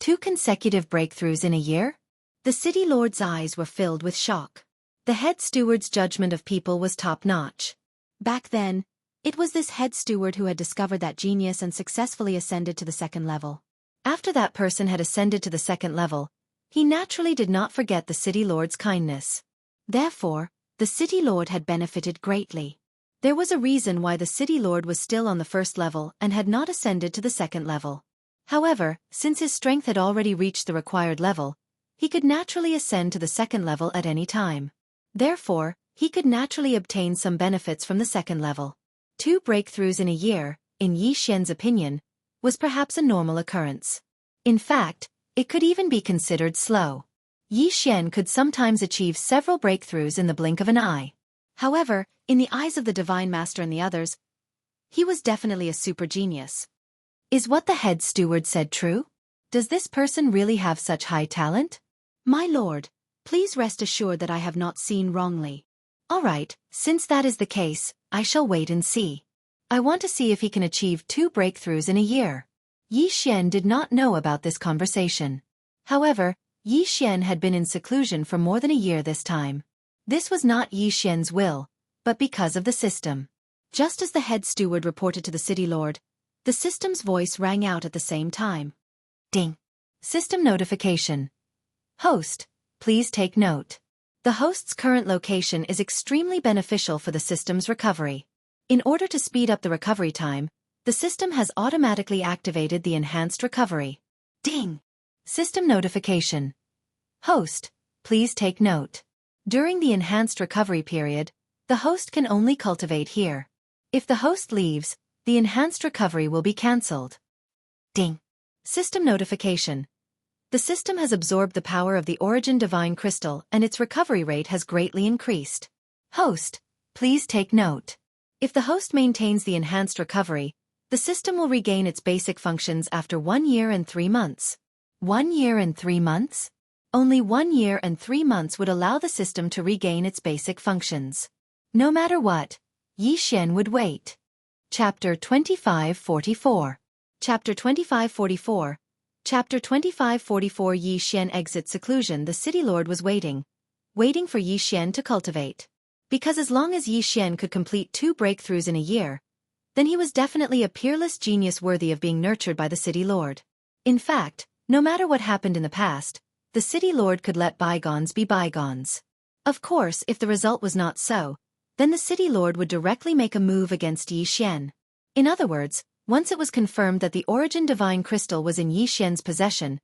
2 consecutive breakthroughs in a year? The city lord's eyes were filled with shock. The head steward's judgment of people was top-notch. Back then, it was this head steward who had discovered that genius and successfully ascended to the 2nd level. After that person had ascended to the 2nd level, he naturally did not forget the city lord's kindness. Therefore, the city lord had benefited greatly. There was a reason why the city lord was still on the 1st level and had not ascended to the 2nd level. However, since his strength had already reached the required level, he could naturally ascend to the 2nd level at any time. Therefore, he could naturally obtain some benefits from the 2nd level. 2 breakthroughs in a year, in Yi Xian's opinion, was perhaps a normal occurrence. In fact, it could even be considered slow. Yi Xian could sometimes achieve several breakthroughs in the blink of an eye. However, in the eyes of the Divine Master and the others, he was definitely a super genius. Is what the head steward said true? Does this person really have such high talent? My lord, please rest assured that I have not seen wrongly. All right, since that is the case, I shall wait and see. I want to see if he can achieve 2 breakthroughs in a year. Yi Xian did not know about this conversation. However, Yi Xian had been in seclusion for more than a year this time. This was not Yi Xian's will, but because of the system. Just as the head steward reported to the city lord, the system's voice rang out at the same time. Ding! System notification. Host, please take note. The host's current location is extremely beneficial for the system's recovery. In order to speed up the recovery time, the system has automatically activated the enhanced recovery. Ding! System notification. Host, please take note. During the enhanced recovery period, the host can only cultivate here. If the host leaves, the enhanced recovery will be cancelled. Ding! System notification. The system has absorbed the power of the origin divine crystal and its recovery rate has greatly increased. Host, please take note. If the host maintains the enhanced recovery, the system will regain its basic functions after 1 year and 3 months. 1 year and 3 months? Only 1 year and 3 months would allow the system to regain its basic functions. No matter what, Yi Xian would wait. Chapter 2544. Chapter 2544. Chapter 2544. Yi Xian exits seclusion. The city lord was waiting for Yi Xian to cultivate. Because as long as Yi Xian could complete 2 breakthroughs in a year, then he was definitely a peerless genius worthy of being nurtured by the city lord. In fact, no matter what happened in the past, the city lord could let bygones be bygones. Of course, if the result was not so, then the city lord would directly make a move against Yi Xian. In other words, once it was confirmed that the origin divine crystal was in Yi Xian's possession,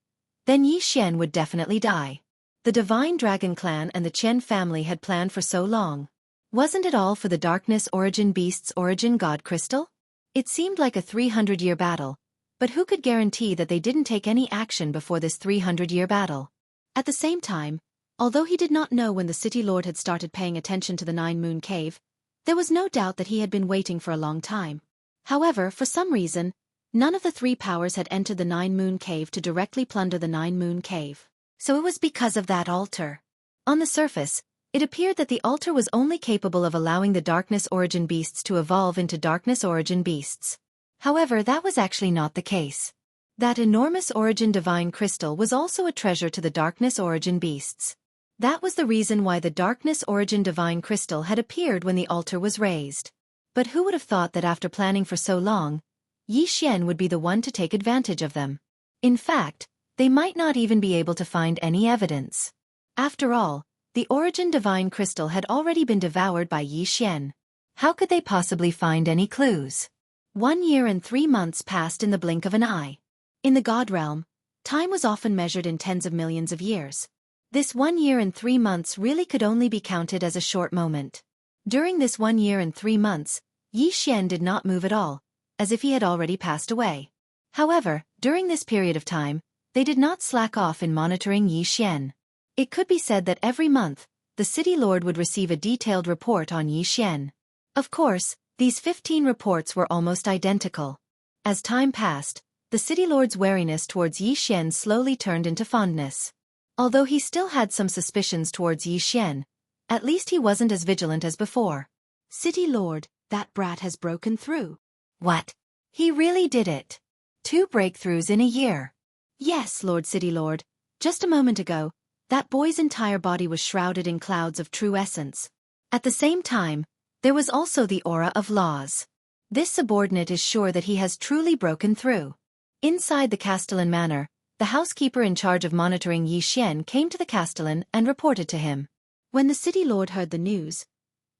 then Yi Xian would definitely die. The Divine Dragon clan and the Qian family had planned for so long. Wasn't it all for the darkness origin beast's origin god crystal? It seemed like a 300-year battle, but who could guarantee that they didn't take any action before this 300-year battle? At the same time, although he did not know when the city lord had started paying attention to the Nine-Moon Cave, there was no doubt that he had been waiting for a long time. However, for some reason, none of the three powers had entered the Nine-Moon Cave to directly plunder the Nine-Moon Cave. So it was because of that altar. On the surface, it appeared that the altar was only capable of allowing the Darkness Origin beasts to evolve into Darkness Origin beasts. However, that was actually not the case. That enormous Origin Divine Crystal was also a treasure to the Darkness Origin beasts. That was the reason why the Darkness Origin Divine Crystal had appeared when the altar was raised. But who would have thought that after planning for so long, Xianxia would be the one to take advantage of them? In fact, they might not even be able to find any evidence. After all, the Origin Divine Crystal had already been devoured by Xianxia. How could they possibly find any clues? 1 year and 3 months passed in the blink of an eye. In the God realm, time was often measured in tens of millions of years. This 1 year and 3 months really could only be counted as a short moment. During this 1 year and 3 months, Xianxia did not move at all, as if he had already passed away. However, during this period of time, they did not slack off in monitoring Xianxia. It could be said that every month, the city lord would receive a detailed report on Xianxia. Of course, these 15 reports were almost identical. As time passed, the city lord's wariness towards Xianxia slowly turned into fondness. Although he still had some suspicions towards Xianxia, at least he wasn't as vigilant as before. City lord, that brat has broken through. What? He really did it. 2 breakthroughs in a year. Yes, Lord City Lord, just a moment ago, that boy's entire body was shrouded in clouds of true essence. At the same time, there was also the aura of laws. This subordinate is sure that he has truly broken through. Inside the Castellan manor, the housekeeper in charge of monitoring Xianxia came to the Castellan and reported to him. When the city lord heard the news,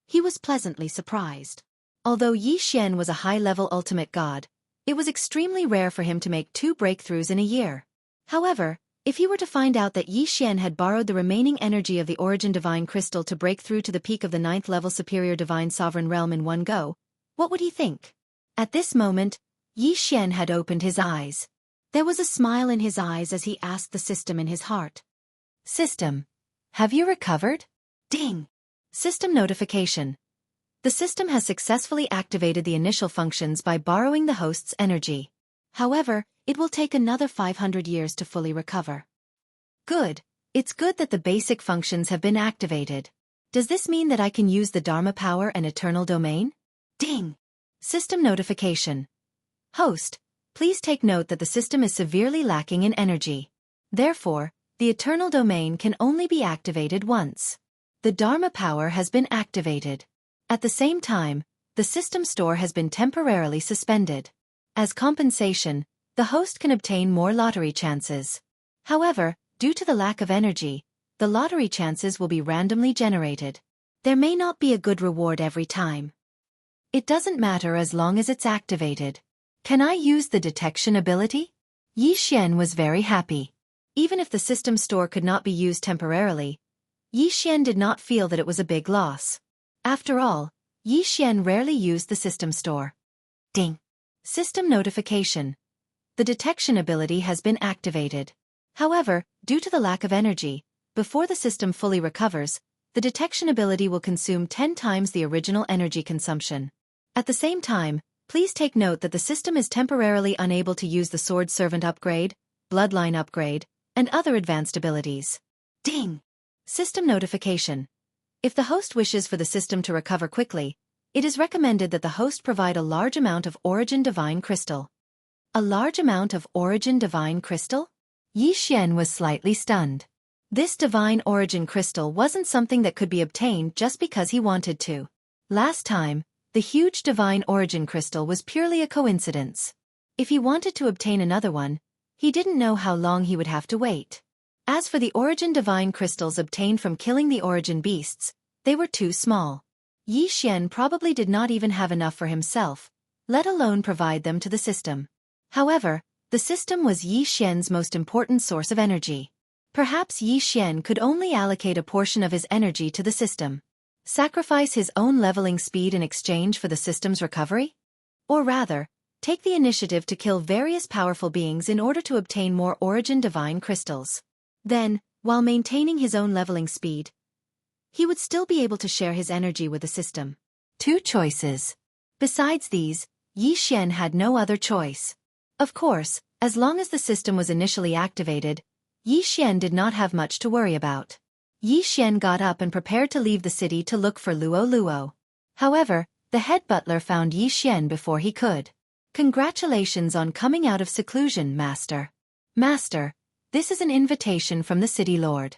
he was pleasantly surprised. Although Xianxia was a high-level ultimate god, it was extremely rare for him to make 2 breakthroughs in a year. However, if he were to find out that Xianxia had borrowed the remaining energy of the Origin Divine Crystal to break through to the peak of the 9th-level Superior Divine Sovereign Realm in one go, what would he think? At this moment, Xianxia had opened his eyes. There was a smile in his eyes as he asked the system in his heart. System, have you recovered? Ding! System notification. The system has successfully activated the initial functions by borrowing the host's energy. However, it will take another 500 years to fully recover. Good. It's good that the basic functions have been activated. Does this mean that I can use the Dharma power and Eternal Domain? Ding! System notification. Host, please take note that the system is severely lacking in energy. Therefore, the Eternal Domain can only be activated once. The Dharma power has been activated. At the same time, the system store has been temporarily suspended. As compensation, the host can obtain more lottery chances. However, due to the lack of energy, the lottery chances will be randomly generated. There may not be a good reward every time. It doesn't matter as long as it's activated. Can I use the detection ability? Xianxia was very happy. Even if the system store could not be used temporarily, Xianxia did not feel that it was a big loss. After all, Xianxia rarely used the system store. Ding! System notification. The detection ability has been activated. However, due to the lack of energy, before the system fully recovers, the detection ability will consume 10 times the original energy consumption. At the same time, please take note that the system is temporarily unable to use the Sword Servant upgrade, Bloodline upgrade, and other advanced abilities. Ding! System notification. If the host wishes for the system to recover quickly, it is recommended that the host provide a large amount of Origin Divine Crystal. A large amount of Origin Divine Crystal? Xianxia was slightly stunned. This Divine Origin Crystal wasn't something that could be obtained just because he wanted to. Last time, the huge Divine Origin Crystal was purely a coincidence. If he wanted to obtain another one, he didn't know how long he would have to wait. As for the Origin Divine Crystals obtained from killing the Origin Beasts, they were too small. Xianxia probably did not even have enough for himself, let alone provide them to the system. However, the system was Xianxia's most important source of energy. Perhaps Xianxia could only allocate a portion of his energy to the system. Sacrifice his own leveling speed in exchange for the system's recovery? Or rather, take the initiative to kill various powerful beings in order to obtain more origin divine crystals. Then, while maintaining his own leveling speed, he would still be able to share his energy with the system. 2 choices. Besides these, Yi Xian had no other choice. Of course, as long as the system was initially activated, Yi Xian did not have much to worry about. Yi Xian got up and prepared to leave the city to look for Luo Luo. However, the head butler found Yi Xian before he could. Congratulations on coming out of seclusion, Master. Master, this is an invitation from the city lord.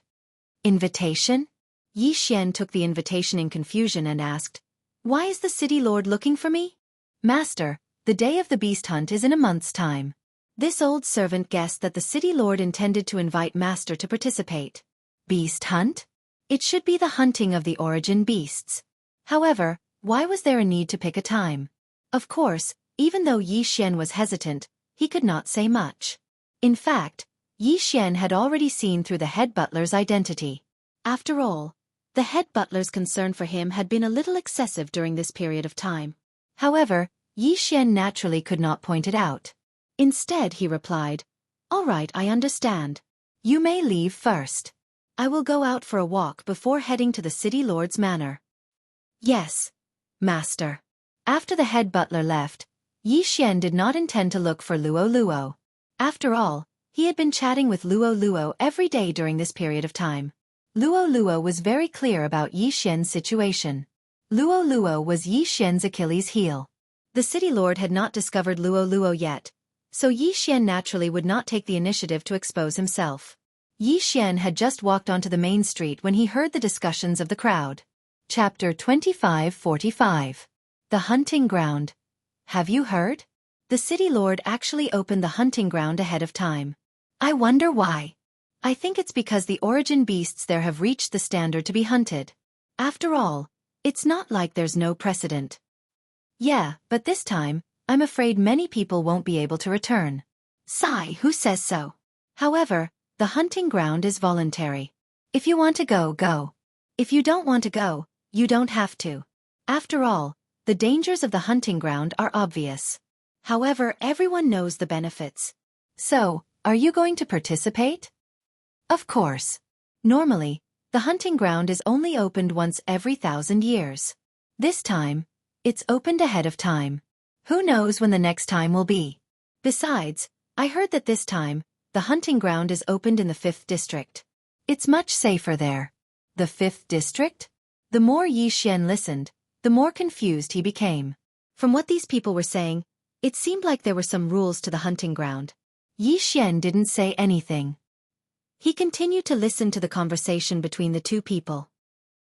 Invitation? Yi Xian took the invitation in confusion and asked, "Why is the city lord looking for me?" "Master, the day of the beast hunt is in a month's time." This old servant guessed that the city lord intended to invite Master to participate. Beast hunt? It should be the hunting of the origin beasts. However, why was there a need to pick a time? Of course, even though Yi Xian was hesitant, he could not say much. In fact, Yi Xian had already seen through the head butler's identity. After all, the head butler's concern for him had been a little excessive during this period of time. However, Yi Xian naturally could not point it out. Instead, he replied, "All right, I understand. You may leave first. I will go out for a walk before heading to the city lord's manor." "Yes, Master." After the head butler left, Yi Xian did not intend to look for Luo Luo. After all, he had been chatting with Luo Luo every day during this period of time. Luo Luo was very clear about Yi Xian's situation. Luo Luo was Yi Xian's Achilles heel. The city lord had not discovered Luo Luo yet, so Yi Xian naturally would not take the initiative to expose himself. Yi Xian had just walked onto the main street when he heard the discussions of the crowd. Chapter 2545. The Hunting Ground. Have you heard? The city lord actually opened the hunting ground ahead of time. I wonder why. I think it's because the origin beasts there have reached the standard to be hunted. After all, it's not like there's no precedent. Yeah, but this time, I'm afraid many people won't be able to return. Sigh, who says so? However, the hunting ground is voluntary. If you want to go, go. If you don't want to go, you don't have to. After all, the dangers of the hunting ground are obvious. However, everyone knows the benefits. So, are you going to participate? Of course. Normally, the hunting ground is only opened once every 1,000 years. This time, it's opened ahead of time. Who knows when the next time will be? Besides, I heard that this time, the hunting ground is opened in the 5th district. It's much safer there. The 5th district? The more Yi Xian listened, the more confused he became. From what these people were saying, it seemed like there were some rules to the hunting ground. Yi Xian didn't say anything. He continued to listen to the conversation between the two people.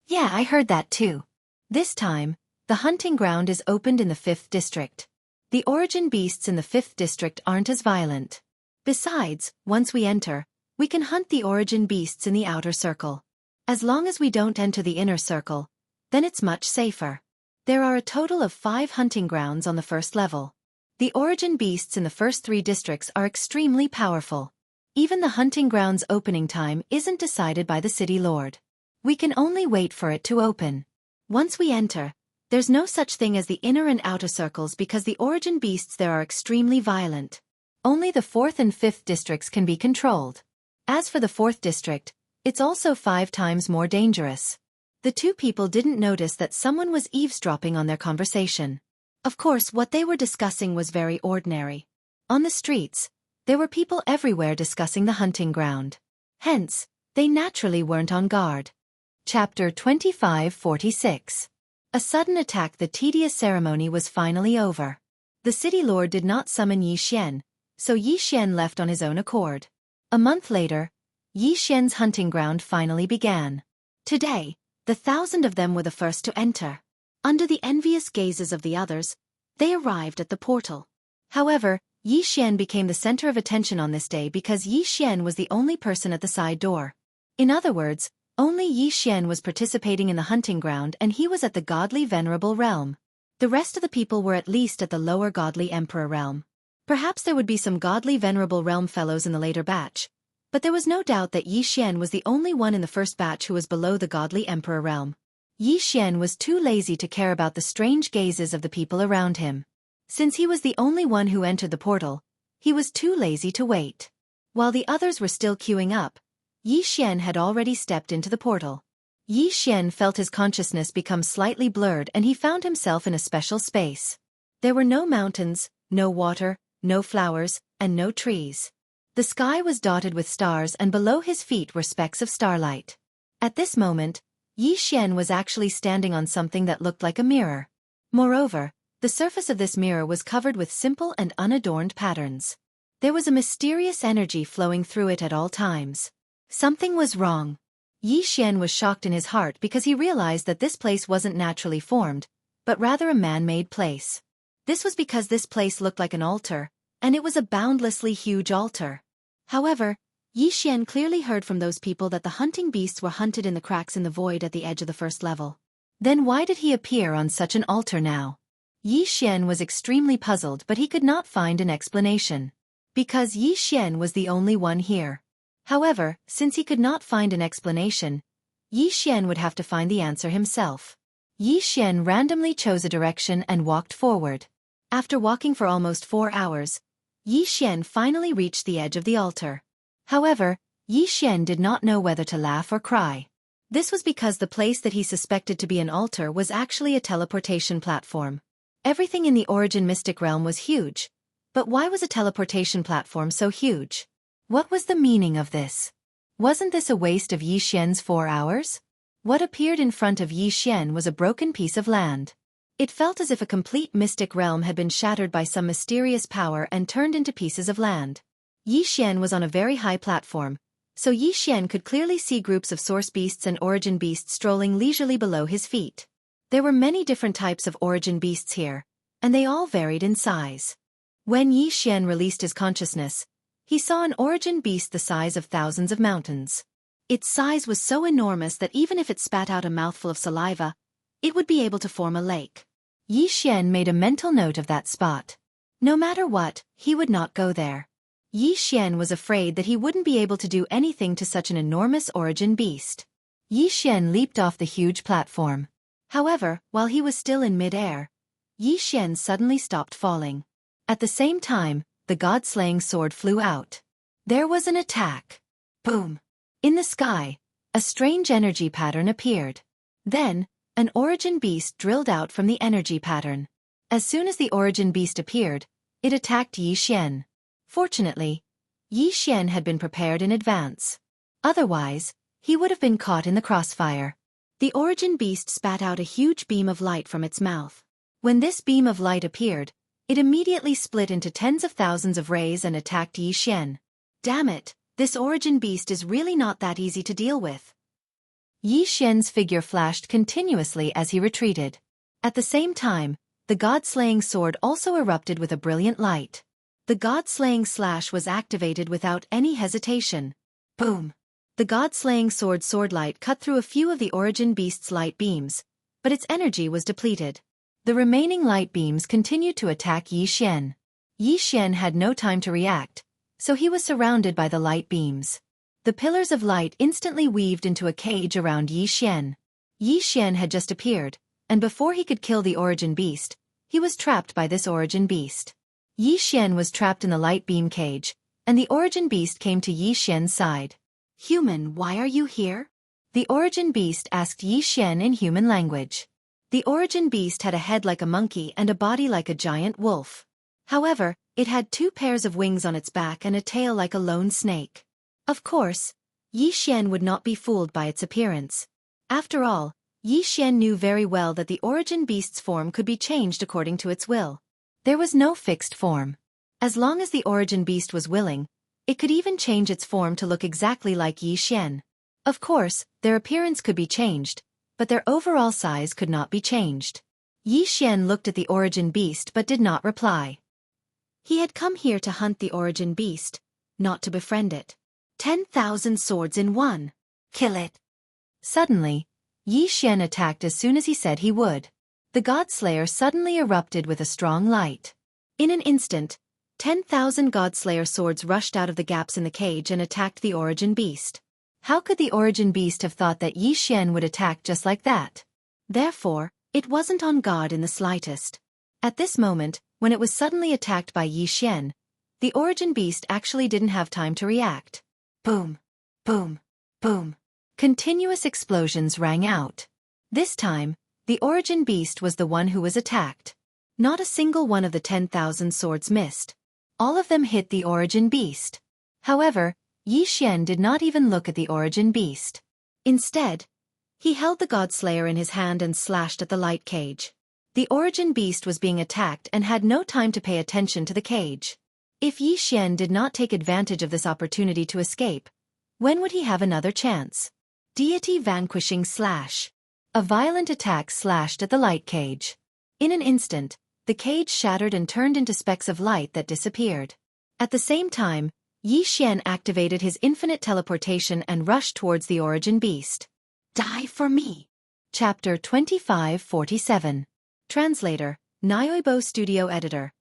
Yeah, I heard that too. This time, the hunting ground is opened in the 5th district. The origin beasts in the 5th district aren't as violent. Besides, once we enter, we can hunt the origin beasts in the outer circle. As long as we don't enter the inner circle, then it's much safer. There are a total of 5 hunting grounds on the first level. The origin beasts in the first 3 districts are extremely powerful. Even the hunting ground's opening time isn't decided by the city lord. We can only wait for it to open. Once we enter, there's no such thing as the inner and outer circles because the origin beasts there are extremely violent. Only the 4th and 5th districts can be controlled. As for the 4th district, it's also 5 times more dangerous. The two people didn't notice that someone was eavesdropping on their conversation. Of course, what they were discussing was very ordinary. On the streets, there were people everywhere discussing the hunting ground. Hence, they naturally weren't on guard. Chapter 2546. A sudden attack. The tedious ceremony was finally over. The city lord did not summon Yi Xian, so Yi Xian left on his own accord. A month later, Yi Xian's hunting ground finally began. Today, the 1,000 of them were the first to enter. Under the envious gazes of the others, they arrived at the portal. However, Yi Xian became the center of attention on this day because Yi Xian was the only person at the side door. In other words, only Yi Xian was participating in the hunting ground and he was at the godly venerable realm. The rest of the people were at least at the lower godly emperor realm. Perhaps there would be some godly venerable realm fellows in the later batch, but there was no doubt that Yi Xian was the only one in the first batch who was below the godly emperor realm. Yi Xian was too lazy to care about the strange gazes of the people around him. Since he was the only one who entered the portal, he was too lazy to wait. While the others were still queuing up, Yi Xian had already stepped into the portal. Yi Xian felt his consciousness become slightly blurred and he found himself in a special space. There were no mountains, no water, no flowers, and no trees. The sky was dotted with stars and below his feet were specks of starlight. At this moment, Yi Xian was actually standing on something that looked like a mirror. Moreover, the surface of this mirror was covered with simple and unadorned patterns. There was a mysterious energy flowing through it at all times. Something was wrong. Yi Xian was shocked in his heart because he realized that this place wasn't naturally formed, but rather a man-made place. This was because this place looked like an altar, and it was a boundlessly huge altar. However, Yi Xian clearly heard from those people that the hunting beasts were hunted in the cracks in the void at the edge of the first level. Then why did he appear on such an altar now? Yi Xian was extremely puzzled but he could not find an explanation. Because Yi Xian was the only one here. However, since he could not find an explanation, Yi Xian would have to find the answer himself. Yi Xian randomly chose a direction and walked forward. After walking for almost 4 hours, Yi Xian finally reached the edge of the altar. However, Yi Xian did not know whether to laugh or cry. This was because the place that he suspected to be an altar was actually a teleportation platform. Everything in the Origin Mystic Realm was huge. But why was a teleportation platform so huge? What was the meaning of this? Wasn't this a waste of Yi Xian's 4 hours? What appeared in front of Yi Xian was a broken piece of land. It felt as if a complete mystic realm had been shattered by some mysterious power and turned into pieces of land. Yi Xian was on a very high platform, so Yi Xian could clearly see groups of source beasts and origin beasts strolling leisurely below his feet. There were many different types of origin beasts here, and they all varied in size. When Yi Xian released his consciousness, he saw an origin beast the size of thousands of mountains. Its size was so enormous that even if it spat out a mouthful of saliva, it would be able to form a lake. Yi Xian made a mental note of that spot. No matter what, he would not go there. Yi Xian was afraid that he wouldn't be able to do anything to such an enormous origin beast. Yi Xian leaped off the huge platform. However, while he was still in mid-air, Yi Xian suddenly stopped falling. At the same time, the god-slaying sword flew out. There was an attack. Boom! In the sky, a strange energy pattern appeared. Then, an origin beast drilled out from the energy pattern. As soon as the origin beast appeared, it attacked Yi Xian. Fortunately, Yi Xian had been prepared in advance. Otherwise, he would have been caught in the crossfire. The origin beast spat out a huge beam of light from its mouth. When this beam of light appeared, it immediately split into tens of thousands of rays and attacked Yi Xian. Damn it, this origin beast is really not that easy to deal with. Yi Xian's figure flashed continuously as he retreated. At the same time, the god-slaying sword also erupted with a brilliant light. The god-slaying slash was activated without any hesitation. Boom! The god-slaying sword light cut through a few of the origin beast's light beams, but its energy was depleted. The remaining light beams continued to attack Yi Xian. Yi Xian had no time to react, so he was surrounded by the light beams. The pillars of light instantly weaved into a cage around Yi Xian. Yi Xian had just appeared, and before he could kill the origin beast, he was trapped by this origin beast. Yi Xian was trapped in the light beam cage, and the origin beast came to Yi Xian's side. "Human, why are you here?" The origin beast asked Yi Xian in human language. The origin beast had a head like a monkey and a body like a giant wolf. However, it had 2 pairs of wings on its back and a tail like a lone snake. Of course, Yi Xian would not be fooled by its appearance. After all, Yi Xian knew very well that the origin beast's form could be changed according to its will. There was no fixed form. As long as the origin beast was willing, it could even change its form to look exactly like Yi Xian. Of course, their appearance could be changed, but their overall size could not be changed. Yi Xian looked at the origin beast but did not reply. He had come here to hunt the origin beast, not to befriend it. 10,000 swords in one. Kill it. Suddenly, Yi Xian attacked as soon as he said he would. The Godslayer suddenly erupted with a strong light. In an instant, 10,000 Godslayer swords rushed out of the gaps in the cage and attacked the origin beast. How could the origin beast have thought that Yi Xian would attack just like that? Therefore, it wasn't on guard in the slightest. At this moment, when it was suddenly attacked by Yi Xian, the origin beast actually didn't have time to react. Boom, boom, boom. Continuous explosions rang out. This time, the origin beast was the one who was attacked. Not a single one of the 10,000 swords missed. All of them hit the origin beast. However, Yi Xian did not even look at the origin beast. Instead, he held the Godslayer in his hand and slashed at the light cage. The origin beast was being attacked and had no time to pay attention to the cage. If Yi Xian did not take advantage of this opportunity to escape, when would he have another chance? Deity vanquishing slash. A violent attack slashed at the light cage. In an instant, the cage shattered and turned into specks of light that disappeared. At the same time, Yi Xian activated his infinite teleportation and rushed towards the origin beast. Die for me. Chapter 2547. Translator, Nyoibo Studio Editor.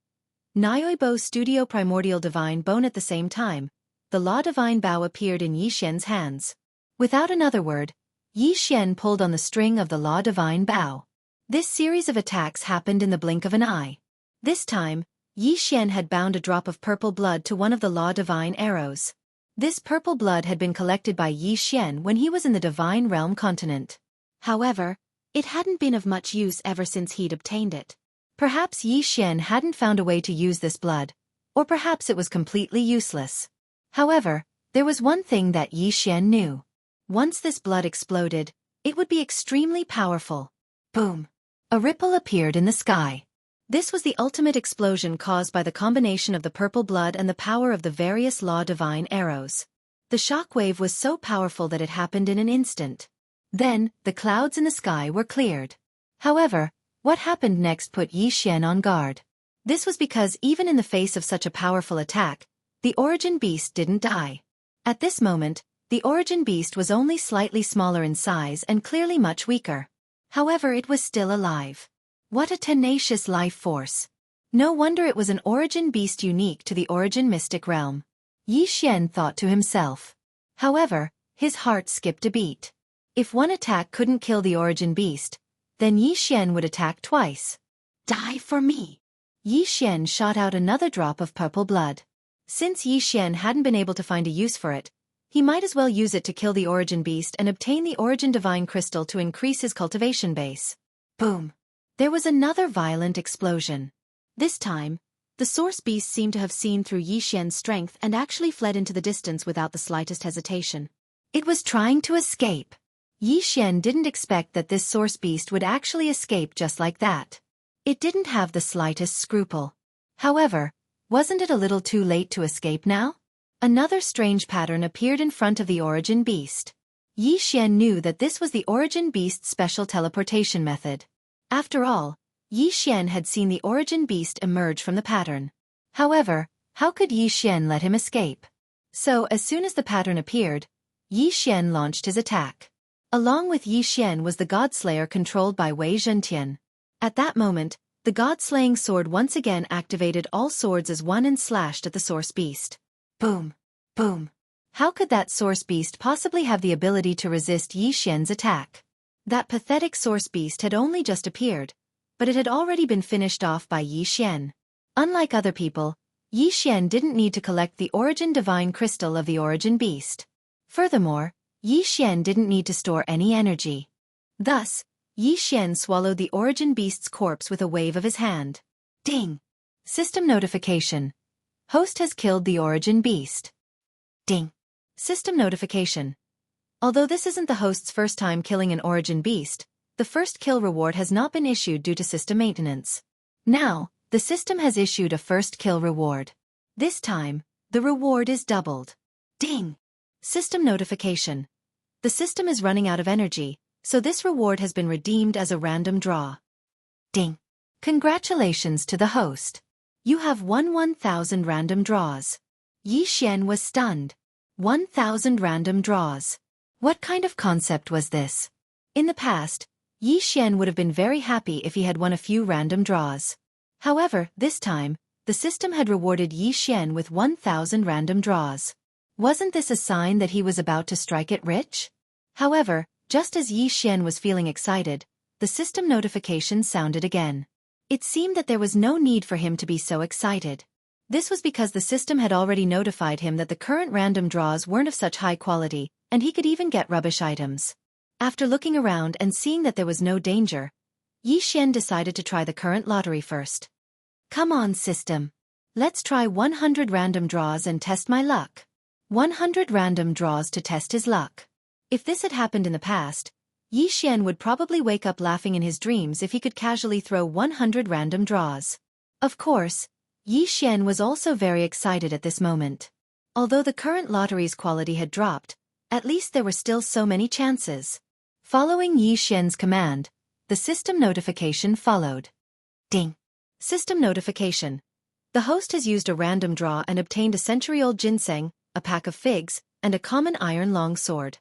Nyoibo Studio Primordial Divine Bone. At the same time, the Law Divine Bow appeared in Yi Xian's hands. Without another word, Yi Xian pulled on the string of the Law Divine Bow. This series of attacks happened in the blink of an eye. This time, Yi Xian had bound a drop of purple blood to one of the Law Divine arrows. This purple blood had been collected by Yi Xian when he was in the Divine Realm continent. However, it hadn't been of much use ever since he'd obtained it. Perhaps Yi Xian hadn't found a way to use this blood, or perhaps it was completely useless. However, there was one thing that Yi Xian knew. Once this blood exploded, it would be extremely powerful. Boom! A ripple appeared in the sky. This was the ultimate explosion caused by the combination of the purple blood and the power of the various Law Divine arrows. The shockwave was so powerful that it happened in an instant. Then, the clouds in the sky were cleared. However, what happened next put Yi Xian on guard. This was because even in the face of such a powerful attack, the origin beast didn't die. At this moment, the origin beast was only slightly smaller in size and clearly much weaker. However, it was still alive. What a tenacious life force. No wonder it was an origin beast unique to the origin mystic realm. Yi Xian thought to himself. However, his heart skipped a beat. If one attack couldn't kill the origin beast, then Yi Xian would attack twice. Die for me. Yi Xian shot out another drop of purple blood. Since Yi Xian hadn't been able to find a use for it, he might as well use it to kill the origin beast and obtain the origin divine crystal to increase his cultivation base. Boom! There was another violent explosion. This time, the source beast seemed to have seen through Yi Xian's strength and actually fled into the distance without the slightest hesitation. It was trying to escape. Yi Xian didn't expect that this source beast would actually escape just like that. It didn't have the slightest scruple. However, wasn't it a little too late to escape now? Another strange pattern appeared in front of the origin beast. Yi Xian knew that this was the origin beast's special teleportation method. After all, Yi Xian had seen the origin beast emerge from the pattern. However, how could Yi Xian let him escape? So as soon as the pattern appeared, Yi Xian launched his attack. Along with Yi Xian was the Godslayer controlled by Wei Zhentian. At that moment, the God-slaying sword once again activated all swords as one and slashed at the source beast. Boom! Boom! How could that source beast possibly have the ability to resist Yi Xian's attack? That pathetic source beast had only just appeared, but it had already been finished off by Yi Xian. Unlike other people, Yi Xian didn't need to collect the origin divine crystal of the origin beast. Furthermore, Yi Xian didn't need to store any energy. Thus, Yi Xian swallowed the origin beast's corpse with a wave of his hand. Ding! System notification. Host has killed the origin beast. Ding! System notification. Although this isn't the host's first time killing an origin beast, the first kill reward has not been issued due to system maintenance. Now, the system has issued a first kill reward. This time, the reward is doubled. Ding! System notification. The system is running out of energy, so this reward has been redeemed as a random draw. Ding! Congratulations to the host. You have won 1,000 random draws. Yi Xian was stunned. 1,000 random draws. What kind of concept was this? In the past, Yi Xian would have been very happy if he had won a few random draws. However, this time, the system had rewarded Yi Xian with 1,000 random draws. Wasn't this a sign that he was about to strike it rich? However, just as Yi Xian was feeling excited, the system notification sounded again. It seemed that there was no need for him to be so excited. This was because the system had already notified him that the current random draws weren't of such high quality, and he could even get rubbish items. After looking around and seeing that there was no danger, Xian decided to try the current lottery first. Come on, system. Let's try 100 random draws and test my luck. 100 random draws to test his luck. If this had happened in the past, Xian would probably wake up laughing in his dreams if he could casually throw 100 random draws. Of course, Xian was also very excited at this moment. Although the current lottery's quality had dropped, at least there were still so many chances. Following Xian's command, the system notification followed. Ding! System notification. The host has used a random draw and obtained a century-old ginseng, a pack of figs, and a common iron long sword.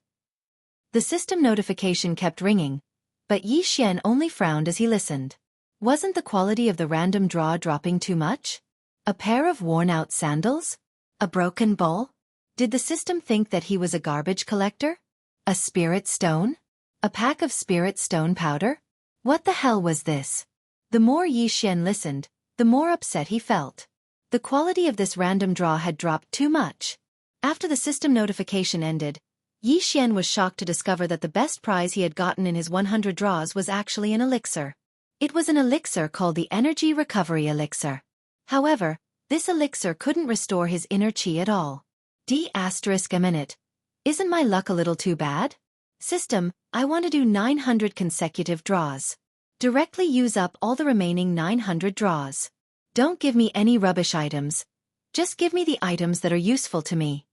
The system notification kept ringing, but Xian only frowned as he listened. Wasn't the quality of the random draw dropping too much? A pair of worn-out sandals? A broken bowl? Did the system think that he was a garbage collector? A spirit stone? A pack of spirit stone powder? What the hell was this? The more Xian listened, the more upset he felt. The quality of this random draw had dropped too much. After the system notification ended, Xian was shocked to discover that the best prize he had gotten in his 100 draws was actually an elixir. It was an elixir called the Energy Recovery Elixir. However, this elixir couldn't restore his inner chi at all. A minute. Isn't my luck a little too bad? System, I want to do 900 consecutive draws. Directly use up all the remaining 900 draws. Don't give me any rubbish items. Just give me the items that are useful to me.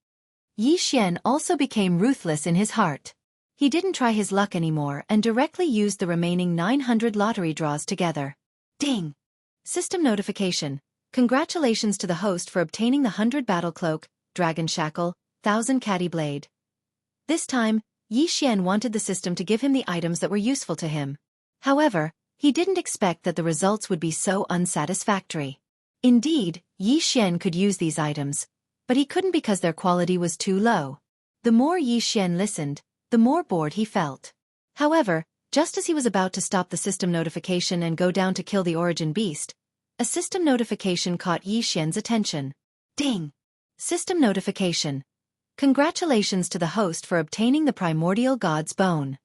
Xian also became ruthless in his heart. He didn't try his luck anymore and directly used the remaining 900 lottery draws together. Ding! System notification. Congratulations to the host for obtaining the 100 battle cloak, dragon shackle, 1000 caddy blade. This time, Xian wanted the system to give him the items that were useful to him. However, he didn't expect that the results would be so unsatisfactory. Indeed, Xian could use these items, but he couldn't because their quality was too low. The more Xian listened, the more bored he felt. However, just as he was about to stop the system notification and go down to kill the origin beast, a system notification caught Xian's attention. Ding! System notification. Congratulations to the host for obtaining the Primordial God's Bone.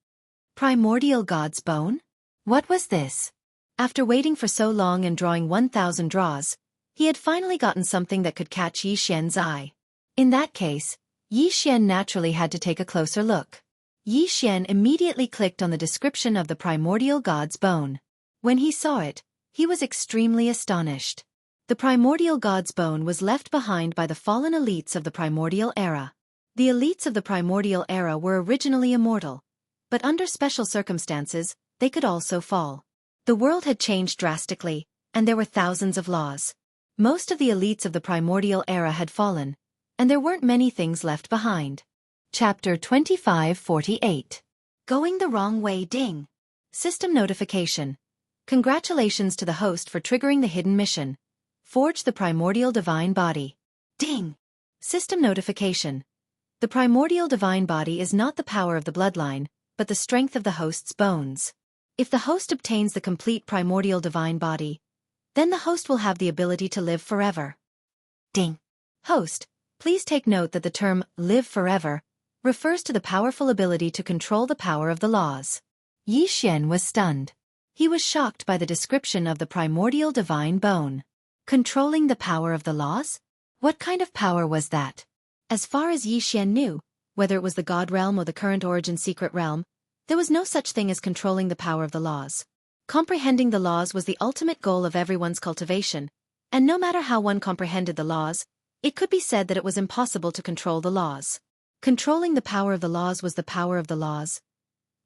Primordial God's Bone? What was this? After waiting for so long and drawing 1,000 draws, he had finally gotten something that could catch Xian's eye. In that case, Xian naturally had to take a closer look. Xian immediately clicked on the description of the Primordial God's Bone. When he saw it, he was extremely astonished. The Primordial God's Bone was left behind by the fallen elites of the Primordial Era. The elites of the Primordial Era were originally immortal, but under special circumstances, they could also fall. The world had changed drastically, and there were thousands of laws. Most of the elites of the Primordial Era had fallen, and there weren't many things left behind. Chapter 2548. Going the Wrong Way. Ding! System notification. Congratulations to the host for triggering the hidden mission. Forge the Primordial Divine Body. Ding! System notification. The Primordial Divine Body is not the power of the bloodline, but the strength of the host's bones. If the host obtains the complete Primordial Divine Body, then the host will have the ability to live forever. Ding! Host, please take note that the term live forever refers to the powerful ability to control the power of the laws. Xian was stunned. He was shocked by the description of the Primordial Divine Bone. Controlling the power of the laws? What kind of power was that? As far as Xian knew, whether it was the God Realm or the current Origin Secret Realm, there was no such thing as controlling the power of the laws. Comprehending the laws was the ultimate goal of everyone's cultivation, and no matter how one comprehended the laws, it could be said that it was impossible to control the laws. Controlling the power of the laws was the power of the laws.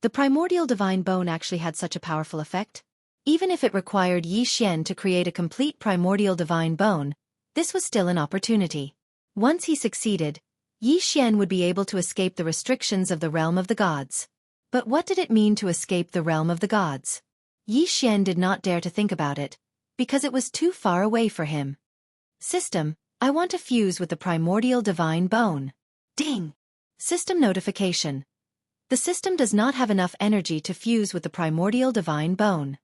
The Primordial Divine Bone actually had such a powerful effect. Even if it required Xian to create a complete Primordial Divine Bone, this was still an opportunity. Once he succeeded, Xian would be able to escape the restrictions of the realm of the gods. But what did it mean to escape the realm of the gods? Xian did not dare to think about it, because it was too far away for him. System, I want to fuse with the Primordial Divine Bone. Ding! System notification. The system does not have enough energy to fuse with the Primordial Divine Bone.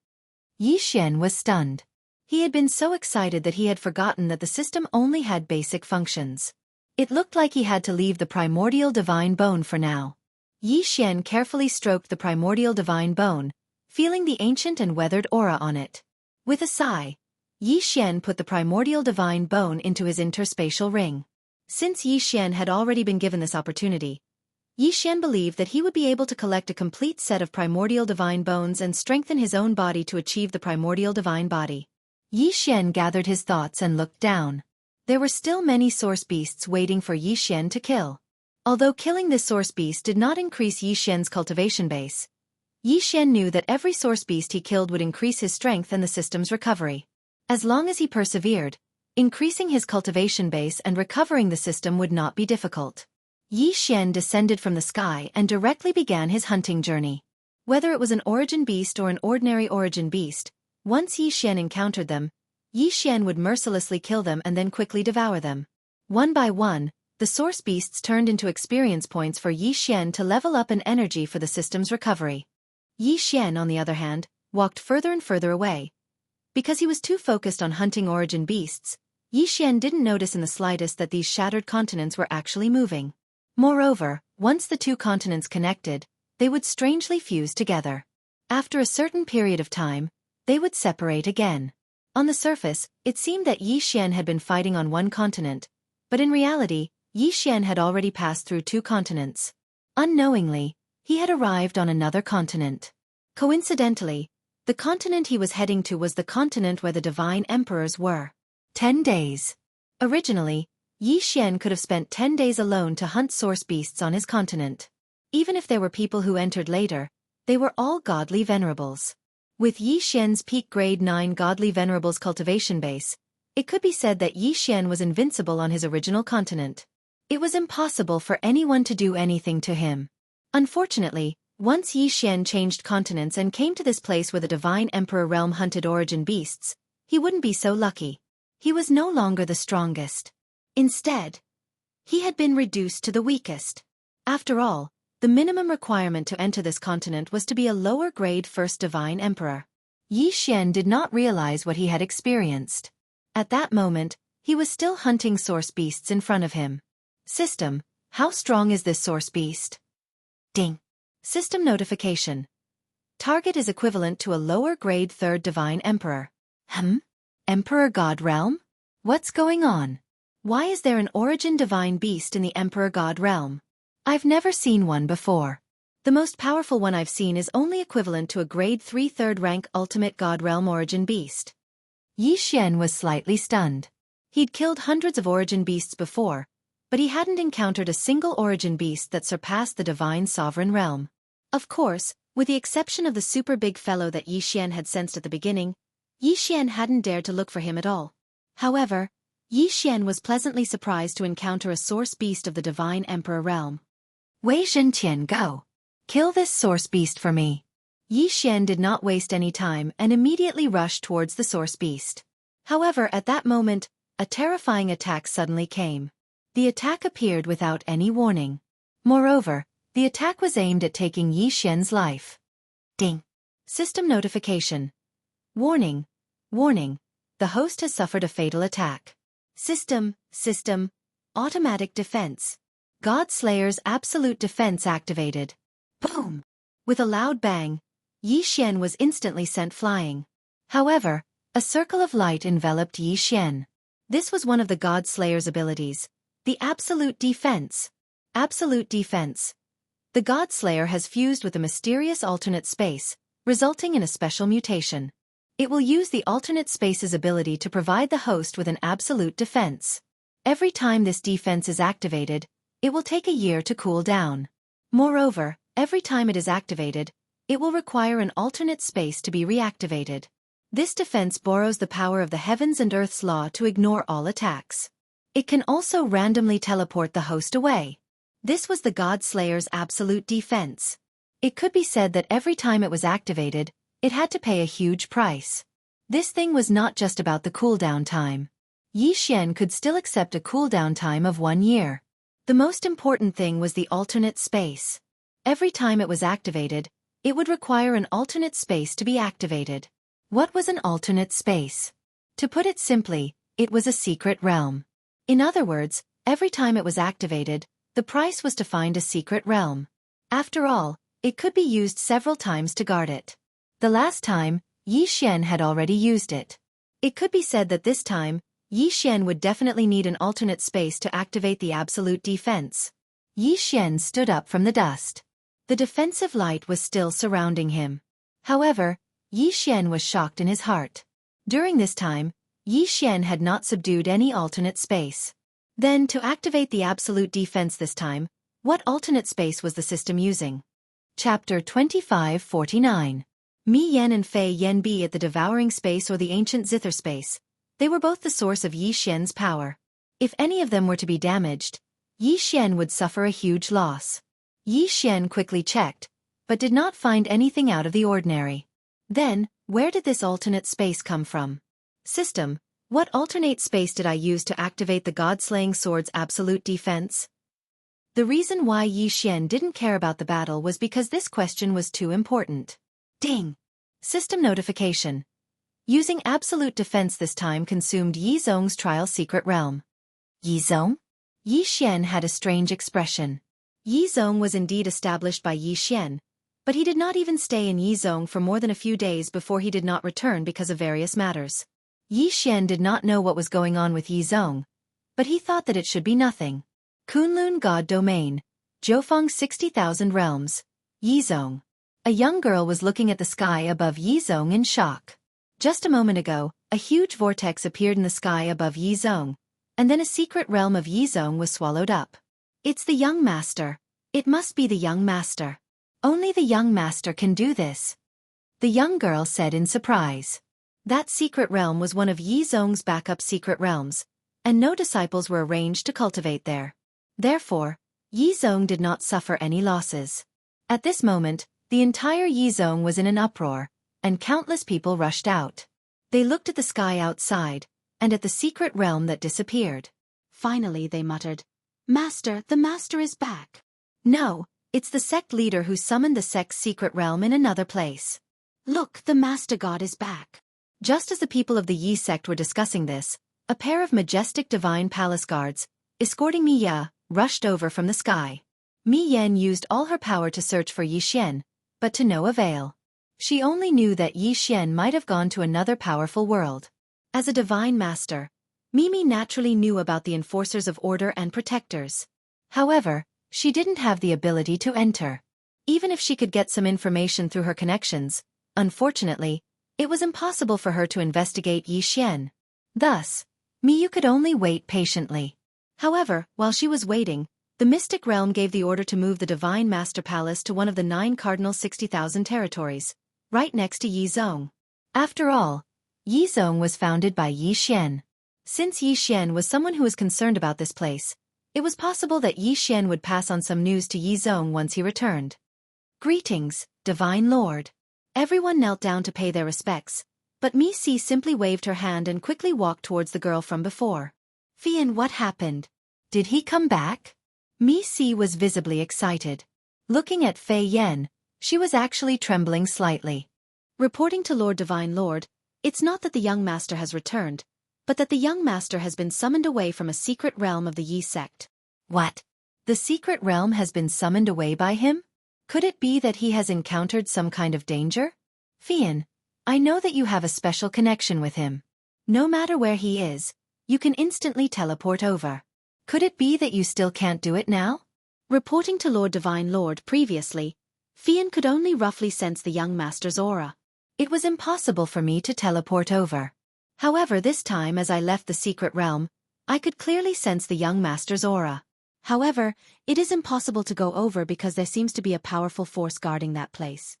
Xian was stunned. He had been so excited that he had forgotten that the system only had basic functions. It looked like he had to leave the primordial divine bone for now. Yi Xian carefully stroked the primordial divine bone, feeling the ancient and weathered aura on it. With a sigh, Yi Xian put the primordial divine bone into his interspatial ring. Since Yi Xian had already been given this opportunity, Yi Xian believed that he would be able to collect a complete set of primordial divine bones and strengthen his own body to achieve the primordial divine body. Yi Xian gathered his thoughts and looked down. There were still many source beasts waiting for Yi Xian to kill. Although killing this source beast did not increase Yi Xian's cultivation base, Yi Xian knew that every source beast he killed would increase his strength and the system's recovery. As long as he persevered, increasing his cultivation base and recovering the system would not be difficult. Yi Xian descended from the sky and directly began his hunting journey. Whether it was an origin beast or an ordinary origin beast, once Yi Xian encountered them, Yi Xian would mercilessly kill them and then quickly devour them. One by one, the source beasts turned into experience points for Yi Xian to level up an energy for the system's recovery. Yi Xian, on the other hand, walked further and further away. Because he was too focused on hunting origin beasts, Yi Xian didn't notice in the slightest that these shattered continents were actually moving. Moreover, once the two continents connected, they would strangely fuse together. After a certain period of time, they would separate again. On the surface, it seemed that Yi Xian had been fighting on one continent, but in reality, Yi Xian had already passed through two continents. Unknowingly, he had arrived on another continent. Coincidentally, the continent he was heading to was the continent where the divine emperors were. 10 days. Originally, Yi Xian could have spent 10 days alone to hunt source beasts on his continent. Even if there were people who entered later, they were all godly venerables. With Yi Xian's peak grade 9 godly venerables cultivation base, it could be said that Yi Xian was invincible on his original continent. It was impossible for anyone to do anything to him. Unfortunately, once Yi Xian changed continents and came to this place where the divine emperor realm hunted origin beasts, he wouldn't be so lucky. He was no longer the strongest. Instead, he had been reduced to the weakest. After all, the minimum requirement to enter this continent was to be a lower-grade first divine emperor. Yi Xian did not realize what he had experienced. At that moment, he was still hunting source beasts in front of him. System, how strong is this source beast? Ding. System notification. Target is equivalent to a lower-grade third divine emperor. Emperor God realm? What's going on? Why is there an origin divine beast in the Emperor God realm? I've never seen one before. The most powerful one I've seen is only equivalent to a grade 3 third rank ultimate God realm origin beast. Yi Xian was slightly stunned. He'd killed hundreds of origin beasts before, but he hadn't encountered a single origin beast that surpassed the divine sovereign realm. Of course, with the exception of the super big fellow that Yi Xian had sensed at the beginning, Yi Xian hadn't dared to look for him at all. However, Yi Xian was pleasantly surprised to encounter a source beast of the divine emperor realm. Wei Zhenqian, go. Kill this source beast for me. Yi Xian did not waste any time and immediately rushed towards the source beast. However, at that moment, a terrifying attack suddenly came. The attack appeared without any warning. Moreover, the attack was aimed at taking Yi Xian's life. Ding. System notification. Warning. Warning. The host has suffered a fatal attack. System. Automatic defense. God Slayer's absolute defense activated. Boom! With a loud bang, Yi Xian was instantly sent flying. However, a circle of light enveloped Yi Xian. This was one of the God Slayer's abilities, the absolute defense. Absolute defense. The God Slayer has fused with a mysterious alternate space, resulting in a special mutation. It will use the alternate space's ability to provide the host with an absolute defense. Every time this defense is activated, it will take a year to cool down. Moreover, every time it is activated, it will require an alternate space to be reactivated. This defense borrows the power of the heavens and earth's law to ignore all attacks. It can also randomly teleport the host away. This was the God Slayer's absolute defense. It could be said that every time it was activated, it had to pay a huge price. This thing was not just about the cooldown time. Yi Xian could still accept a cooldown time of 1 year. The most important thing was the alternate space. Every time it was activated, it would require an alternate space to be activated. What was an alternate space? To put it simply, it was a secret realm. In other words, every time it was activated, the price was to find a secret realm. After all, it could be used several times to guard it. The last time, Yi Xian had already used it. It could be said that this time, Yi Xian would definitely need an alternate space to activate the absolute defense. Yi Xian stood up from the dust. The defensive light was still surrounding him. However, Yi Xian was shocked in his heart. During this time, Yi Xian had not subdued any alternate space. Then, to activate the absolute defense this time, what alternate space was the system using? Chapter 2549. Mi Yan and Fei Yan be at the devouring space or the ancient zither space. They were both the source of Yi Xian's power. If any of them were to be damaged, Yi Xian would suffer a huge loss. Yi Xian quickly checked, but did not find anything out of the ordinary. Then, where did this alternate space come from? System, what alternate space did I use to activate the god-slaying sword's absolute defense? The reason why Yi Xian didn't care about the battle was because this question was too important. Ding! System notification. Using absolute defense this time consumed Yi Zong's trial secret realm. Yi Zong? Yi Xian had a strange expression. Yi Zong was indeed established by Yi Xian, but he did not even stay in Yi Zong for more than a few days before he did not return because of various matters. Yi Xian did not know what was going on with Yi Zong, but he thought that it should be nothing. Kunlun God Domain, Jiufeng 60,000 Realms, Yi Zong. A young girl was looking at the sky above Yi Zong in shock. Just a moment ago, a huge vortex appeared in the sky above Yi Zong, and then a secret realm of Yi Zong was swallowed up. It's the young master. It must be the young master. Only the young master can do this. The young girl said in surprise. That secret realm was one of Yi Zong's backup secret realms, and no disciples were arranged to cultivate there. Therefore, Yi Zong did not suffer any losses. At this moment, the entire Yi Zong was in an uproar, and countless people rushed out. They looked at the sky outside, and at the secret realm that disappeared. Finally they muttered, "Master, the master is back." No, it's the sect leader who summoned the sect's secret realm in another place. Look, the master god is back. Just as the people of the Yi sect were discussing this, a pair of majestic divine palace guards, escorting Mi Ya, rushed over from the sky. Mi Yan used all her power to search for Yi Xian, but to no avail. She only knew that Yi Xian might have gone to another powerful world. As a divine master, Mimi naturally knew about the enforcers of order and protectors. However, she didn't have the ability to enter. Even if she could get some information through her connections, unfortunately, it was impossible for her to investigate Yi Xian. Thus, Miyu could only wait patiently. However, while she was waiting, the mystic realm gave the order to move the divine master palace to one of the 9 cardinal 60,000 territories, right next to Yi Zong. After all, Yi Zong was founded by Yi Xian. Since Yi Xian was someone who was concerned about this place, it was possible that Yi Xian would pass on some news to Yi Zong once he returned. Greetings, Divine Lord. Everyone knelt down to pay their respects, but Mi Si simply waved her hand and quickly walked towards the girl from before. Fian, what happened? Did he come back? Mi Si was visibly excited. Looking at Fei Yan, she was actually trembling slightly. Reporting to Lord Divine Lord, it's not that the young master has returned, but that the young master has been summoned away from a secret realm of the Yi sect. What? The secret realm has been summoned away by him? Could it be that he has encountered some kind of danger? Fian, I know that you have a special connection with him. No matter where he is, you can instantly teleport over. Could it be that you still can't do it now? Reporting to Lord Divine Lord previously, Fian could only roughly sense the young master's aura. It was impossible for me to teleport over. However, this time as I left the secret realm, I could clearly sense the young master's aura. However, it is impossible to go over because there seems to be a powerful force guarding that place.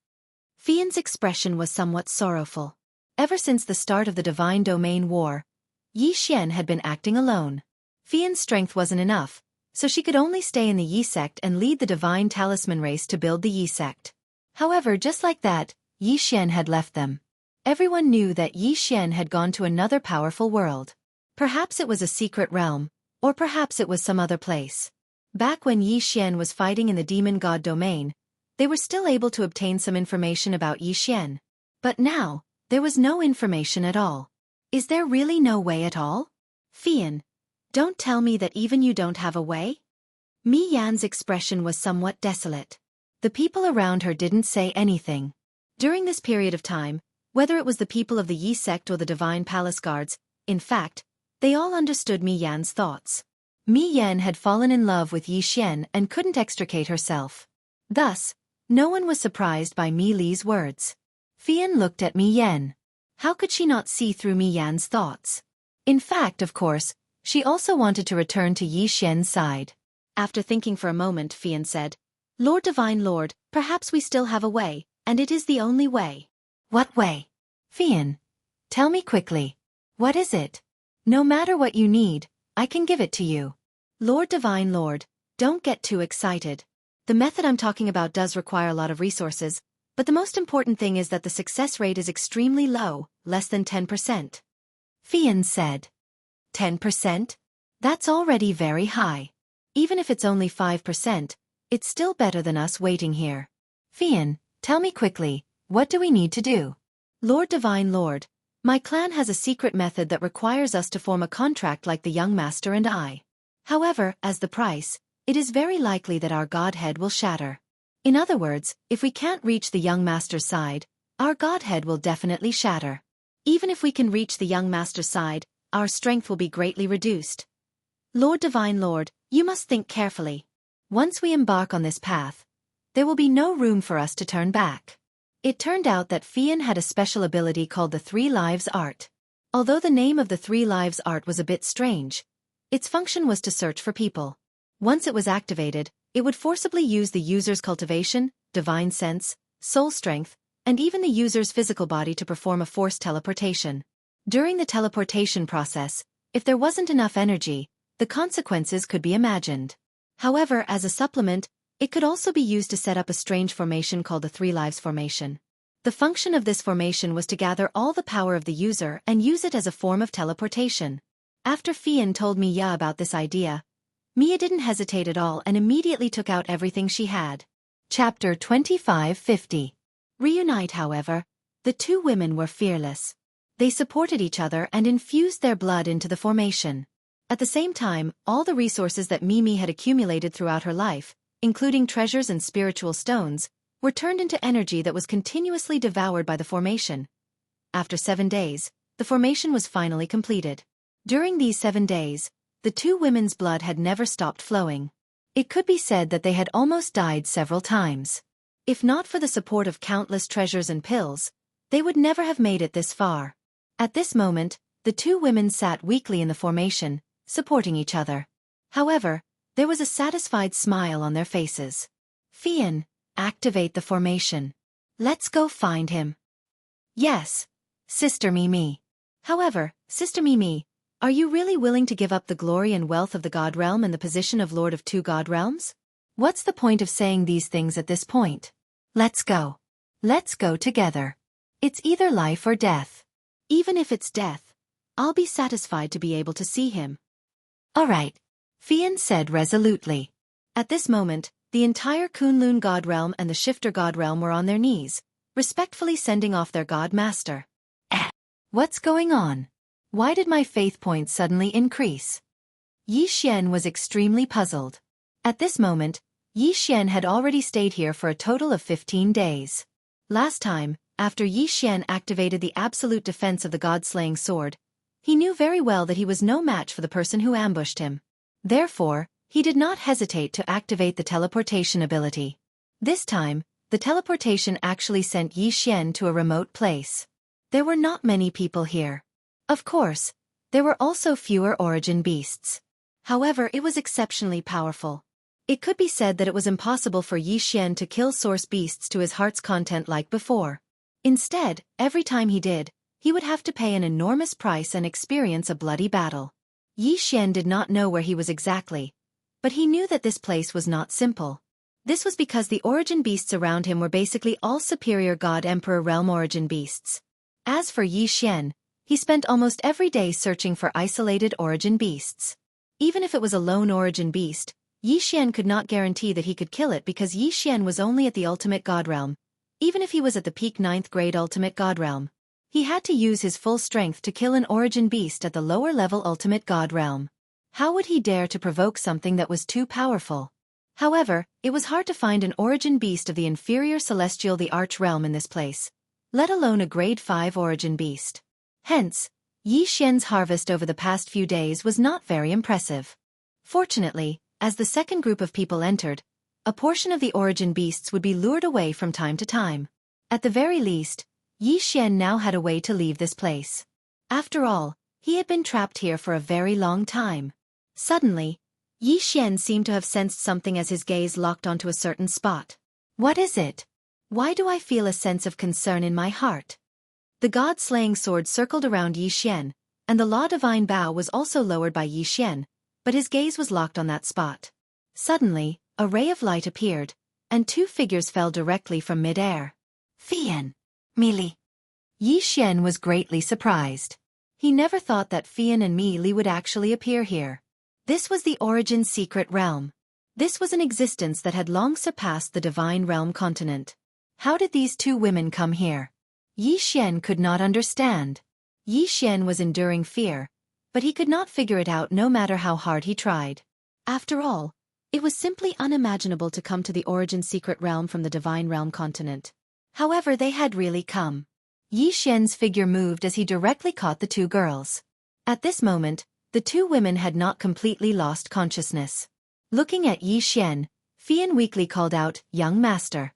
Fian's expression was somewhat sorrowful. Ever since the start of the Divine Domain War, Yi Xian had been acting alone. Fian's strength wasn't enough, so she could only stay in the Yi sect and lead the Divine Talisman race to build the Yi sect. However, just like that, Yi Xian had left them. Everyone knew that Yi Xian had gone to another powerful world. Perhaps it was a secret realm, or perhaps it was some other place. Back when Yi Xian was fighting in the demon god domain, they were still able to obtain some information about Yi Xian. But now, there was no information at all. Is there really no way at all? Fian, don't tell me that even you don't have a way? Mi Yan's expression was somewhat desolate. The people around her didn't say anything. During this period of time, whether it was the people of the Yi sect or the divine palace guards, in fact, they all understood Mi Yan's thoughts. Mi Yan had fallen in love with Yi Xian and couldn't extricate herself. Thus, no one was surprised by Mi Li's words. Fian looked at Mi Yan. How could she not see through Mi Yan's thoughts? In fact, of course, she also wanted to return to Yi Xian's side. After thinking for a moment, Fian said, Lord Divine Lord, perhaps we still have a way, and it is the only way. What way? Fian, tell me quickly. What is it? No matter what you need, I can give it to you. Lord Divine Lord, don't get too excited. The method I'm talking about does require a lot of resources, but the most important thing is that the success rate is extremely low, less than 10%. Fian said. 10%? That's already very high. Even if it's only 5%, it's still better than us waiting here. Fian, tell me quickly, what do we need to do? Lord Divine Lord, my clan has a secret method that requires us to form a contract like the young master and I. However, as the price, it is very likely that our godhead will shatter. In other words, if we can't reach the young master's side, our godhead will definitely shatter. Even if we can reach the young master's side, our strength will be greatly reduced. Lord Divine Lord, you must think carefully. Once we embark on this path, there will be no room for us to turn back. It turned out that Fian had a special ability called the Three Lives Art. Although the name of the Three Lives Art was a bit strange, its function was to search for people. Once it was activated, it would forcibly use the user's cultivation, divine sense, soul strength, and even the user's physical body to perform a forced teleportation. During the teleportation process, if there wasn't enough energy, the consequences could be imagined. However, as a supplement, it could also be used to set up a strange formation called the Three Lives Formation. The function of this formation was to gather all the power of the user and use it as a form of teleportation. After Fian told Mia about this idea, Mia didn't hesitate at all and immediately took out everything she had. Chapter 2550. Reunite. However, the two women were fearless. They supported each other and infused their blood into the formation. At the same time, all the resources that Mimi had accumulated throughout her life, including treasures and spiritual stones, were turned into energy that was continuously devoured by the formation. After 7 days, the formation was finally completed. During these 7 days, the two women's blood had never stopped flowing. It could be said that they had almost died several times. If not for the support of countless treasures and pills, they would never have made it this far. At this moment, the two women sat weakly in the formation, supporting each other. However, there was a satisfied smile on their faces. Fian, activate the formation. Let's go find him. Yes, Sister Mimi. However, Sister Mimi, are you really willing to give up the glory and wealth of the God Realm and the position of Lord of Two God Realms? What's the point of saying these things at this point? Let's go. Let's go together. It's either life or death. Even if it's death, I'll be satisfied to be able to see him. All right, Fian said resolutely. At this moment, the entire Kunlun God Realm and the Shifter God Realm were on their knees, respectfully sending off their God Master. What's going on? Why did my faith points suddenly increase? Yi Xian was extremely puzzled. At this moment, Yi Xian had already stayed here for a total of 15 days. Last time, after Yi Xian activated the absolute defense of the God-slaying sword, he knew very well that he was no match for the person who ambushed him. Therefore, he did not hesitate to activate the teleportation ability. This time, the teleportation actually sent Yi Xian to a remote place. There were not many people here. Of course, there were also fewer origin beasts. However, it was exceptionally powerful. It could be said that it was impossible for Yi Xian to kill source beasts to his heart's content like before. Instead, every time he did, he would have to pay an enormous price and experience a bloody battle. Yi Xian did not know where he was exactly, but he knew that this place was not simple. This was because the origin beasts around him were basically all superior God Emperor realm origin beasts. As for Yi Xian, he spent almost every day searching for isolated origin beasts. Even if it was a lone origin beast, Yi Xian could not guarantee that he could kill it because Yi Xian was only at the ultimate God realm, even if he was at the peak 9th grade ultimate God realm. He had to use his full strength to kill an origin beast at the lower-level ultimate god realm. How would he dare to provoke something that was too powerful? However, it was hard to find an origin beast of the inferior celestial the arch realm in this place, let alone a grade 5 origin beast. Hence, Yi Xian's harvest over the past few days was not very impressive. Fortunately, as the second group of people entered, a portion of the origin beasts would be lured away from time to time. At the very least, Yi Xian now had a way to leave this place. After all, he had been trapped here for a very long time. Suddenly, Yi Xian seemed to have sensed something as his gaze locked onto a certain spot. What is it? Why do I feel a sense of concern in my heart? The god-slaying sword circled around Yi Xian, and the law divine bow was also lowered by Yi Xian, but his gaze was locked on that spot. Suddenly, a ray of light appeared, and two figures fell directly from mid-air. Fian. Mi Li. Yi Xian was greatly surprised. He never thought that Fian and Mi Li would actually appear here. This was the origin secret realm. This was an existence that had long surpassed the divine realm continent. How did these two women come here? Yi Xian could not understand. Yi Xian was enduring fear, but he could not figure it out no matter how hard he tried. After all, it was simply unimaginable to come to the origin secret realm from the divine realm continent. However, they had really come. Yi Xian's figure moved as he directly caught the two girls. At this moment, the two women had not completely lost consciousness. Looking at Yi Xian, Fian weakly called out, "Young master."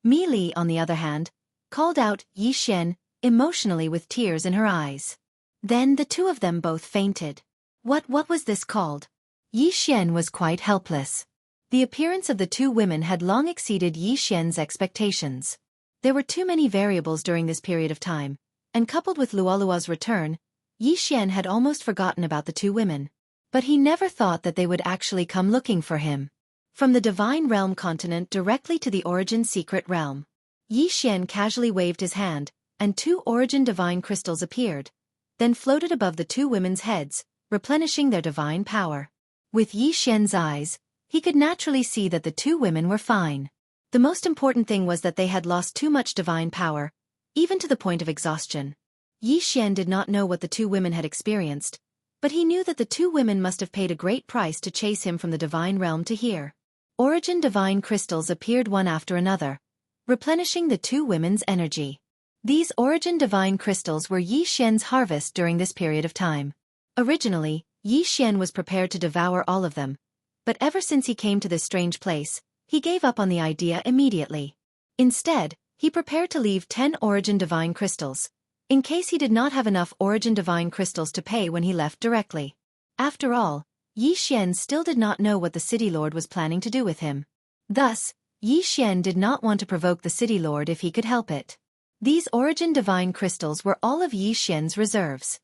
Mi Li, on the other hand, called out, "Yi Xian," emotionally with tears in her eyes. Then the two of them both fainted. What was this called? Yi Xian was quite helpless. The appearance of the two women had long exceeded Yi Xian's expectations. There were too many variables during this period of time, and coupled with Luolua's return, Yi Xian had almost forgotten about the two women. But he never thought that they would actually come looking for him. From the divine realm continent directly to the origin secret realm. Yi Xian casually waved his hand, and two origin divine crystals appeared, then floated above the two women's heads, replenishing their divine power. With Yi Xian's eyes, he could naturally see that the two women were fine. The most important thing was that they had lost too much divine power, even to the point of exhaustion. Yi Xian did not know what the two women had experienced, but he knew that the two women must have paid a great price to chase him from the divine realm to here. Origin divine crystals appeared one after another, replenishing the two women's energy. These origin divine crystals were Yi Xian's harvest during this period of time. Originally, Yi Xian was prepared to devour all of them, but ever since he came to this strange place, he gave up on the idea immediately. Instead, he prepared to leave 10 origin divine crystals, in case he did not have enough origin divine crystals to pay when he left directly. After all, Yi Xian still did not know what the city lord was planning to do with him. Thus, Yi Xian did not want to provoke the city lord if he could help it. These origin divine crystals were all of Yi Xian's reserves.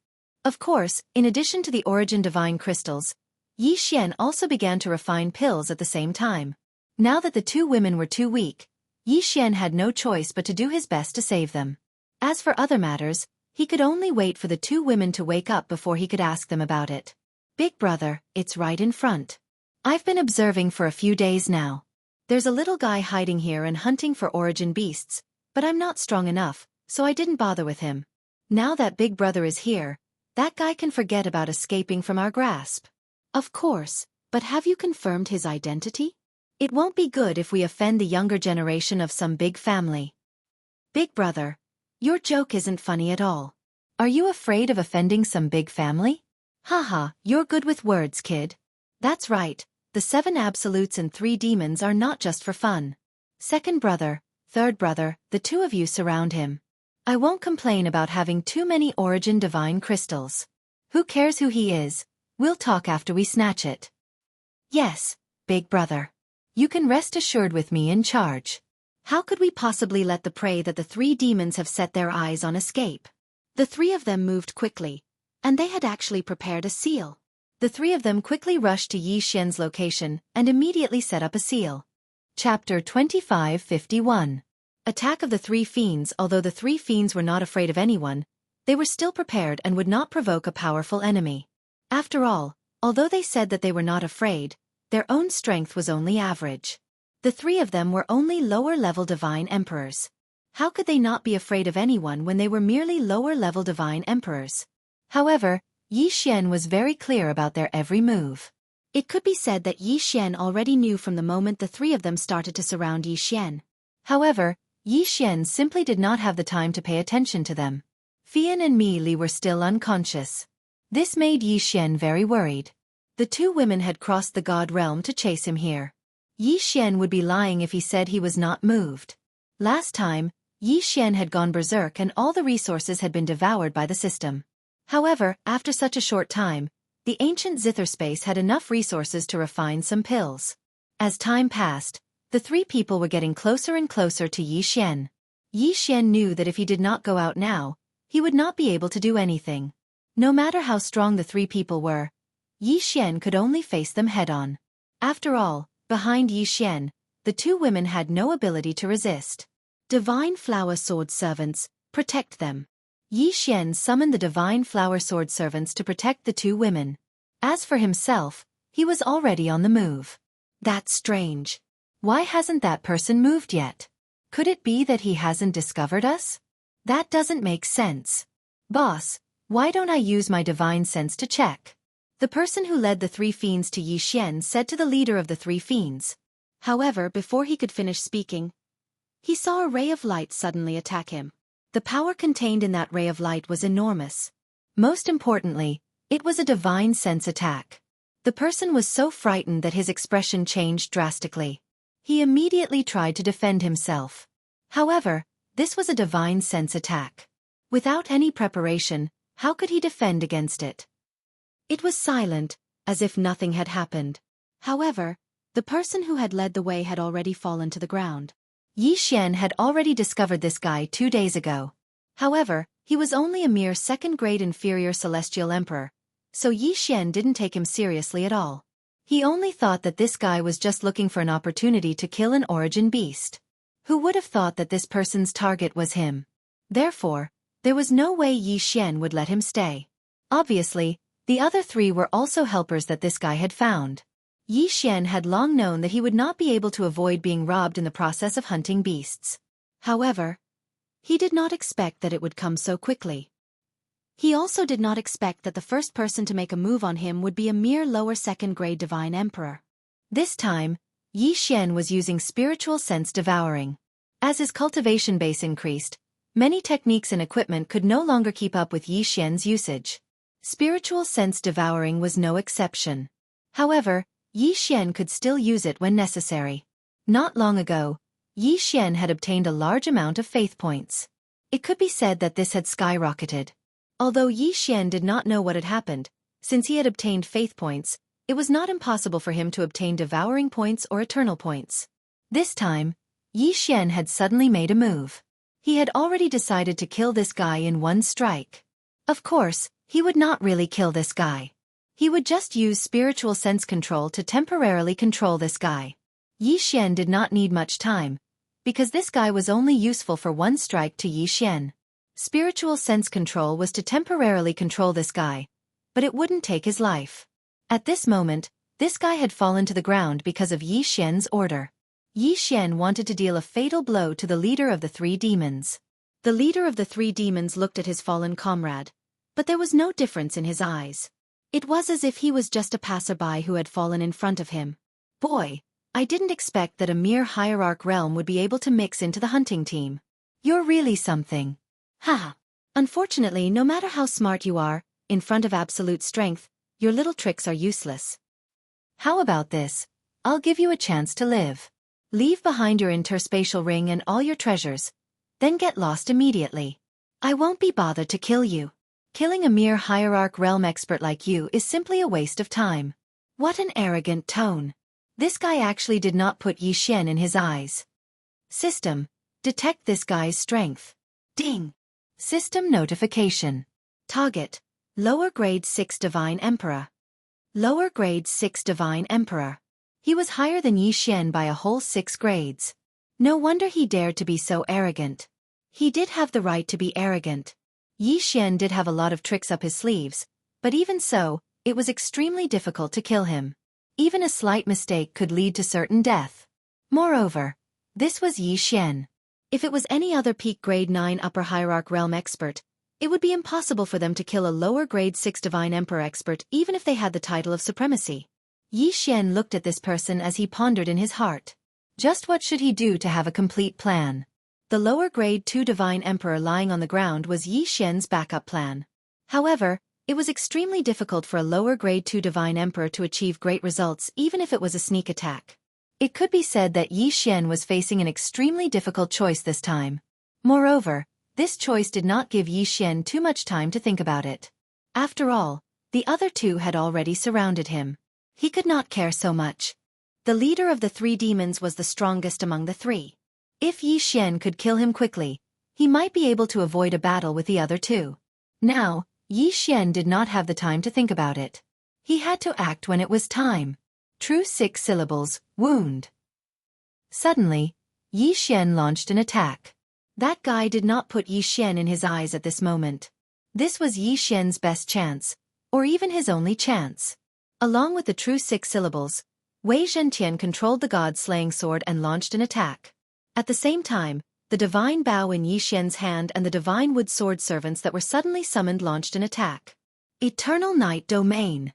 Of course, in addition to the origin divine crystals, Yi Xian also began to refine pills at the same time. Now that the two women were too weak, Yi Xian had no choice but to do his best to save them. As for other matters, he could only wait for the two women to wake up before he could ask them about it. "Big brother, it's right in front. I've been observing for a few days now. There's a little guy hiding here and hunting for origin beasts, but I'm not strong enough, so I didn't bother with him. Now that Big Brother is here, that guy can forget about escaping from our grasp." "Of course, but have you confirmed his identity? It won't be good if we offend the younger generation of some big family." "Big Brother, your joke isn't funny at all. Are you afraid of offending some big family?" "Haha, you're good with words, kid. That's right, the 7 absolutes and 3 demons are not just for fun. Second brother, third brother, the two of you surround him. I won't complain about having too many origin divine crystals. Who cares who he is? We'll talk after we snatch it." "Yes, Big Brother. You can rest assured with me in charge. How could we possibly let the prey that the 3 demons have set their eyes on escape?" The 3 of them moved quickly, and they had actually prepared a seal. The 3 of them quickly rushed to Yi Xian's location and immediately set up a seal. Chapter 2551. Attack of the 3 Fiends. Although the 3 Fiends were not afraid of anyone, they were still prepared and would not provoke a powerful enemy. After all, although they said that they were not afraid, their own strength was only average. The 3 of them were only lower-level divine emperors. How could they not be afraid of anyone when they were merely lower-level divine emperors? However, Yi Xian was very clear about their every move. It could be said that Yi Xian already knew from the moment the three of them started to surround Yi Xian. However, Yi Xian simply did not have the time to pay attention to them. Fian and Mi Li were still unconscious. This made Yi Xian very worried. The two women had crossed the god realm to chase him here. Yi Xian would be lying if he said he was not moved. Last time, Yi Xian had gone berserk and all the resources had been devoured by the system. However, after such a short time, the ancient zither space had enough resources to refine some pills. As time passed, the three people were getting closer and closer to Yi Xian. Yi Xian knew that if he did not go out now, he would not be able to do anything. No matter how strong the three people were, Yi Xian could only face them head-on. After all, behind Yi Xian, the two women had no ability to resist. Divine Flower Sword Servants, protect them. Yi Xian summoned the Divine Flower Sword Servants to protect the two women. As for himself, he was already on the move. That's strange. Why hasn't that person moved yet? Could it be that he hasn't discovered us? That doesn't make sense. Boss, why don't I use my divine sense to check? The person who led the three fiends to Yi Xian said to the leader of the three fiends. However, before he could finish speaking, he saw a ray of light suddenly attack him. The power contained in that ray of light was enormous. Most importantly, it was a divine sense attack. The person was so frightened that his expression changed drastically. He immediately tried to defend himself. However, this was a divine sense attack. Without any preparation, how could he defend against it? It was silent, as if nothing had happened. However, the person who had led the way had already fallen to the ground. Yi Xian had already discovered this guy 2 days ago. However, he was only a mere second-grade inferior celestial emperor, so Yi Xian didn't take him seriously at all. He only thought that this guy was just looking for an opportunity to kill an origin beast. Who would have thought that this person's target was him? Therefore, there was no way Yi Xian would let him stay. Obviously, the other three were also helpers that this guy had found. Yi Xian had long known that he would not be able to avoid being robbed in the process of hunting beasts. However, he did not expect that it would come so quickly. He also did not expect that the first person to make a move on him would be a mere lower second-grade divine emperor. This time, Yi Xian was using spiritual sense devouring. As his cultivation base increased, many techniques and equipment could no longer keep up with Yi Xian's usage. Spiritual sense devouring was no exception. However, Yi Xian could still use it when necessary. Not long ago, Yi Xian had obtained a large amount of faith points. It could be said that this had skyrocketed. Although Yi Xian did not know what had happened, since he had obtained faith points, it was not impossible for him to obtain devouring points or eternal points. This time, Yi Xian had suddenly made a move. He had already decided to kill this guy in one strike. Of course, he would not really kill this guy. He would just use spiritual sense control to temporarily control this guy. Yi Xian did not need much time, because this guy was only useful for one strike to Yi Xian. Spiritual sense control was to temporarily control this guy, but it wouldn't take his life. At this moment, this guy had fallen to the ground because of Yi Xian's order. Yi Xian wanted to deal a fatal blow to the leader of the three demons. The leader of the three demons looked at his fallen comrade, but there was no difference in his eyes. It was as if he was just a passerby who had fallen in front of him. Boy, I didn't expect that a mere hierarch realm would be able to mix into the hunting team. You're really something. Ha! Unfortunately, no matter how smart you are, in front of absolute strength, your little tricks are useless. How about this? I'll give you a chance to live. Leave behind your interspatial ring and all your treasures, then get lost immediately. I won't be bothered to kill you. Killing a mere hierarch realm expert like you is simply a waste of time. What an arrogant tone. This guy actually did not put Yi Xian in his eyes. System, detect this guy's strength. Ding. System notification. Target, lower grade 6 Divine Emperor. Lower grade 6 Divine Emperor. He was higher than Yi Xian by a whole 6 grades. No wonder he dared to be so arrogant. He did have the right to be arrogant. Yi Xian did have a lot of tricks up his sleeves, but even so, it was extremely difficult to kill him. Even a slight mistake could lead to certain death. Moreover, this was Yi Xian. If it was any other peak grade 9 upper hierarch realm expert, it would be impossible for them to kill a lower grade 6 divine emperor expert even if they had the title of supremacy. Yi Xian looked at this person as he pondered in his heart. Just what should he do to have a complete plan? The lower grade 2 divine emperor lying on the ground was Yi Xian's backup plan. However, it was extremely difficult for a lower grade 2 divine emperor to achieve great results even if it was a sneak attack. It could be said that Yi Xian was facing an extremely difficult choice this time. Moreover, this choice did not give Yi Xian too much time to think about it. After all, the other two had already surrounded him. He could not care so much. The leader of the 3 demons was the strongest among the 3. If Yi Xian could kill him quickly, he might be able to avoid a battle with the other 2. Now, Yi Xian did not have the time to think about it. He had to act when it was time. True 6 syllables, wound. Suddenly, Yi Xian launched an attack. That guy did not put Yi Xian in his eyes at this moment. This was Yi Xian's best chance, or even his only chance. Along with the true 6 syllables, Wei Zhentian controlled the god-slaying sword and launched an attack. At the same time, the divine bow in Yi Xian's hand and the divine wood sword servants that were suddenly summoned launched an attack. Eternal Night Domain.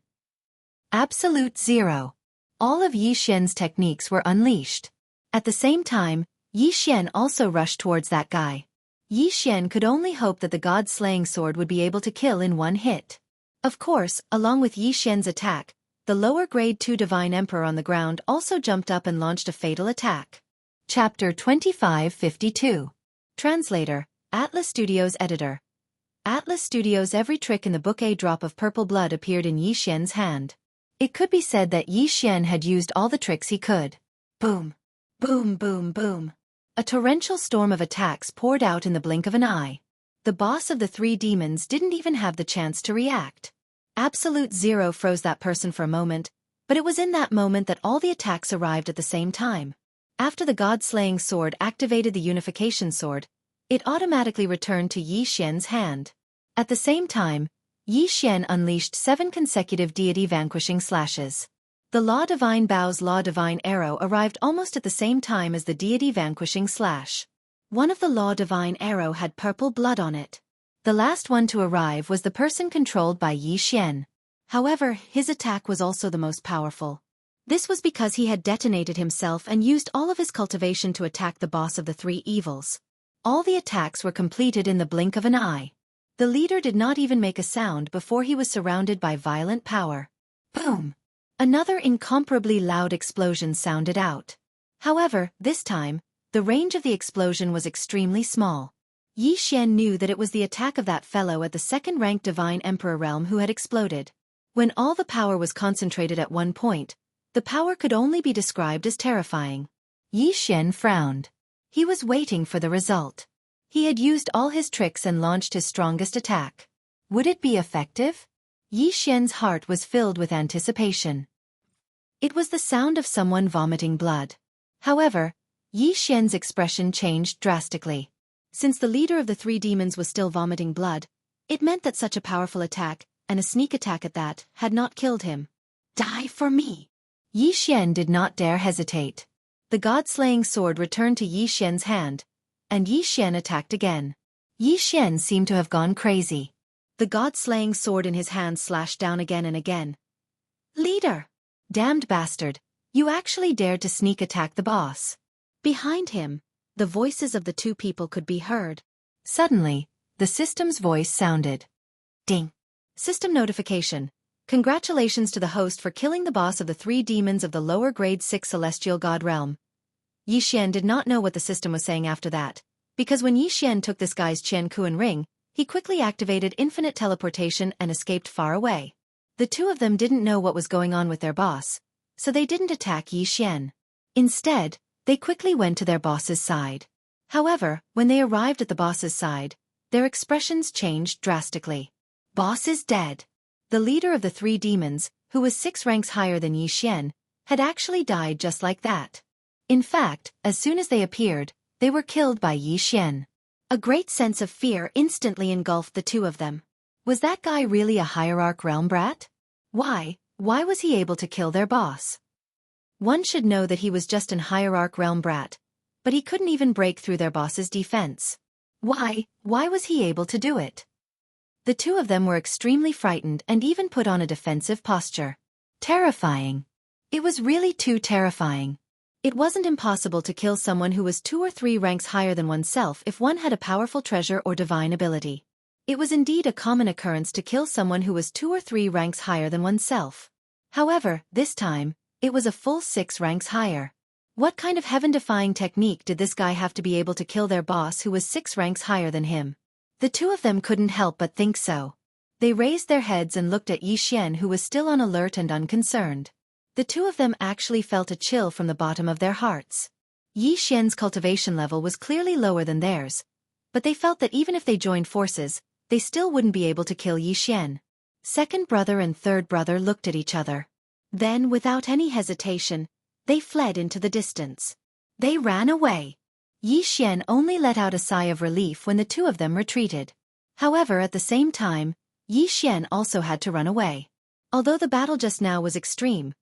Absolute Zero. All of Yi Xian's techniques were unleashed. At the same time, Yi Xian also rushed towards that guy. Yi Xian could only hope that the god-slaying sword would be able to kill in one hit. Of course, along with Yi Xian's attack, the lower grade 2 divine emperor on the ground also jumped up and launched a fatal attack. Chapter 2552. Translator, Atlas Studios Editor. Atlas Studios. Every trick in the book. A drop of purple blood appeared in Yi Xian's hand. It could be said that Yi Xian had used all the tricks he could. Boom. Boom boom boom. A torrential storm of attacks poured out in the blink of an eye. The boss of the 3 demons didn't even have the chance to react. Absolute Zero froze that person for a moment, but it was in that moment that all the attacks arrived at the same time. After the god-slaying sword activated the unification sword, it automatically returned to Yi Xian's hand. At the same time, Yi Xian unleashed 7 consecutive deity vanquishing slashes. The Law Divine Bow's Law Divine Arrow arrived almost at the same time as the deity vanquishing slash. One of the Law Divine Arrow had purple blood on it. The last one to arrive was the person controlled by Yi Xian. However, his attack was also the most powerful. This was because he had detonated himself and used all of his cultivation to attack the boss of the 3 evils. All the attacks were completed in the blink of an eye. The leader did not even make a sound before he was surrounded by violent power. Boom! Another incomparably loud explosion sounded out. However, this time, the range of the explosion was extremely small. Yi Xian knew that it was the attack of that fellow at the 2nd-ranked Divine Emperor realm who had exploded. When all the power was concentrated at one point, the power could only be described as terrifying. Yi Xian frowned. He was waiting for the result. He had used all his tricks and launched his strongest attack. Would it be effective? Yi Xian's heart was filled with anticipation. It was the sound of someone vomiting blood. However, Yi Xian's expression changed drastically. Since the leader of the 3 demons was still vomiting blood, it meant that such a powerful attack, and a sneak attack at that, had not killed him. Die for me! Yi Xian did not dare hesitate. The god-slaying sword returned to Yi Xian's hand, and Yi Xian attacked again. Yi Xian seemed to have gone crazy. The god-slaying sword in his hand slashed down again and again. Leader! Damned bastard, you actually dared to sneak attack the boss. Behind him, the voices of the 2 people could be heard. Suddenly, the system's voice sounded. Ding! System notification. Congratulations to the host for killing the boss of the 3 demons of the lower grade 6 celestial god realm. Yi Xian did not know what the system was saying after that, because when Yi Xian took this guy's Qiankuan ring, he quickly activated infinite teleportation and escaped far away. The 2 of them didn't know what was going on with their boss, so they didn't attack Yi Xian. Instead, they quickly went to their boss's side. However, when they arrived at the boss's side, their expressions changed drastically. Boss is dead. The leader of the 3 demons, who was 6 ranks higher than Yi Xian, had actually died just like that. In fact, as soon as they appeared, they were killed by Yi Xian. A great sense of fear instantly engulfed the 2 of them. Was that guy really a hierarch realm brat? Why was he able to kill their boss? One should know that he was just an hierarch realm brat, but he couldn't even break through their boss's defense. Why was he able to do it? The two of them were extremely frightened and even put on a defensive posture. Terrifying. It was really too terrifying. It wasn't impossible to kill someone who was 2 or 3 ranks higher than oneself if one had a powerful treasure or divine ability. It was indeed a common occurrence to kill someone who was 2 or 3 ranks higher than oneself. However, this time, it was a full 6 ranks higher. What kind of heaven-defying technique did this guy have to be able to kill their boss who was 6 ranks higher than him? The two of them couldn't help but think so. They raised their heads and looked at Xianxia, who was still on alert and unconcerned. The two of them actually felt a chill from the bottom of their hearts. Xianxia's cultivation level was clearly lower than theirs, but they felt that even if they joined forces, they still wouldn't be able to kill Xianxia. Second brother and third brother looked at each other. Then, without any hesitation, they fled into the distance. They ran away. Xianxia only let out a sigh of relief when the two of them retreated. However, at the same time, Xianxia also had to run away. Although the battle just now was extreme,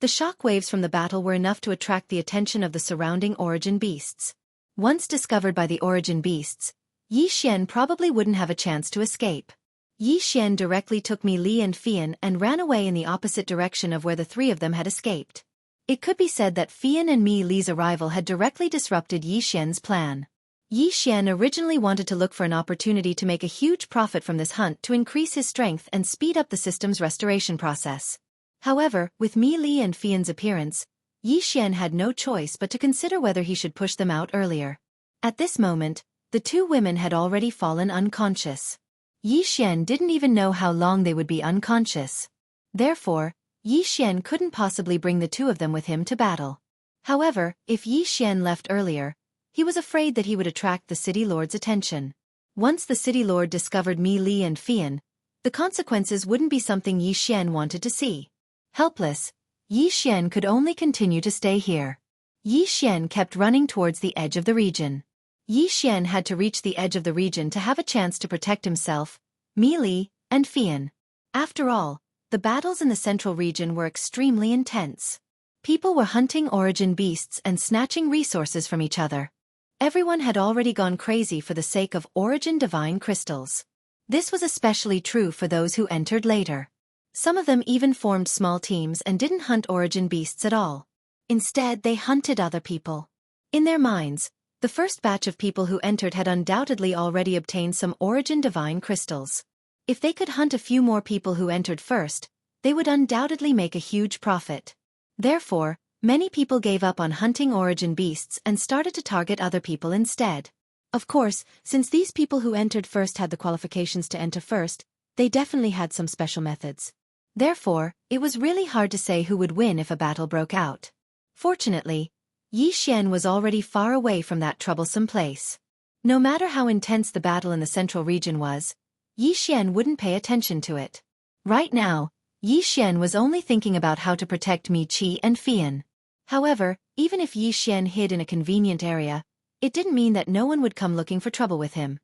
the shock waves from the battle were enough to attract the attention of the surrounding origin beasts. Once discovered by the origin beasts, Xianxia probably wouldn't have a chance to escape. Xianxia directly took Mi Li and Fian and ran away in the opposite direction of where the three of them had escaped. It could be said that Fian and Mi Li's arrival had directly disrupted Xianxia's plan. Xianxia originally wanted to look for an opportunity to make a huge profit from this hunt to increase his strength and speed up the system's restoration process. However, with Mi Li and Fian's appearance, Xianxia had no choice but to consider whether he should push them out earlier. At this moment, the two women had already fallen unconscious. Xianxia didn't even know how long they would be unconscious. Therefore, Xianxia couldn't possibly bring the two of them with him to battle. However, if Xianxia left earlier, he was afraid that he would attract the city lord's attention. Once the city lord discovered Mi Li and Fian, the consequences wouldn't be something Xianxia wanted to see. Helpless, Xianxia could only continue to stay here. Xianxia kept running towards the edge of the region. Xianxia had to reach the edge of the region to have a chance to protect himself, Mi Li, and Fian. After all, the battles in the central region were extremely intense. People were hunting origin beasts and snatching resources from each other. Everyone had already gone crazy for the sake of origin divine crystals. This was especially true for those who entered later. Some of them even formed small teams and didn't hunt origin beasts at all. Instead, they hunted other people. In their minds, the first batch of people who entered had undoubtedly already obtained some origin divine crystals. If they could hunt a few more people who entered first, they would undoubtedly make a huge profit. Therefore, many people gave up on hunting origin beasts and started to target other people instead. Of course, since these people who entered first had the qualifications to enter first, they definitely had some special methods. Therefore, it was really hard to say who would win if a battle broke out. Fortunately, Xianxia was already far away from that troublesome place. No matter how intense the battle in the central region was, Xianxia wouldn't pay attention to it. Right now, Xianxia was only thinking about how to protect Mi Qi and Fian. However, even if Xianxia hid in a convenient area, it didn't mean that no one would come looking for trouble with him.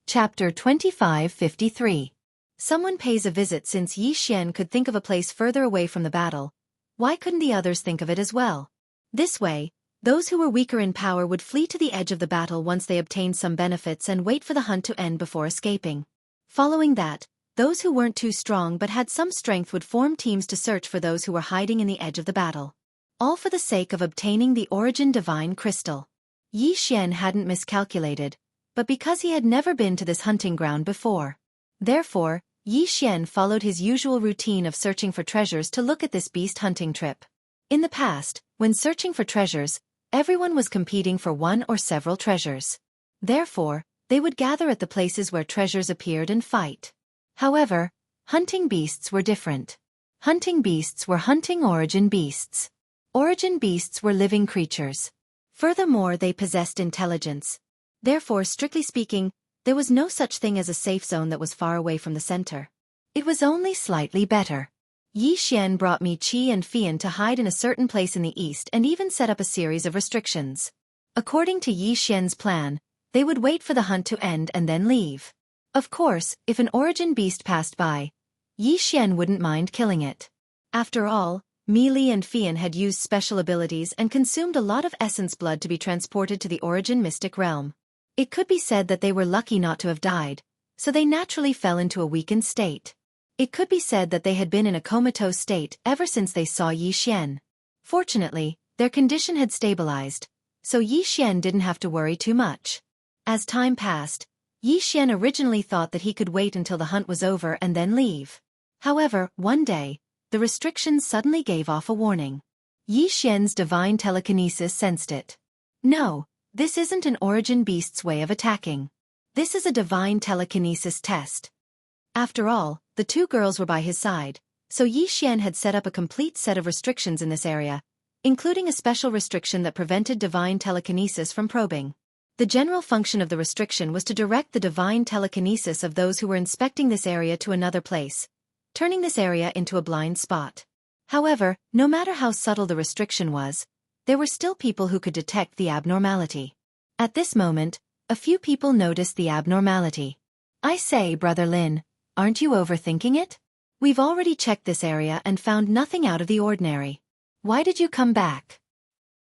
Chapter 2553. Someone pays a visit. Since Xianxia could think of a place further away from the battle, why couldn't the others think of it as well? This way, those who were weaker in power would flee to the edge of the battle once they obtained some benefits and wait for the hunt to end before escaping. Following that, those who weren't too strong but had some strength would form teams to search for those who were hiding in the edge of the battle. All for the sake of obtaining the origin divine crystal. Xianxia hadn't miscalculated, but because he had never been to this hunting ground before. Therefore, Xianxia followed his usual routine of searching for treasures to look at this beast hunting trip. In the past, when searching for treasures, everyone was competing for one or several treasures. Therefore, they would gather at the places where treasures appeared and fight. However, hunting beasts were different. Hunting beasts were hunting origin beasts. Origin beasts were living creatures. Furthermore, they possessed intelligence. Therefore, strictly speaking, there was no such thing as a safe zone that was far away from the center. It was only slightly better. Xianxia brought Mi Qi and Fian to hide in a certain place in the east and even set up a series of restrictions. According to Xianxia's plan, they would wait for the hunt to end and then leave. Of course, if an origin beast passed by, Xianxia wouldn't mind killing it. After all, Meili and Fian had used special abilities and consumed a lot of essence blood to be transported to the origin mystic realm. It could be said that they were lucky not to have died, so they naturally fell into a weakened state. It could be said that they had been in a comatose state ever since they saw Yi Xian. Fortunately, their condition had stabilized, so Yi Xian didn't have to worry too much. As time passed, Yi Xian originally thought that he could wait until the hunt was over and then leave. However, one day, the restrictions suddenly gave off a warning. Yi Xian's divine telekinesis sensed it. No, this isn't an origin beast's way of attacking. This is a divine telekinesis test. After all, the two girls were by his side, so Yi Xian had set up a complete set of restrictions in this area, including a special restriction that prevented divine telekinesis from probing. The general function of the restriction was to direct the divine telekinesis of those who were inspecting this area to another place, turning this area into a blind spot. However, no matter how subtle the restriction was, there were still people who could detect the abnormality. At this moment, a few people noticed the abnormality. I say, Brother Lin, aren't you overthinking it? We've already checked this area and found nothing out of the ordinary. Why did you come back?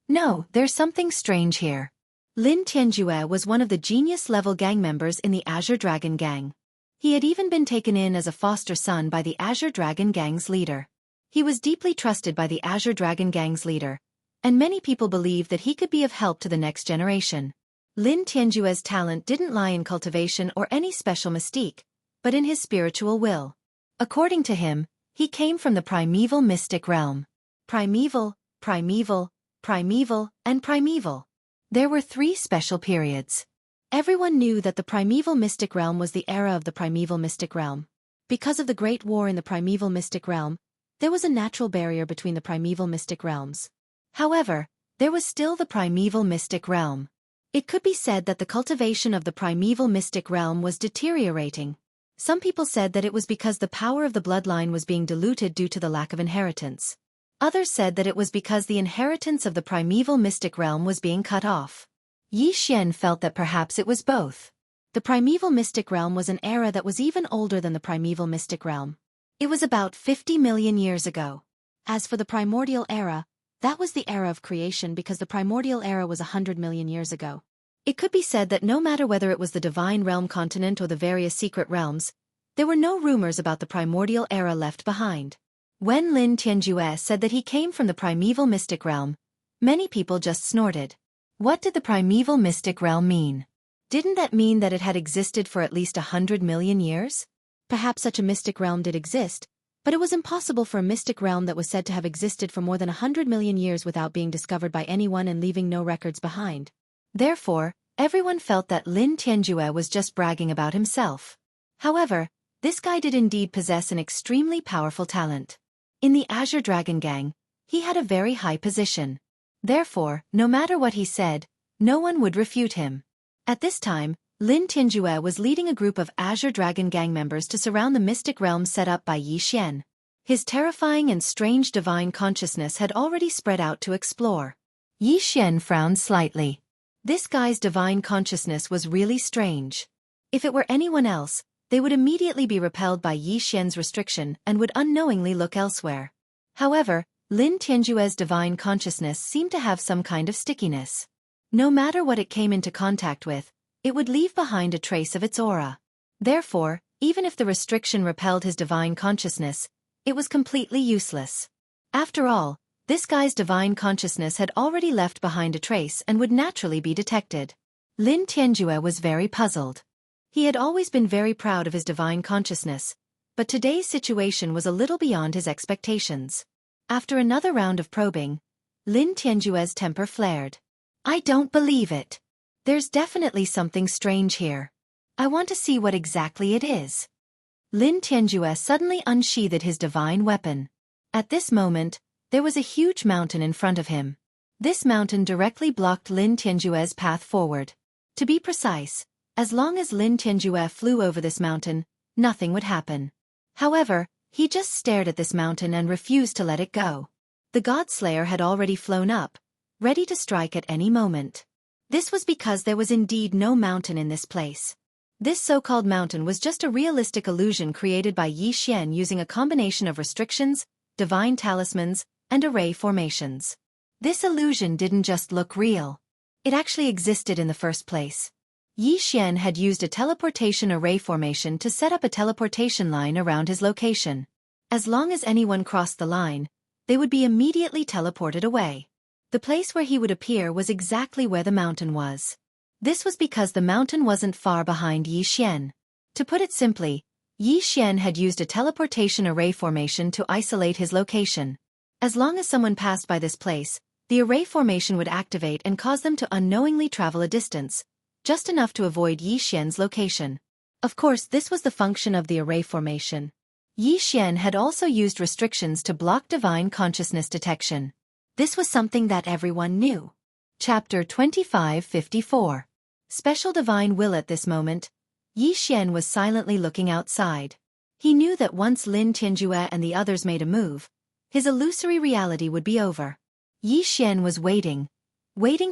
No, there's something strange here. Lin Tianjue was one of the genius-level gang members in the Azure Dragon Gang. He had even been taken in as a foster son by the Azure Dragon Gang's leader. He was deeply trusted by the Azure Dragon Gang's leader, and many people believed that he could be of help to the next generation. Lin Tianjue's talent didn't lie in cultivation or any special mystique, but in his spiritual will. According to him, he came from the primeval mystic realm. Primeval, primeval, primeval, and primeval. There were 3 special periods. Everyone knew that the primeval mystic realm was the era of the primeval mystic realm. Because of the Great War in the primeval mystic realm, there was a natural barrier between the primeval mystic realms. However, there was still the primeval mystic realm. It could be said that the cultivation of the primeval mystic realm was deteriorating. Some people said that it was because the power of the bloodline was being diluted due to the lack of inheritance. Others said that it was because the inheritance of the primeval mystic realm was being cut off. Yi Xian felt that perhaps it was both. The primeval mystic realm was an era that was even older than the primeval mystic realm. It was about 50 million years ago. As for the primordial era, that was the era of creation because the primordial era was 100 million years ago. It could be said that no matter whether it was the divine realm continent or the various secret realms, there were no rumors about the primordial era left behind. When Lin Tianjue said that he came from the primeval mystic realm, many people just snorted. What did the primeval mystic realm mean? Didn't that mean that it had existed for at least 100 million years? Perhaps such a mystic realm did exist, but it was impossible for a mystic realm that was said to have existed for more than 100 million years without being discovered by anyone and leaving no records behind. Therefore, everyone felt that Lin Tianjue was just bragging about himself. However, this guy did indeed possess an extremely powerful talent. In the Azure Dragon Gang, he had a very high position. Therefore, no matter what he said, no one would refute him. At this time, Lin Tianjue was leading a group of Azure Dragon Gang members to surround the mystic realm set up by Yi Xian. His terrifying and strange divine consciousness had already spread out to explore. Yi Xian frowned slightly. This guy's divine consciousness was really strange. If it were anyone else, they would immediately be repelled by Yi Xian's restriction and would unknowingly look elsewhere. However, Lin Tianjue's divine consciousness seemed to have some kind of stickiness. No matter what it came into contact with, it would leave behind a trace of its aura. Therefore, even if the restriction repelled his divine consciousness, it was completely useless. After all, this guy's divine consciousness had already left behind a trace and would naturally be detected. Lin Tianjue was very puzzled. He had always been very proud of his divine consciousness, but today's situation was a little beyond his expectations. After another round of probing, Lin Tianjue's temper flared. I don't believe it. There's definitely something strange here. I want to see what exactly it is. Lin Tianjue suddenly unsheathed his divine weapon. At this moment, there was a huge mountain in front of him. This mountain directly blocked Lin Tianjue's path forward. To be precise, as long as Lin Tianjue flew over this mountain, nothing would happen. However, he just stared at this mountain and refused to let it go. The God-Slayer had already flown up, ready to strike at any moment. This was because there was indeed no mountain in this place. This so-called mountain was just a realistic illusion created by Yi Xian using a combination of restrictions, divine talismans, and array formations. This illusion didn't just look real. It actually existed in the first place. Yi Xian had used a teleportation array formation to set up a teleportation line around his location. As long as anyone crossed the line, they would be immediately teleported away. The place where he would appear was exactly where the mountain was. This was because the mountain wasn't far behind Yi Xian. To put it simply, Yi Xian had used a teleportation array formation to isolate his location. As long as someone passed by this place, the array formation would activate and cause them to unknowingly travel a distance, just enough to avoid Yi Xian's location. Of course, this was the function of the array formation. Yi Xian had also used restrictions to block divine consciousness detection. This was something that everyone knew. Chapter 2554. Special Divine Will. At this moment, Yi Xian was silently looking outside. He knew that once Lin Tianjue and the others made a move, his illusory reality would be over. Yi Xian was waiting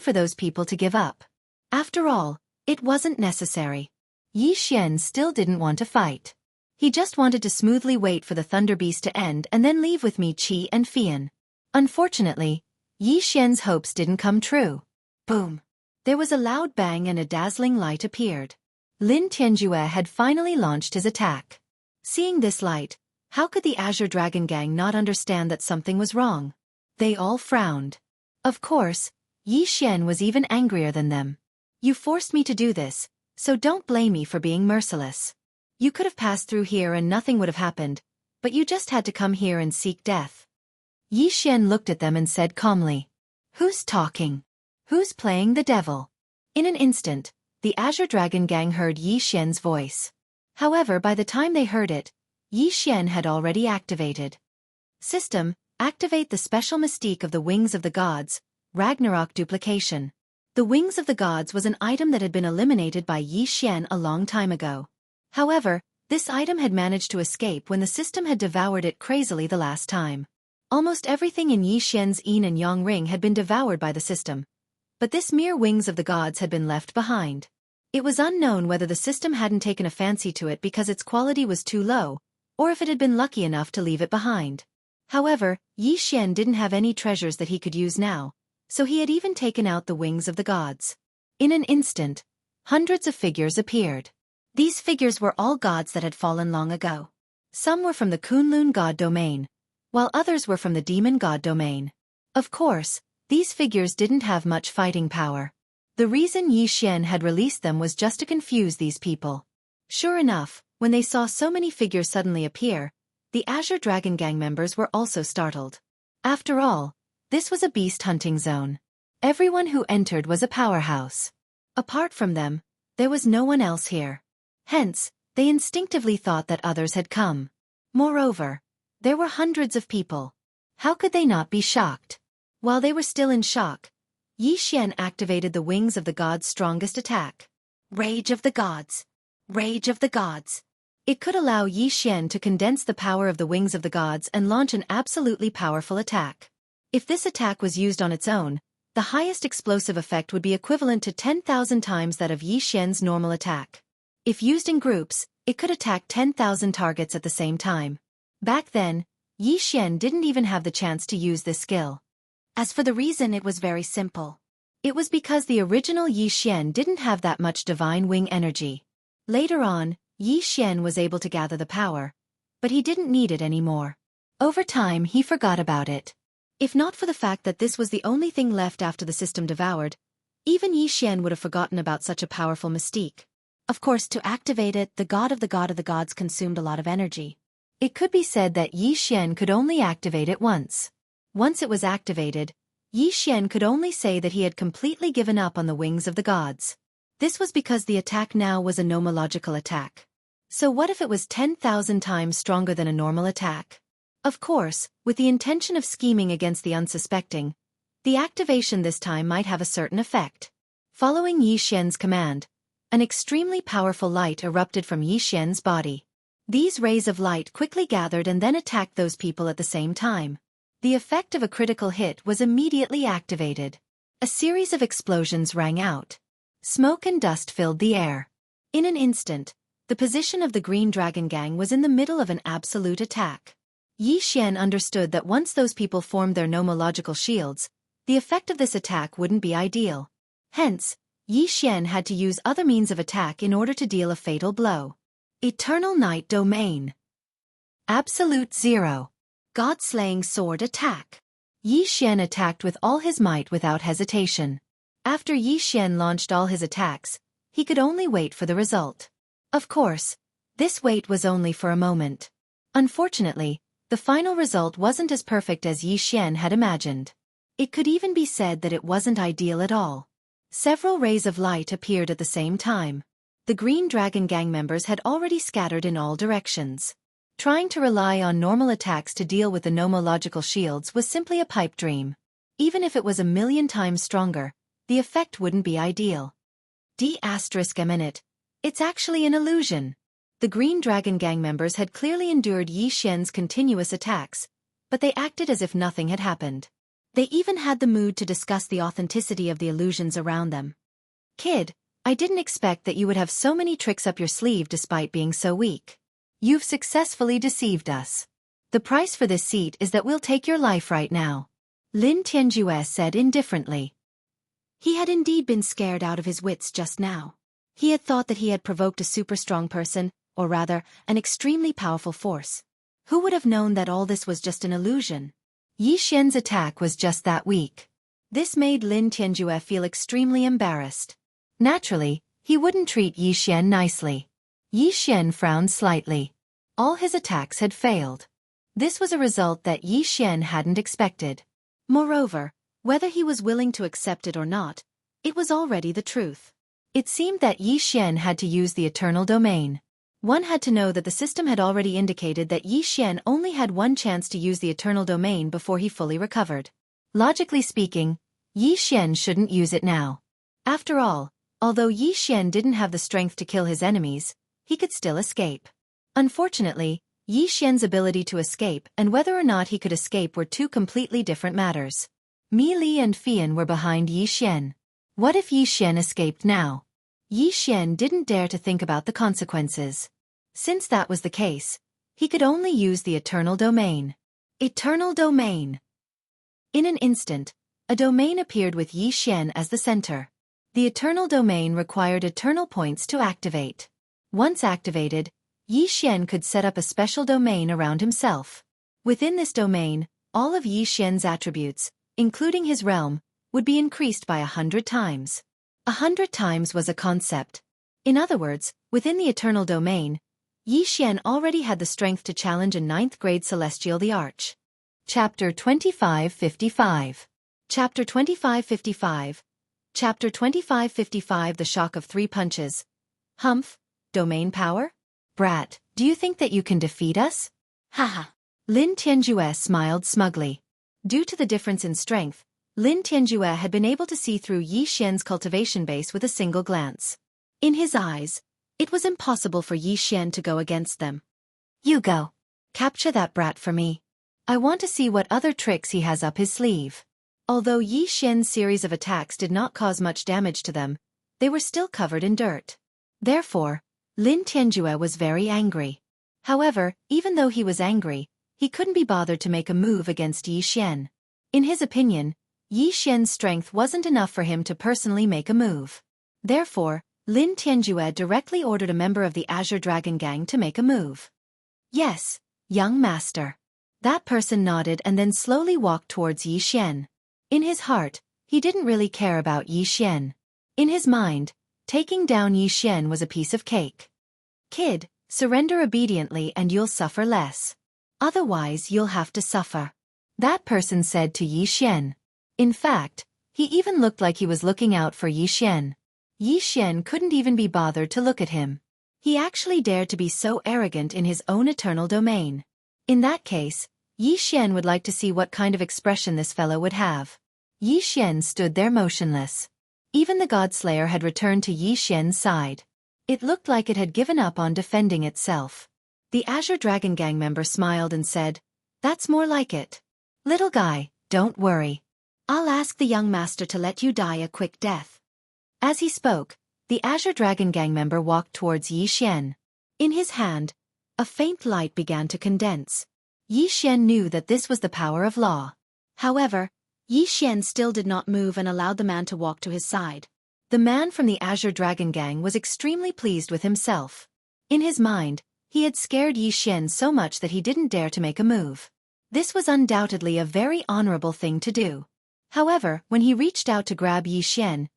for those people to give up. After all, it wasn't necessary. Yi Xian still didn't want to fight. He just wanted to smoothly wait for the Thunder Beast to end and then leave with Mi Qi and Fian. Unfortunately, Yi Xian's hopes didn't come true. Boom! There was a loud bang and a dazzling light appeared. Lin Tianjue had finally launched his attack. Seeing this light, how could the Azure Dragon Gang not understand that something was wrong? They all frowned. Of course, Yi Xian was even angrier than them. You forced me to do this, so don't blame me for being merciless. You could have passed through here and nothing would have happened, but you just had to come here and seek death. Yi Xian looked at them and said calmly, "Who's talking? Who's playing the devil?" In an instant, the Azure Dragon Gang heard Yi Xian's voice. However, by the time they heard it, Yi Xian had already activated. System: activate the special mystique of the Wings of the Gods, Ragnarok duplication. The Wings of the Gods was an item that had been eliminated by Yi Xian a long time ago. However, this item had managed to escape when the system had devoured it crazily the last time. Almost everything in Yi Xian's yin and yang ring had been devoured by the system, but this mere Wings of the Gods had been left behind. It was unknown whether the system hadn't taken a fancy to it because its quality was too low, or if it had been lucky enough to leave it behind. However, Yi Xian didn't have any treasures that he could use now, so he had even taken out the Wings of the Gods. In an instant, hundreds of figures appeared. These figures were all gods that had fallen long ago. Some were from the Kunlun god domain, while others were from the demon god domain. Of course, these figures didn't have much fighting power. The reason Yi Xian had released them was just to confuse these people. Sure enough, when they saw so many figures suddenly appear, the Azure Dragon Gang members were also startled. After all, this was a beast hunting zone. Everyone who entered was a powerhouse. Apart from them, there was no one else here. Hence, they instinctively thought that others had come. Moreover, there were hundreds of people. How could they not be shocked? While they were still in shock, Yi Xian activated the Wings of the Gods' strongest attack. Rage of the Gods! Rage of the Gods! It could allow Yi Xian to condense the power of the Wings of the Gods and launch an absolutely powerful attack. If this attack was used on its own, the highest explosive effect would be equivalent to 10,000 times that of Yi Xian's normal attack. If used in groups, it could attack 10,000 targets at the same time. Back then, Yi Xian didn't even have the chance to use this skill. As for the reason, it was very simple. It was because the original Yi Xian didn't have that much divine wing energy. Later on, Yi Xian was able to gather the power, but he didn't need it anymore. Over time, he forgot about it. If not for the fact that this was the only thing left after the system devoured, even Yi Xian would have forgotten about such a powerful mystique. Of course, to activate it, the god of the gods consumed a lot of energy. It could be said that Yi Xian could only activate it once. Once it was activated, Yi Xian could only say that he had completely given up on the Wings of the Gods. This was because the attack now was a nomological attack. So what if it was 10,000 times stronger than a normal attack? Of course, with the intention of scheming against the unsuspecting, the activation this time might have a certain effect. Following Yi Xian's command, an extremely powerful light erupted from Yi Xian's body. These rays of light quickly gathered and then attacked those people at the same time. The effect of a critical hit was immediately activated. A series of explosions rang out. Smoke and dust filled the air. In an instant, the position of the Green Dragon Gang was in the middle of an absolute attack. Yi Xian understood that once those people formed their nomological shields, the effect of this attack wouldn't be ideal. Hence, Yi Xian had to use other means of attack in order to deal a fatal blow. Eternal Night Domain. Absolute Zero. God-slaying sword attack. Yi Xian attacked with all his might without hesitation. After Yi Xian launched all his attacks, he could only wait for the result. Of course, this wait was only for a moment. Unfortunately, the final result wasn't as perfect as Yi Xian had imagined. It could even be said that it wasn't ideal at all. Several rays of light appeared at the same time. The Green Dragon gang members had already scattered in all directions. Trying to rely on normal attacks to deal with the nomological shields was simply a pipe dream. Even if it was 1,000,000 times stronger, the effect wouldn't be ideal. D***. It's actually an illusion. The Green Dragon gang members had clearly endured Yi Xian's continuous attacks, but they acted as if nothing had happened. They even had the mood to discuss the authenticity of the illusions around them. Kid, I didn't expect that you would have so many tricks up your sleeve despite being so weak. You've successfully deceived us. The price for this seat is that we'll take your life right now. Lin Tianjue said indifferently. He had indeed been scared out of his wits just now. He had thought that he had provoked a super strong person, or rather, an extremely powerful force. Who would have known that all this was just an illusion? Yi Xian's attack was just that weak. This made Lin Tianjue feel extremely embarrassed. Naturally, he wouldn't treat Yi Xian nicely. Yi Xian frowned slightly. All his attacks had failed. This was a result that Yi Xian hadn't expected. Moreover, whether he was willing to accept it or not, it was already the truth. It seemed that Yi Xian had to use the Eternal Domain. One had to know that the system had already indicated that Yi Xian only had one chance to use the Eternal Domain before he fully recovered. Logically speaking, Yi Xian shouldn't use it now. After all, although Yi Xian didn't have the strength to kill his enemies, he could still escape. Unfortunately, Yi Xian's ability to escape and whether or not he could escape were two completely different matters. Mi Li and Fian were behind Yi Xian. What if Yi Xian escaped now? Yi Xian didn't dare to think about the consequences. Since that was the case, he could only use the Eternal Domain. Eternal Domain. In an instant, a domain appeared with Yi Xian as the center. The Eternal Domain required eternal points to activate. Once activated, Yi Xian could set up a special domain around himself. Within this domain, all of Yi Xian's attributes, including his realm, would be increased by 100 times. 100 times was a concept. In other words, within the Eternal Domain, Yi Xian already had the strength to challenge a 9th-grade Celestial the Arch. Chapter 2555. Chapter 2555. Chapter 2555 The Shock of Three Punches. Humph, domain power? Brat, do you think that you can defeat us? Haha. Lin Tianjue smiled smugly. Due to the difference in strength, Lin Tianjue had been able to see through Yi Xian's cultivation base with a single glance. In his eyes, it was impossible for Yi Xian to go against them. You go. Capture that brat for me. I want to see what other tricks he has up his sleeve. Although Yi Xian's series of attacks did not cause much damage to them, they were still covered in dirt. Therefore, Lin Tianjue was very angry. However, even though he was angry, he couldn't be bothered to make a move against Yi Xian. In his opinion, Yi Xian's strength wasn't enough for him to personally make a move. Therefore, Lin Tianjue directly ordered a member of the Azure Dragon Gang to make a move. Yes, young master. That person nodded and then slowly walked towards Yi Xian. In his heart, he didn't really care about Yi Xian. In his mind, taking down Yi Xian was a piece of cake. Kid, surrender obediently and you'll suffer less. Otherwise you'll have to suffer. That person said to Yi Xian. In fact, he even looked like he was looking out for Yi Xian. Yi Xian couldn't even be bothered to look at him. He actually dared to be so arrogant in his own eternal domain. In that case, Yi Xian would like to see what kind of expression this fellow would have. Yi Xian stood there motionless. Even the Godslayer had returned to Yi Xian's side. It looked like it had given up on defending itself. The Azure Dragon Gang member smiled and said, "That's more like it. Little guy, don't worry. I'll ask the young master to let you die a quick death." As he spoke, the Azure Dragon Gang member walked towards Yi Xian. In his hand, a faint light began to condense. Yi Xian knew that this was the power of law. However, Yi Xian still did not move and allowed the man to walk to his side. The man from the Azure Dragon Gang was extremely pleased with himself. In his mind, he had scared Yi Xian so much that he didn't dare to make a move. This was undoubtedly a very honorable thing to do. However, when he reached out to grab Yi Xian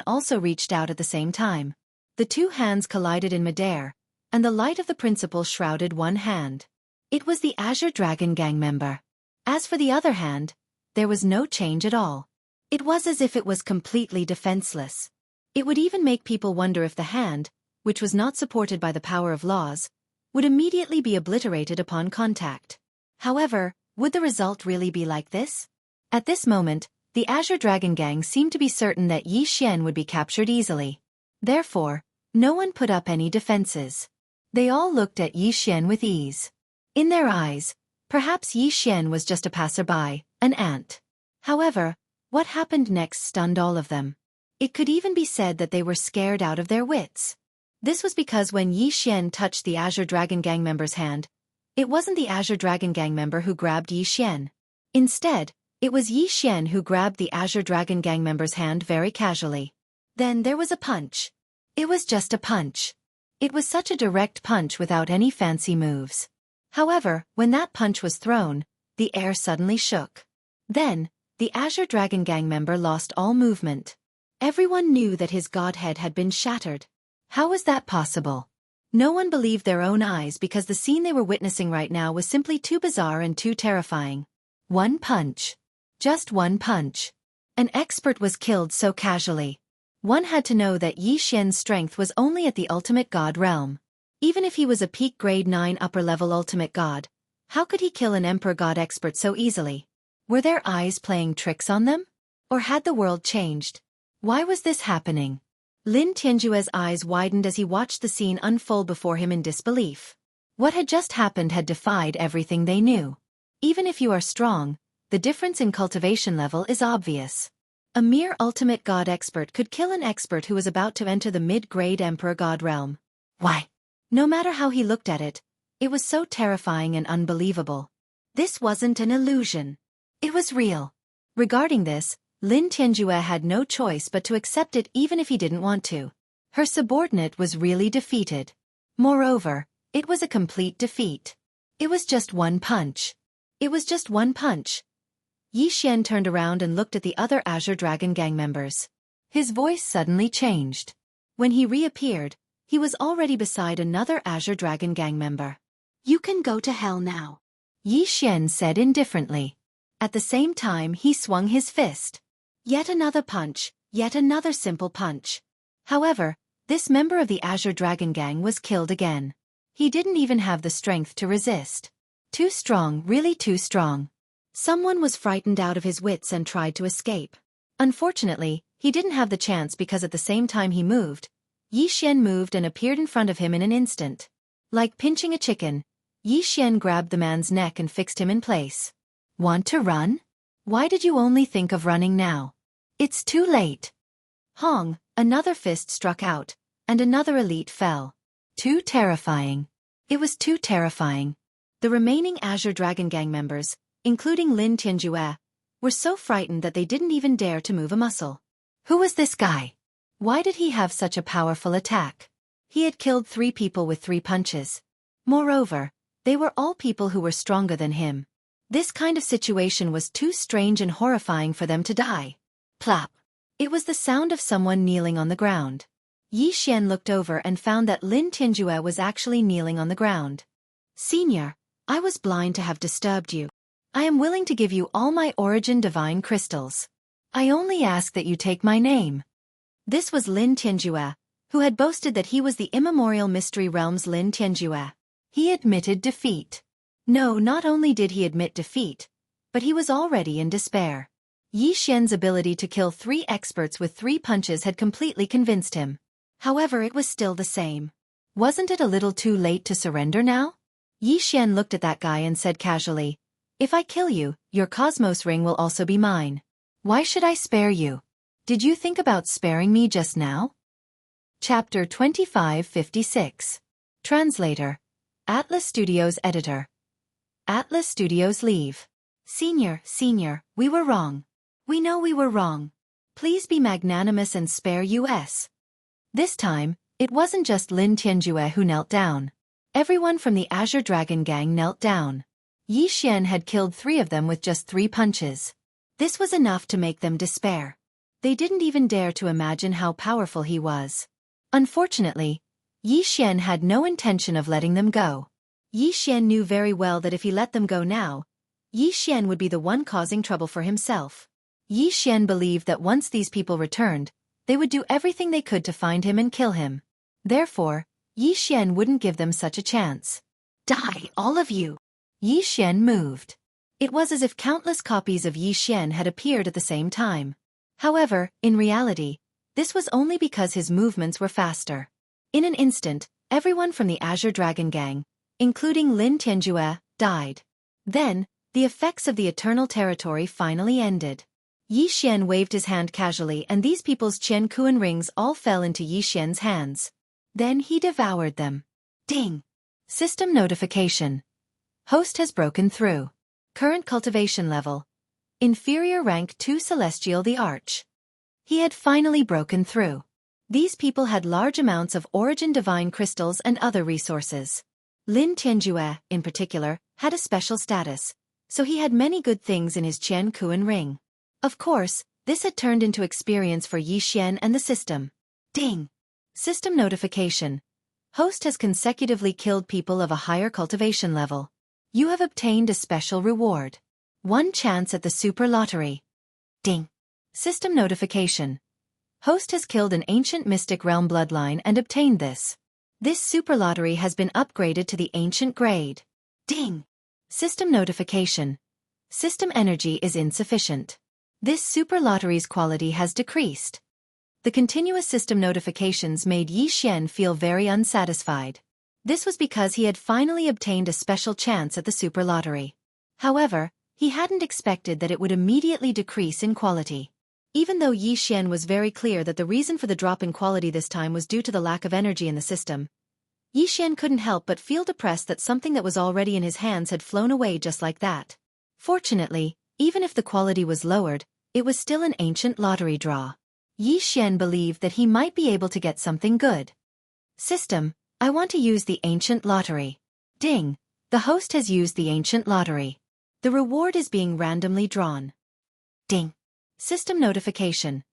also reached out at the same time. The two hands collided in midair, and the light of the principle shrouded one hand. It was the Azure Dragon Gang member. As for the other hand, there was no change at all. It was as if it was completely defenseless. It would even make people wonder if the hand, which was not supported by the power of laws, would immediately be obliterated upon contact. However, would the result really be like this? At this moment, the Azure Dragon Gang seemed to be certain that Yi Xian would be captured easily. Therefore, no one put up any defenses. They all looked at Yi Xian with ease. In their eyes, perhaps Yi Xian was just a passerby, an ant. However, what happened next stunned all of them. It could even be said that they were scared out of their wits. This was because when Yi Xian touched the Azure Dragon Gang member's hand, it wasn't the Azure Dragon Gang member who grabbed Yi Xian. Instead, it was Yi Xian who grabbed the Azure Dragon Gang member's hand very casually. Then there was a punch. It was just a punch. It was such a direct punch without any fancy moves. However, when that punch was thrown, the air suddenly shook. Then, the Azure Dragon Gang member lost all movement. Everyone knew that his godhead had been shattered. How was that possible? No one believed their own eyes because the scene they were witnessing right now was simply too bizarre and too terrifying. One punch. Just one punch. An expert was killed so casually. One had to know that Yi Xian's strength was only at the ultimate god realm. Even if he was a peak grade 9 upper-level ultimate god, how could he kill an emperor god expert so easily? Were their eyes playing tricks on them? Or had the world changed? Why was this happening? Lin Tianjue's eyes widened as he watched the scene unfold before him in disbelief. What had just happened had defied everything they knew. Even if you are strong, the difference in cultivation level is obvious. A mere ultimate god expert could kill an expert who was about to enter the mid-grade emperor god realm. Why? No matter how he looked at it, it was so terrifying and unbelievable. This wasn't an illusion. It was real. Regarding this, Lin Tianjue had no choice but to accept it even if he didn't want to. Her subordinate was really defeated. Moreover, it was a complete defeat. It was just one punch. It was just one punch. Yi Xian turned around and looked at the other Azure Dragon Gang members. His voice suddenly changed. When he reappeared, he was already beside another Azure Dragon Gang member. "You can go to hell now," Yi Xian said indifferently. At the same time he swung his fist. Yet another punch, yet another simple punch. However, this member of the Azure Dragon Gang was killed again. He didn't even have the strength to resist. Too strong, really too strong. Someone was frightened out of his wits and tried to escape. Unfortunately, he didn't have the chance because at the same time he moved, Yi Xian moved and appeared in front of him in an instant. Like pinching a chicken, Yi Xian grabbed the man's neck and fixed him in place. "Want to run? Why did you only think of running now? It's too late." Hong, another fist struck out, and another elite fell. Too terrifying. It was too terrifying. The remaining Azure Dragon Gang members, including Lin Tianjue, were so frightened that they didn't even dare to move a muscle. Who was this guy? Why did he have such a powerful attack? He had killed 3 people with 3 punches. Moreover, they were all people who were stronger than him. This kind of situation was too strange and horrifying for them to die. Plop. It was the sound of someone kneeling on the ground. Yi Xian looked over and found that Lin Tianjue was actually kneeling on the ground. "Senior, I was blind to have disturbed you. I am willing to give you all my origin divine crystals. I only ask that you take my name." This was Lin Tianjue, who had boasted that he was the immemorial mystery realm's Lin Tianjue. He admitted defeat. No, not only did he admit defeat, but he was already in despair. Yi Xian's ability to kill 3 experts with 3 punches had completely convinced him. However, it was still the same. Wasn't it a little too late to surrender now? Yi Xian looked at that guy and said casually, "If I kill you, your Cosmos ring will also be mine. Why should I spare you? Did you think about sparing me just now?" Chapter 2556. Translator. Atlas Studios Editor. Atlas Studios leave. Senior, we were wrong. We know we were wrong. Please be magnanimous and spare us. This time, it wasn't just Lin Tianjue who knelt down. Everyone from the Azure Dragon Gang knelt down. Yi Xian had killed 3 of them with just 3 punches. This was enough to make them despair. They didn't even dare to imagine how powerful he was. Unfortunately, Yi Xian had no intention of letting them go. Yi Xian knew very well that if he let them go now, Yi Xian would be the one causing trouble for himself. Yi Xian believed that once these people returned, they would do everything they could to find him and kill him. Therefore, Yi Xian wouldn't give them such a chance. Die, all of you! Yi Xian moved. It was as if countless copies of Yi Xian had appeared at the same time. However, in reality, this was only because his movements were faster. In an instant, everyone from the Azure Dragon Gang, including Lin Tianjue, died. Then, the effects of the Eternal Territory finally ended. Yi Xian waved his hand casually and these people's Qiankuan rings all fell into Yi Xian's hands. Then he devoured them. Ding! System notification. Host has broken through. Current cultivation level. Inferior rank 2 Celestial the Arch. He had finally broken through. These people had large amounts of origin divine crystals and other resources. Lin Tianjue, in particular, had a special status, so he had many good things in his Qiankuan ring. Of course, this had turned into experience for Yi Xian and the system. Ding! System notification. Host has consecutively killed people of a higher cultivation level. You have obtained a special reward. 1 chance at the super lottery. Ding! System notification. Host has killed an ancient mystic realm bloodline and obtained this. This super lottery has been upgraded to the ancient grade. Ding! System notification. System energy is insufficient. This super lottery's quality has decreased. The continuous system notifications made Yi Xian feel very unsatisfied. This was because he had finally obtained a special chance at the super lottery. However, he hadn't expected that it would immediately decrease in quality. Even though Yi Xian was very clear that the reason for the drop in quality this time was due to the lack of energy in the system, Yi Xian couldn't help but feel depressed that something that was already in his hands had flown away just like that. Fortunately, even if the quality was lowered, it was still an ancient lottery draw. Yi Xian believed that he might be able to get something good. System, I want to use the ancient lottery. Ding! The host has used the ancient lottery. The reward is being randomly drawn. Ding! System notification.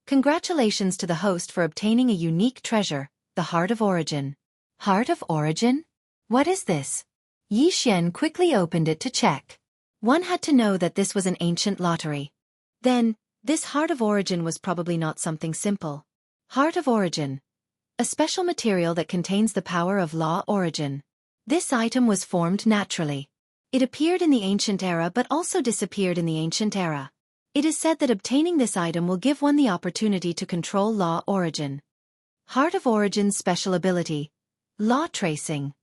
Congratulations to the host for obtaining a unique treasure, the Heart of Origin. Heart of Origin? What is this? Yi Xian quickly opened it to check. One had to know that this was an ancient lottery. Then, this Heart of Origin was probably not something simple. Heart of Origin. A special material that contains the power of law origin. This item was formed naturally. It appeared in the ancient era but also disappeared in the ancient era. It is said that obtaining this item will give one the opportunity to control law origin. Heart of Origin's special ability. Law tracing.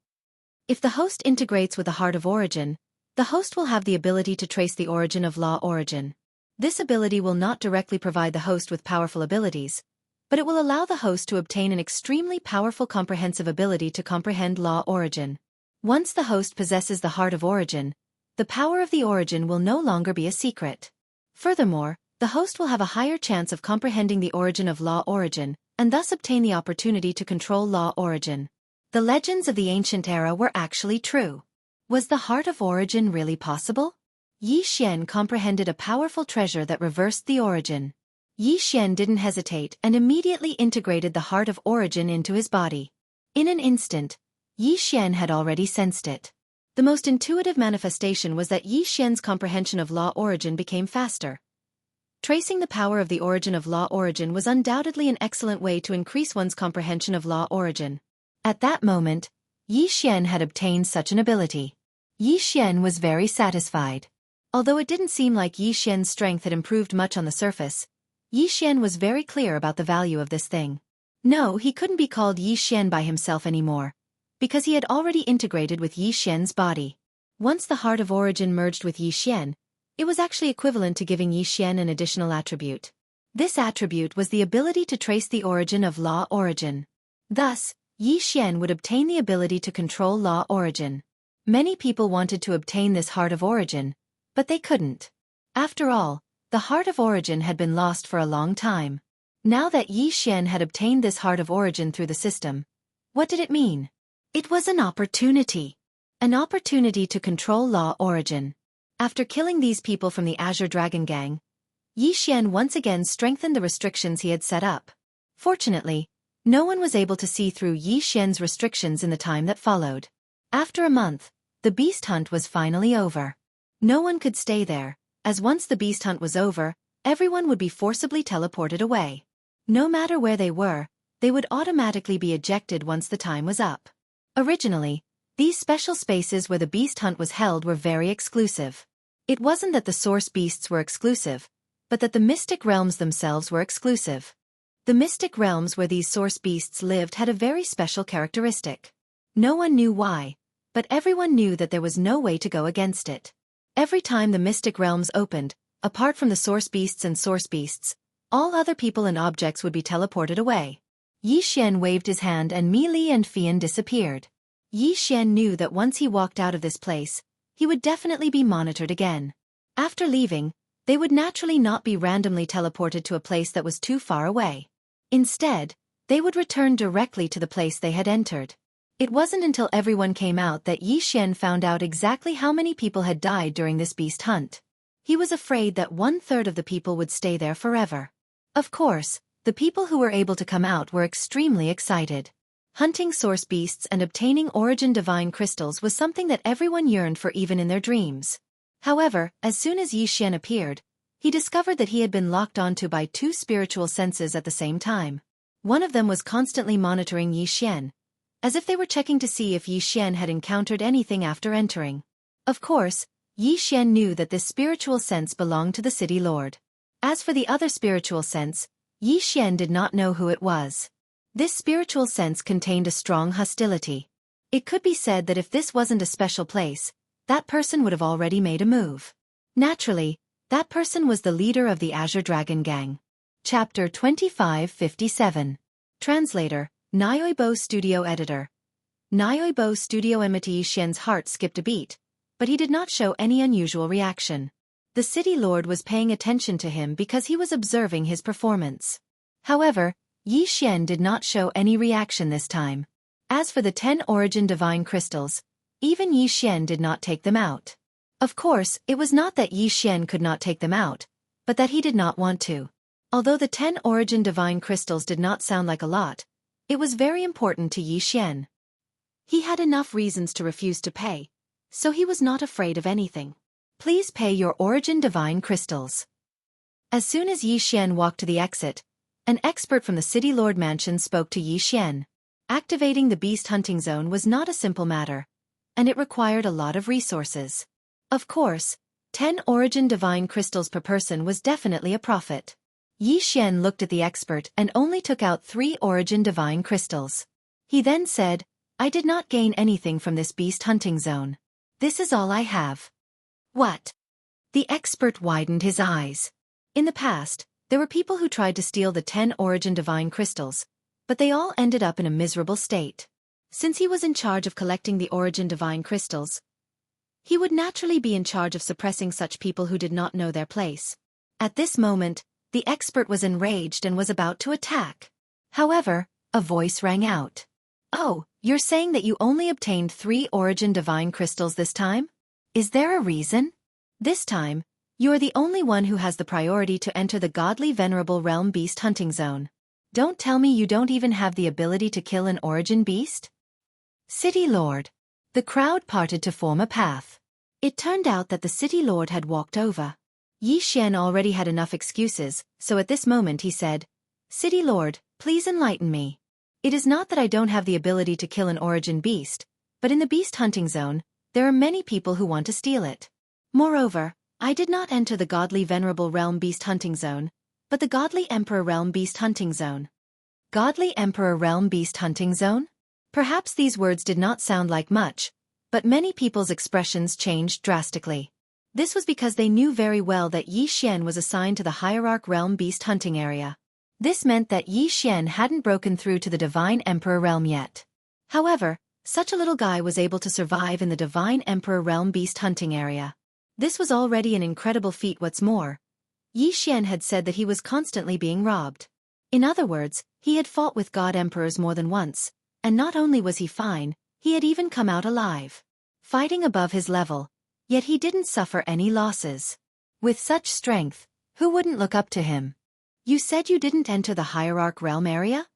If the host integrates with the Heart of Origin, the host will have the ability to trace the origin of law origin. This ability will not directly provide the host with powerful abilities, but it will allow the host to obtain an extremely powerful comprehensive ability to comprehend law origin. Once the host possesses the Heart of Origin, the power of the origin will no longer be a secret. Furthermore, the host will have a higher chance of comprehending the origin of law origin, and thus obtain the opportunity to control law origin. The legends of the ancient era were actually true. Was the Heart of Origin really possible? Yi Xian comprehended a powerful treasure that reversed the origin. Yi Xian didn't hesitate and immediately integrated the Heart of Origin into his body. In an instant, Yi Xian had already sensed it. The most intuitive manifestation was that Yi Xian's comprehension of law origin became faster. Tracing the power of the origin of law origin was undoubtedly an excellent way to increase one's comprehension of law origin. At that moment, Yi Xian had obtained such an ability. Yi Xian was very satisfied. Although it didn't seem like Yi Xian's strength had improved much on the surface, Yi Xian was very clear about the value of this thing. No, he couldn't be called Yi Xian by himself anymore, because he had already integrated with Yi Xian's body. Once the Heart of Origin merged with Yi Xian, it was actually equivalent to giving Yi Xian an additional attribute. This attribute was the ability to trace the origin of law origin. Thus, Yi Xian would obtain the ability to control law origin. Many people wanted to obtain this Heart of Origin, but they couldn't. After all, the Heart of Origin had been lost for a long time. Now that Yi Xian had obtained this Heart of Origin through the system, what did it mean? It was an opportunity. An opportunity to control Law Origin. After killing these people from the Azure Dragon Gang, Yi Xian once again strengthened the restrictions he had set up. Fortunately, no one was able to see through Yi Xian's restrictions in the time that followed. After a month, the beast hunt was finally over. No one could stay there, as once the beast hunt was over, everyone would be forcibly teleported away. No matter where they were, they would automatically be ejected once the time was up. Originally, these special spaces where the beast hunt was held were very exclusive. It wasn't that the source beasts were exclusive, but that the mystic realms themselves were exclusive. The mystic realms where these source beasts lived had a very special characteristic. No one knew why, but everyone knew that there was no way to go against it. Every time the mystic realms opened, apart from the source beasts, all other people and objects would be teleported away. Yi Xian waved his hand and Mi Li and Fian disappeared. Yi Xian knew that once he walked out of this place, he would definitely be monitored again. After leaving, they would naturally not be randomly teleported to a place that was too far away. Instead, they would return directly to the place they had entered. It wasn't until everyone came out that Yi Xian found out exactly how many people had died during this beast hunt. He was afraid that 1/3 of the people would stay there forever. Of course, the people who were able to come out were extremely excited. Hunting source beasts and obtaining origin divine crystals was something that everyone yearned for even in their dreams. However, as soon as Yi Xian appeared, he discovered that he had been locked onto by 2 spiritual senses at the same time. One of them was constantly monitoring Yi Xian, as if they were checking to see if Yi Xian had encountered anything after entering. Of course, Yi Xian knew that this spiritual sense belonged to the city lord. As for the other spiritual sense, Yi Xian did not know who it was. This spiritual sense contained a strong hostility. It could be said that if this wasn't a special place, that person would have already made a move. Naturally, that person was the leader of the Azure Dragon Gang. Chapter 2557. Translator, Nyoibo Studio Editor. Nyoibo Studio Enmity. Yi Xian's heart skipped a beat, but he did not show any unusual reaction. The city lord was paying attention to him because he was observing his performance. However, Yi Xian did not show any reaction this time. As for the 10 origin divine crystals, even Yi Xian did not take them out. Of course, it was not that Yi Xian could not take them out, but that he did not want to. Although the 10 origin divine crystals did not sound like a lot, it was very important to Yi Xian. He had enough reasons to refuse to pay, so he was not afraid of anything. Please pay your origin divine crystals. As soon as Yi Xian walked to the exit, an expert from the City Lord Mansion spoke to Yi Xian. Activating the beast hunting zone was not a simple matter, and it required a lot of resources. Of course, 10 origin divine crystals per person was definitely a profit. Yi Xian looked at the expert and only took out 3 origin divine crystals. He then said, "I did not gain anything from this beast hunting zone. This is all I have." What? The expert widened his eyes. In the past, there were people who tried to steal the 10 origin divine crystals, but they all ended up in a miserable state. Since he was in charge of collecting the origin divine crystals, he would naturally be in charge of suppressing such people who did not know their place. At this moment, the expert was enraged and was about to attack. However, a voice rang out. "Oh, you're saying that you only obtained 3 origin divine crystals this time? Is there a reason? This time, you're the only one who has the priority to enter the godly venerable realm beast hunting zone. Don't tell me you don't even have the ability to kill an origin beast?" City Lord. The crowd parted to form a path. It turned out that the City Lord had walked over. Yi Xian already had enough excuses, so at this moment he said, "City Lord, please enlighten me. It is not that I don't have the ability to kill an origin beast, but in the beast hunting zone, there are many people who want to steal it. Moreover, I did not enter the godly venerable realm beast hunting zone, but the godly emperor realm beast hunting zone." Godly emperor realm beast hunting zone? Perhaps these words did not sound like much, but many people's expressions changed drastically. This was because they knew very well that Yi Xian was assigned to the hierarch realm beast hunting area. This meant that Yi Xian hadn't broken through to the divine emperor realm yet. However, Such a little guy was able to survive in the Divine Emperor Realm Beast hunting area. This was already an incredible feat. What's more, Yi Xian had said that he was constantly being robbed. In other words, he had fought with God Emperors more than once, and not only was he fine, he had even come out alive, fighting above his level, yet he didn't suffer any losses. With such strength, who wouldn't look up to him? You said you didn't enter the Hierarch Realm area?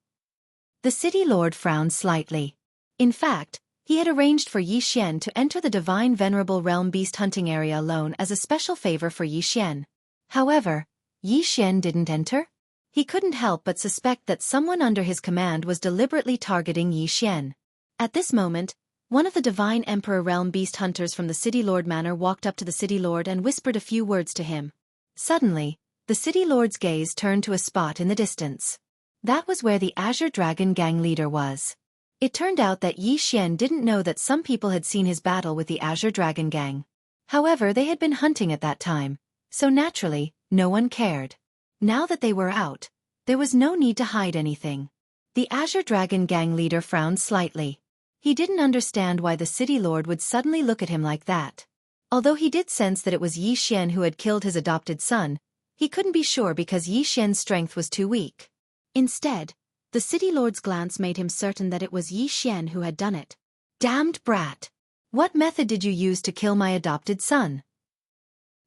The city lord frowned slightly. In fact, he had arranged for Yi Xian to enter the Divine Venerable Realm Beast hunting area alone as a special favor for Yi Xian. However, Yi Xian didn't enter? He couldn't help but suspect that someone under his command was deliberately targeting Yi Xian. At this moment, one of the Divine Emperor Realm Beast hunters from the City Lord Manor walked up to the City Lord and whispered a few words to him. Suddenly, the City Lord's gaze turned to a spot in the distance. That was where the Azure Dragon Gang leader was. It turned out that Yi Xian didn't know that some people had seen his battle with the Azure Dragon Gang. However, they had been hunting at that time, so naturally, no one cared. Now that they were out, there was no need to hide anything. The Azure Dragon Gang leader frowned slightly. He didn't understand why the City Lord would suddenly look at him like that. Although he did sense that it was Yi Xian who had killed his adopted son, he couldn't be sure because Yi Xian's strength was too weak. Instead, the City Lord's glance made him certain that it was Yi Xian who had done it. Damned brat! What method did you use to kill my adopted son?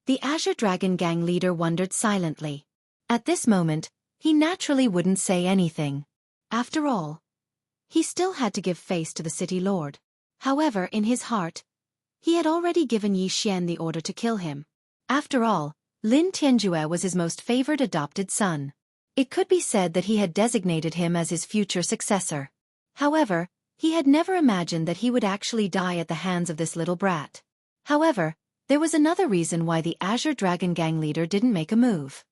The Azure Dragon Gang leader wondered silently. At this moment, he naturally wouldn't say anything. After all, he still had to give face to the City Lord. However, in his heart, he had already given Yi Xian the order to kill him. After all, Lin Tianjue was his most favored adopted son. It could be said that he had designated him as his future successor. However, he had never imagined that he would actually die at the hands of this little brat. However, there was another reason why the Azure Dragon Gang leader didn't make a move.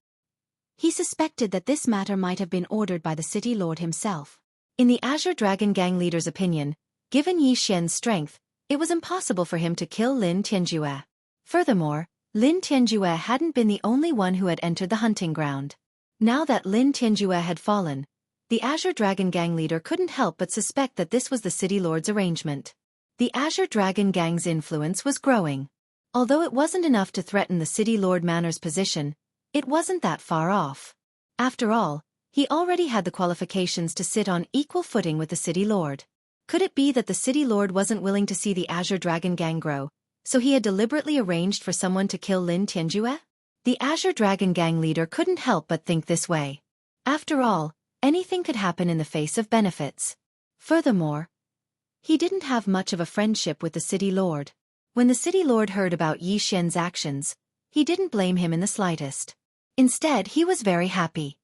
He suspected that this matter might have been ordered by the City Lord himself. In the Azure Dragon Gang leader's opinion, given Yi Xian's strength, it was impossible for him to kill Lin Tianjue. Furthermore, Lin Tianjue hadn't been the only one who had entered the hunting ground. Now that Lin Tianjue had fallen, the Azure Dragon Gang leader couldn't help but suspect that this was the City Lord's arrangement. The Azure Dragon Gang's influence was growing. Although it wasn't enough to threaten the City Lord Manor's position, it wasn't that far off. After all, he already had the qualifications to sit on equal footing with the City Lord. Could it be that the City Lord wasn't willing to see the Azure Dragon Gang grow, so he had deliberately arranged for someone to kill Lin Tianjue? The Azure Dragon Gang leader couldn't help but think this way. After all, anything could happen in the face of benefits. Furthermore, he didn't have much of a friendship with the City Lord. When the City Lord heard about Yi Xian's actions, he didn't blame him in the slightest. Instead, he was very happy.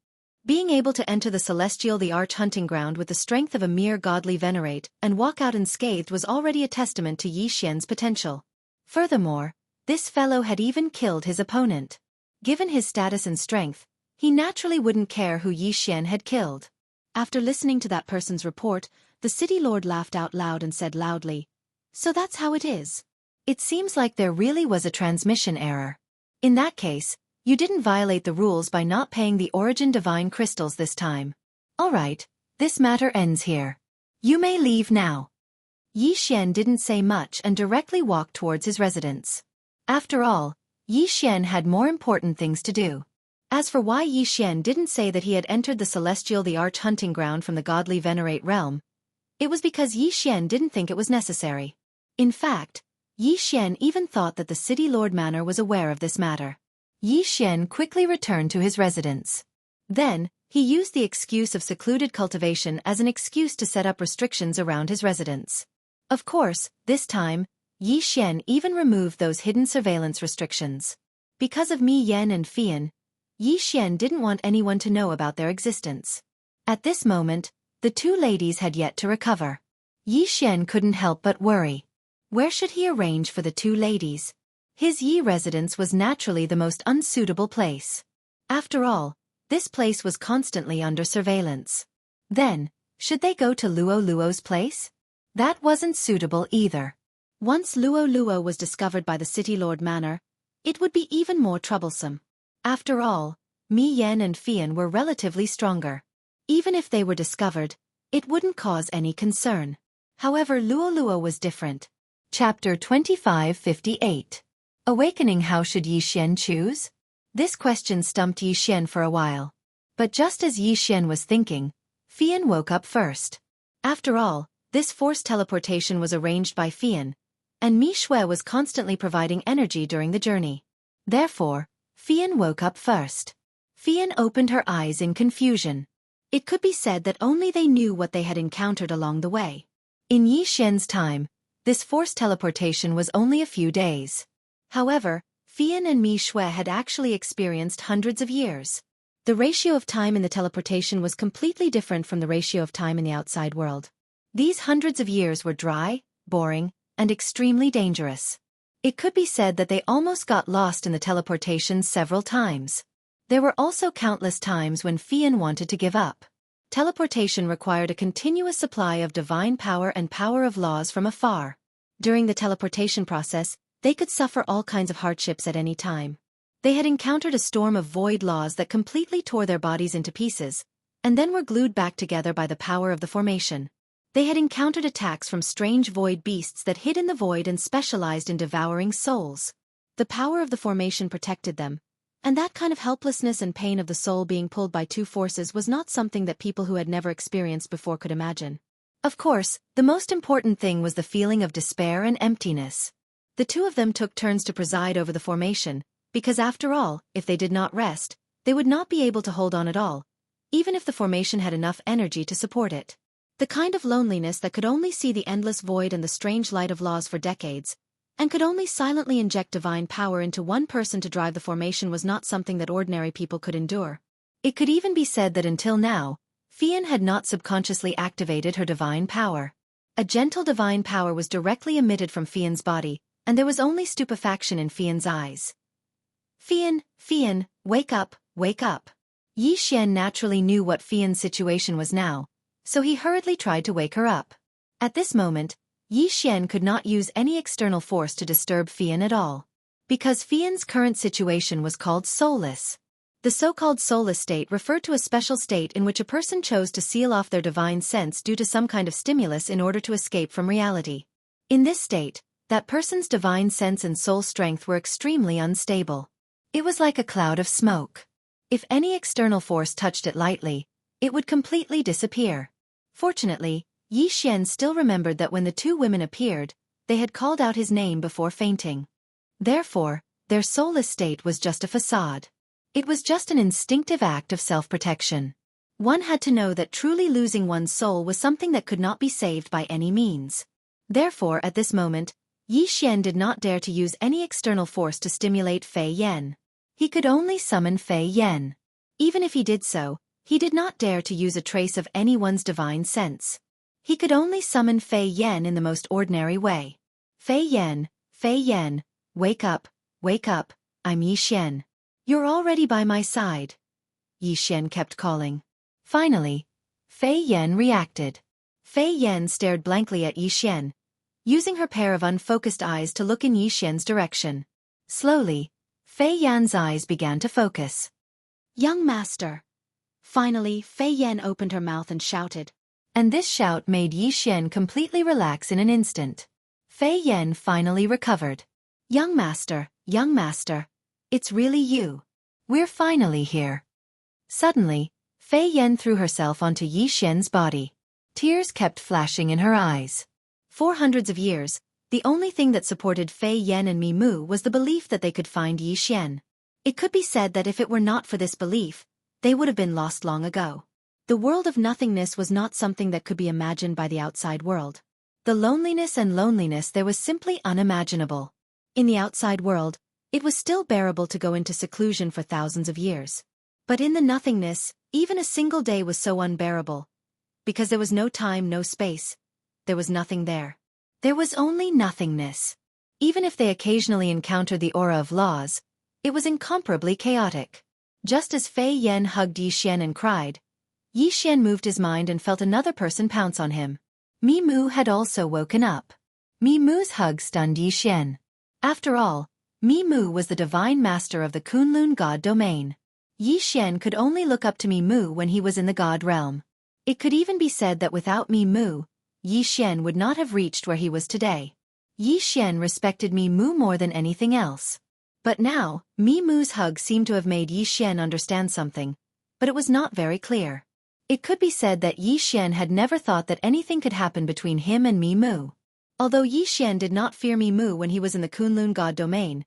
Being able to enter the Celestial the Arch hunting ground with the strength of a mere godly venerate and walk out unscathed was already a testament to Yi Xian's potential. Furthermore, this fellow had even killed his opponent. Given his status and strength, he naturally wouldn't care who Yi Xian had killed. After listening to that person's report, the City Lord laughed out loud and said loudly, "So that's how it is. It seems like there really was a transmission error. In that case, you didn't violate the rules by not paying the Origin Divine Crystals this time. Alright, this matter ends here. You may leave now." Yi Xian didn't say much and directly walked towards his residence. After all, Yi Xian had more important things to do. As for why Yi Xian didn't say that he had entered the Celestial the Arch hunting ground from the Godly Venerate realm, it was because Yi Xian didn't think it was necessary. In fact, Yi Xian even thought that the City Lord Manor was aware of this matter. Yi Xian quickly returned to his residence. Then, he used the excuse of secluded cultivation as an excuse to set up restrictions around his residence. Of course, this time, Yi Xian even removed those hidden surveillance restrictions. Because of Mi Yan and Fian, Yi Xian didn't want anyone to know about their existence. At this moment, the two ladies had yet to recover. Yi Xian couldn't help but worry. Where should he arrange for the two ladies? His Yi residence was naturally the most unsuitable place. After all, this place was constantly under surveillance. Then, should they go to Luo Luo's place? That wasn't suitable either. Once Luo Luo was discovered by the City Lord Manor, it would be even more troublesome. After all, Mi Yan and Fian were relatively stronger. Even if they were discovered, it wouldn't cause any concern. However, Luolua was different. Chapter 2558. Awakening. How should Yi Xian choose? This question stumped Yi Xian for a while. But just as Yi Xian was thinking, Fian woke up first. After all, this forced teleportation was arranged by Fian, and Mi Shui was constantly providing energy during the journey. Therefore, Fian woke up first. Fian opened her eyes in confusion. It could be said that only they knew what they had encountered along the way. In Yi Xian's time, this forced teleportation was only a few days. However, Fian and Mi Shui had actually experienced hundreds of years. The ratio of time in the teleportation was completely different from the ratio of time in the outside world. These hundreds of years were dry, boring, and extremely dangerous. It could be said that they almost got lost in the teleportation several times. There were also countless times when Fian wanted to give up. Teleportation required a continuous supply of divine power and power of laws from afar. During the teleportation process, they could suffer all kinds of hardships at any time. They had encountered a storm of void laws that completely tore their bodies into pieces, and then were glued back together by the power of the formation. They had encountered attacks from strange void beasts that hid in the void and specialized in devouring souls. The power of the formation protected them, and that kind of helplessness and pain of the soul being pulled by two forces was not something that people who had never experienced before could imagine. Of course, the most important thing was the feeling of despair and emptiness. The two of them took turns to preside over the formation, because after all, if they did not rest, they would not be able to hold on at all, even if the formation had enough energy to support it. The kind of loneliness that could only see the endless void and the strange light of laws for decades, and could only silently inject divine power into one person to drive the formation was not something that ordinary people could endure. It could even be said that until now, Fian had not subconsciously activated her divine power. A gentle divine power was directly emitted from Fian's body, and there was only stupefaction in Fian's eyes. Fian, wake up, wake up. Yi Xian naturally knew what Fian's situation was now, so he hurriedly tried to wake her up. At this moment, Yi Xian could not use any external force to disturb Fian at all. Because Fian's current situation was called soulless. The so-called soulless state referred to a special state in which a person chose to seal off their divine sense due to some kind of stimulus in order to escape from reality. In this state, that person's divine sense and soul strength were extremely unstable. It was like a cloud of smoke. If any external force touched it lightly, it would completely disappear. Fortunately, Yi Xian still remembered that when the two women appeared, they had called out his name before fainting. Therefore, their soulless state was just a facade. It was just an instinctive act of self-protection. One had to know that truly losing one's soul was something that could not be saved by any means. Therefore, at this moment, Yi Xian did not dare to use any external force to stimulate Fei Yan. He could only summon Fei Yan. Even if he did so, he did not dare to use a trace of anyone's divine sense. He could only summon Fei Yan in the most ordinary way. Fei Yan, wake up, I'm Yi Xian. You're already by my side. Yi Xian kept calling. Finally, Fei Yan reacted. Fei Yan stared blankly at Yi Xian, using her pair of unfocused eyes to look in Yi Xian's direction. Slowly, Fei Yan's eyes began to focus. Young master. Finally, Fei Yan opened her mouth and shouted. And this shout made Yi Xian completely relax in an instant. Fei Yan finally recovered. Young master, it's really you. We're finally here. Suddenly, Fei Yan threw herself onto Yi Xian's body. Tears kept flashing in her eyes. For hundreds of years, the only thing that supported Fei Yan and Mi Mu was the belief that they could find Yi Xian. It could be said that if it were not for this belief, they would have been lost long ago. The world of nothingness was not something that could be imagined by the outside world. The loneliness there was simply unimaginable. In the outside world, it was still bearable to go into seclusion for thousands of years. But in the nothingness, even a single day was so unbearable. Because there was no time, no space. There was nothing there. There was only nothingness. Even if they occasionally encountered the aura of laws, it was incomparably chaotic. Just as Fei Yan hugged Yi Xian and cried, Yi Xian moved his mind and felt another person pounce on him. Mi Mu had also woken up. Mi Mu's hug stunned Yi Xian. After all, Mi Mu was the divine master of the Kunlun god domain. Yi Xian could only look up to Mi Mu when he was in the god realm. It could even be said that without Mi Mu, Yi Xian would not have reached where he was today. Yi Xian respected Mi Mu more than anything else. But now, Mi Mu's hug seemed to have made Yi Xian understand something, but it was not very clear. It could be said that Yi Xian had never thought that anything could happen between him and Mi Mu. Although Yi Xian did not fear Mi Mu when he was in the Kunlun God domain,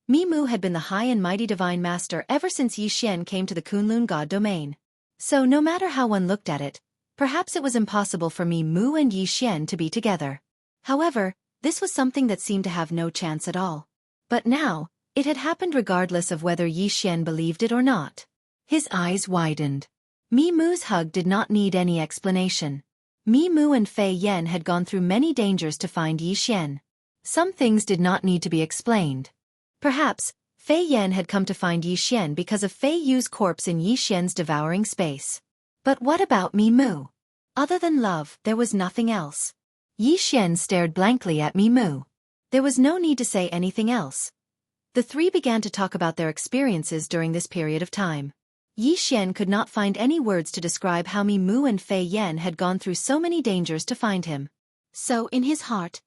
Mi Mu had been the high and mighty divine master ever since Yi Xian came to the Kunlun God domain. So no matter how one looked at it, perhaps it was impossible for Mi Mu and Yi Xian to be together. However, this was something that seemed to have no chance at all. But now, it had happened regardless of whether Yi Xian believed it or not. His eyes widened. Mi Mu's hug did not need any explanation. Mi Mu and Fei Yan had gone through many dangers to find Yi Xian. Some things did not need to be explained. Perhaps, Fei Yan had come to find Yi Xian because of Fei Yu's corpse in Yi Xian's devouring space. But what about Mi Mu? Other than love, there was nothing else. Yi Xian stared blankly at Mi Mu. There was no need to say anything else. The three began to talk about their experiences during this period of time. Yi Xian could not find any words to describe how Mi Mu and Fei Yan had gone through so many dangers to find him. So, in his heart,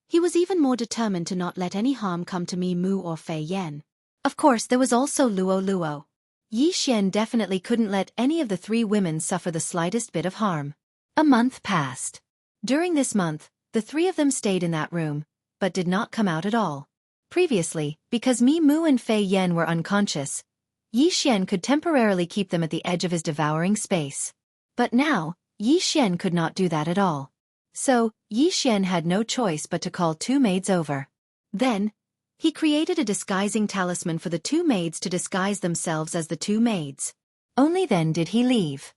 he was even more determined to not let any harm come to Mi Mu or Fei Yan. Of course, there was also Luo Luo. Yi Xian definitely couldn't let any of the three women suffer the slightest bit of harm. A month passed. During this month, the three of them stayed in that room, but did not come out at all. Previously, because Mi Mu and Fei Yan were unconscious, Yi Xian could temporarily keep them at the edge of his devouring space. But now, Yi Xian could not do that at all. So, Yi Xian had no choice but to call two maids over. Then, he created a disguising talisman for the two maids to disguise themselves as the two maids. Only then did he leave.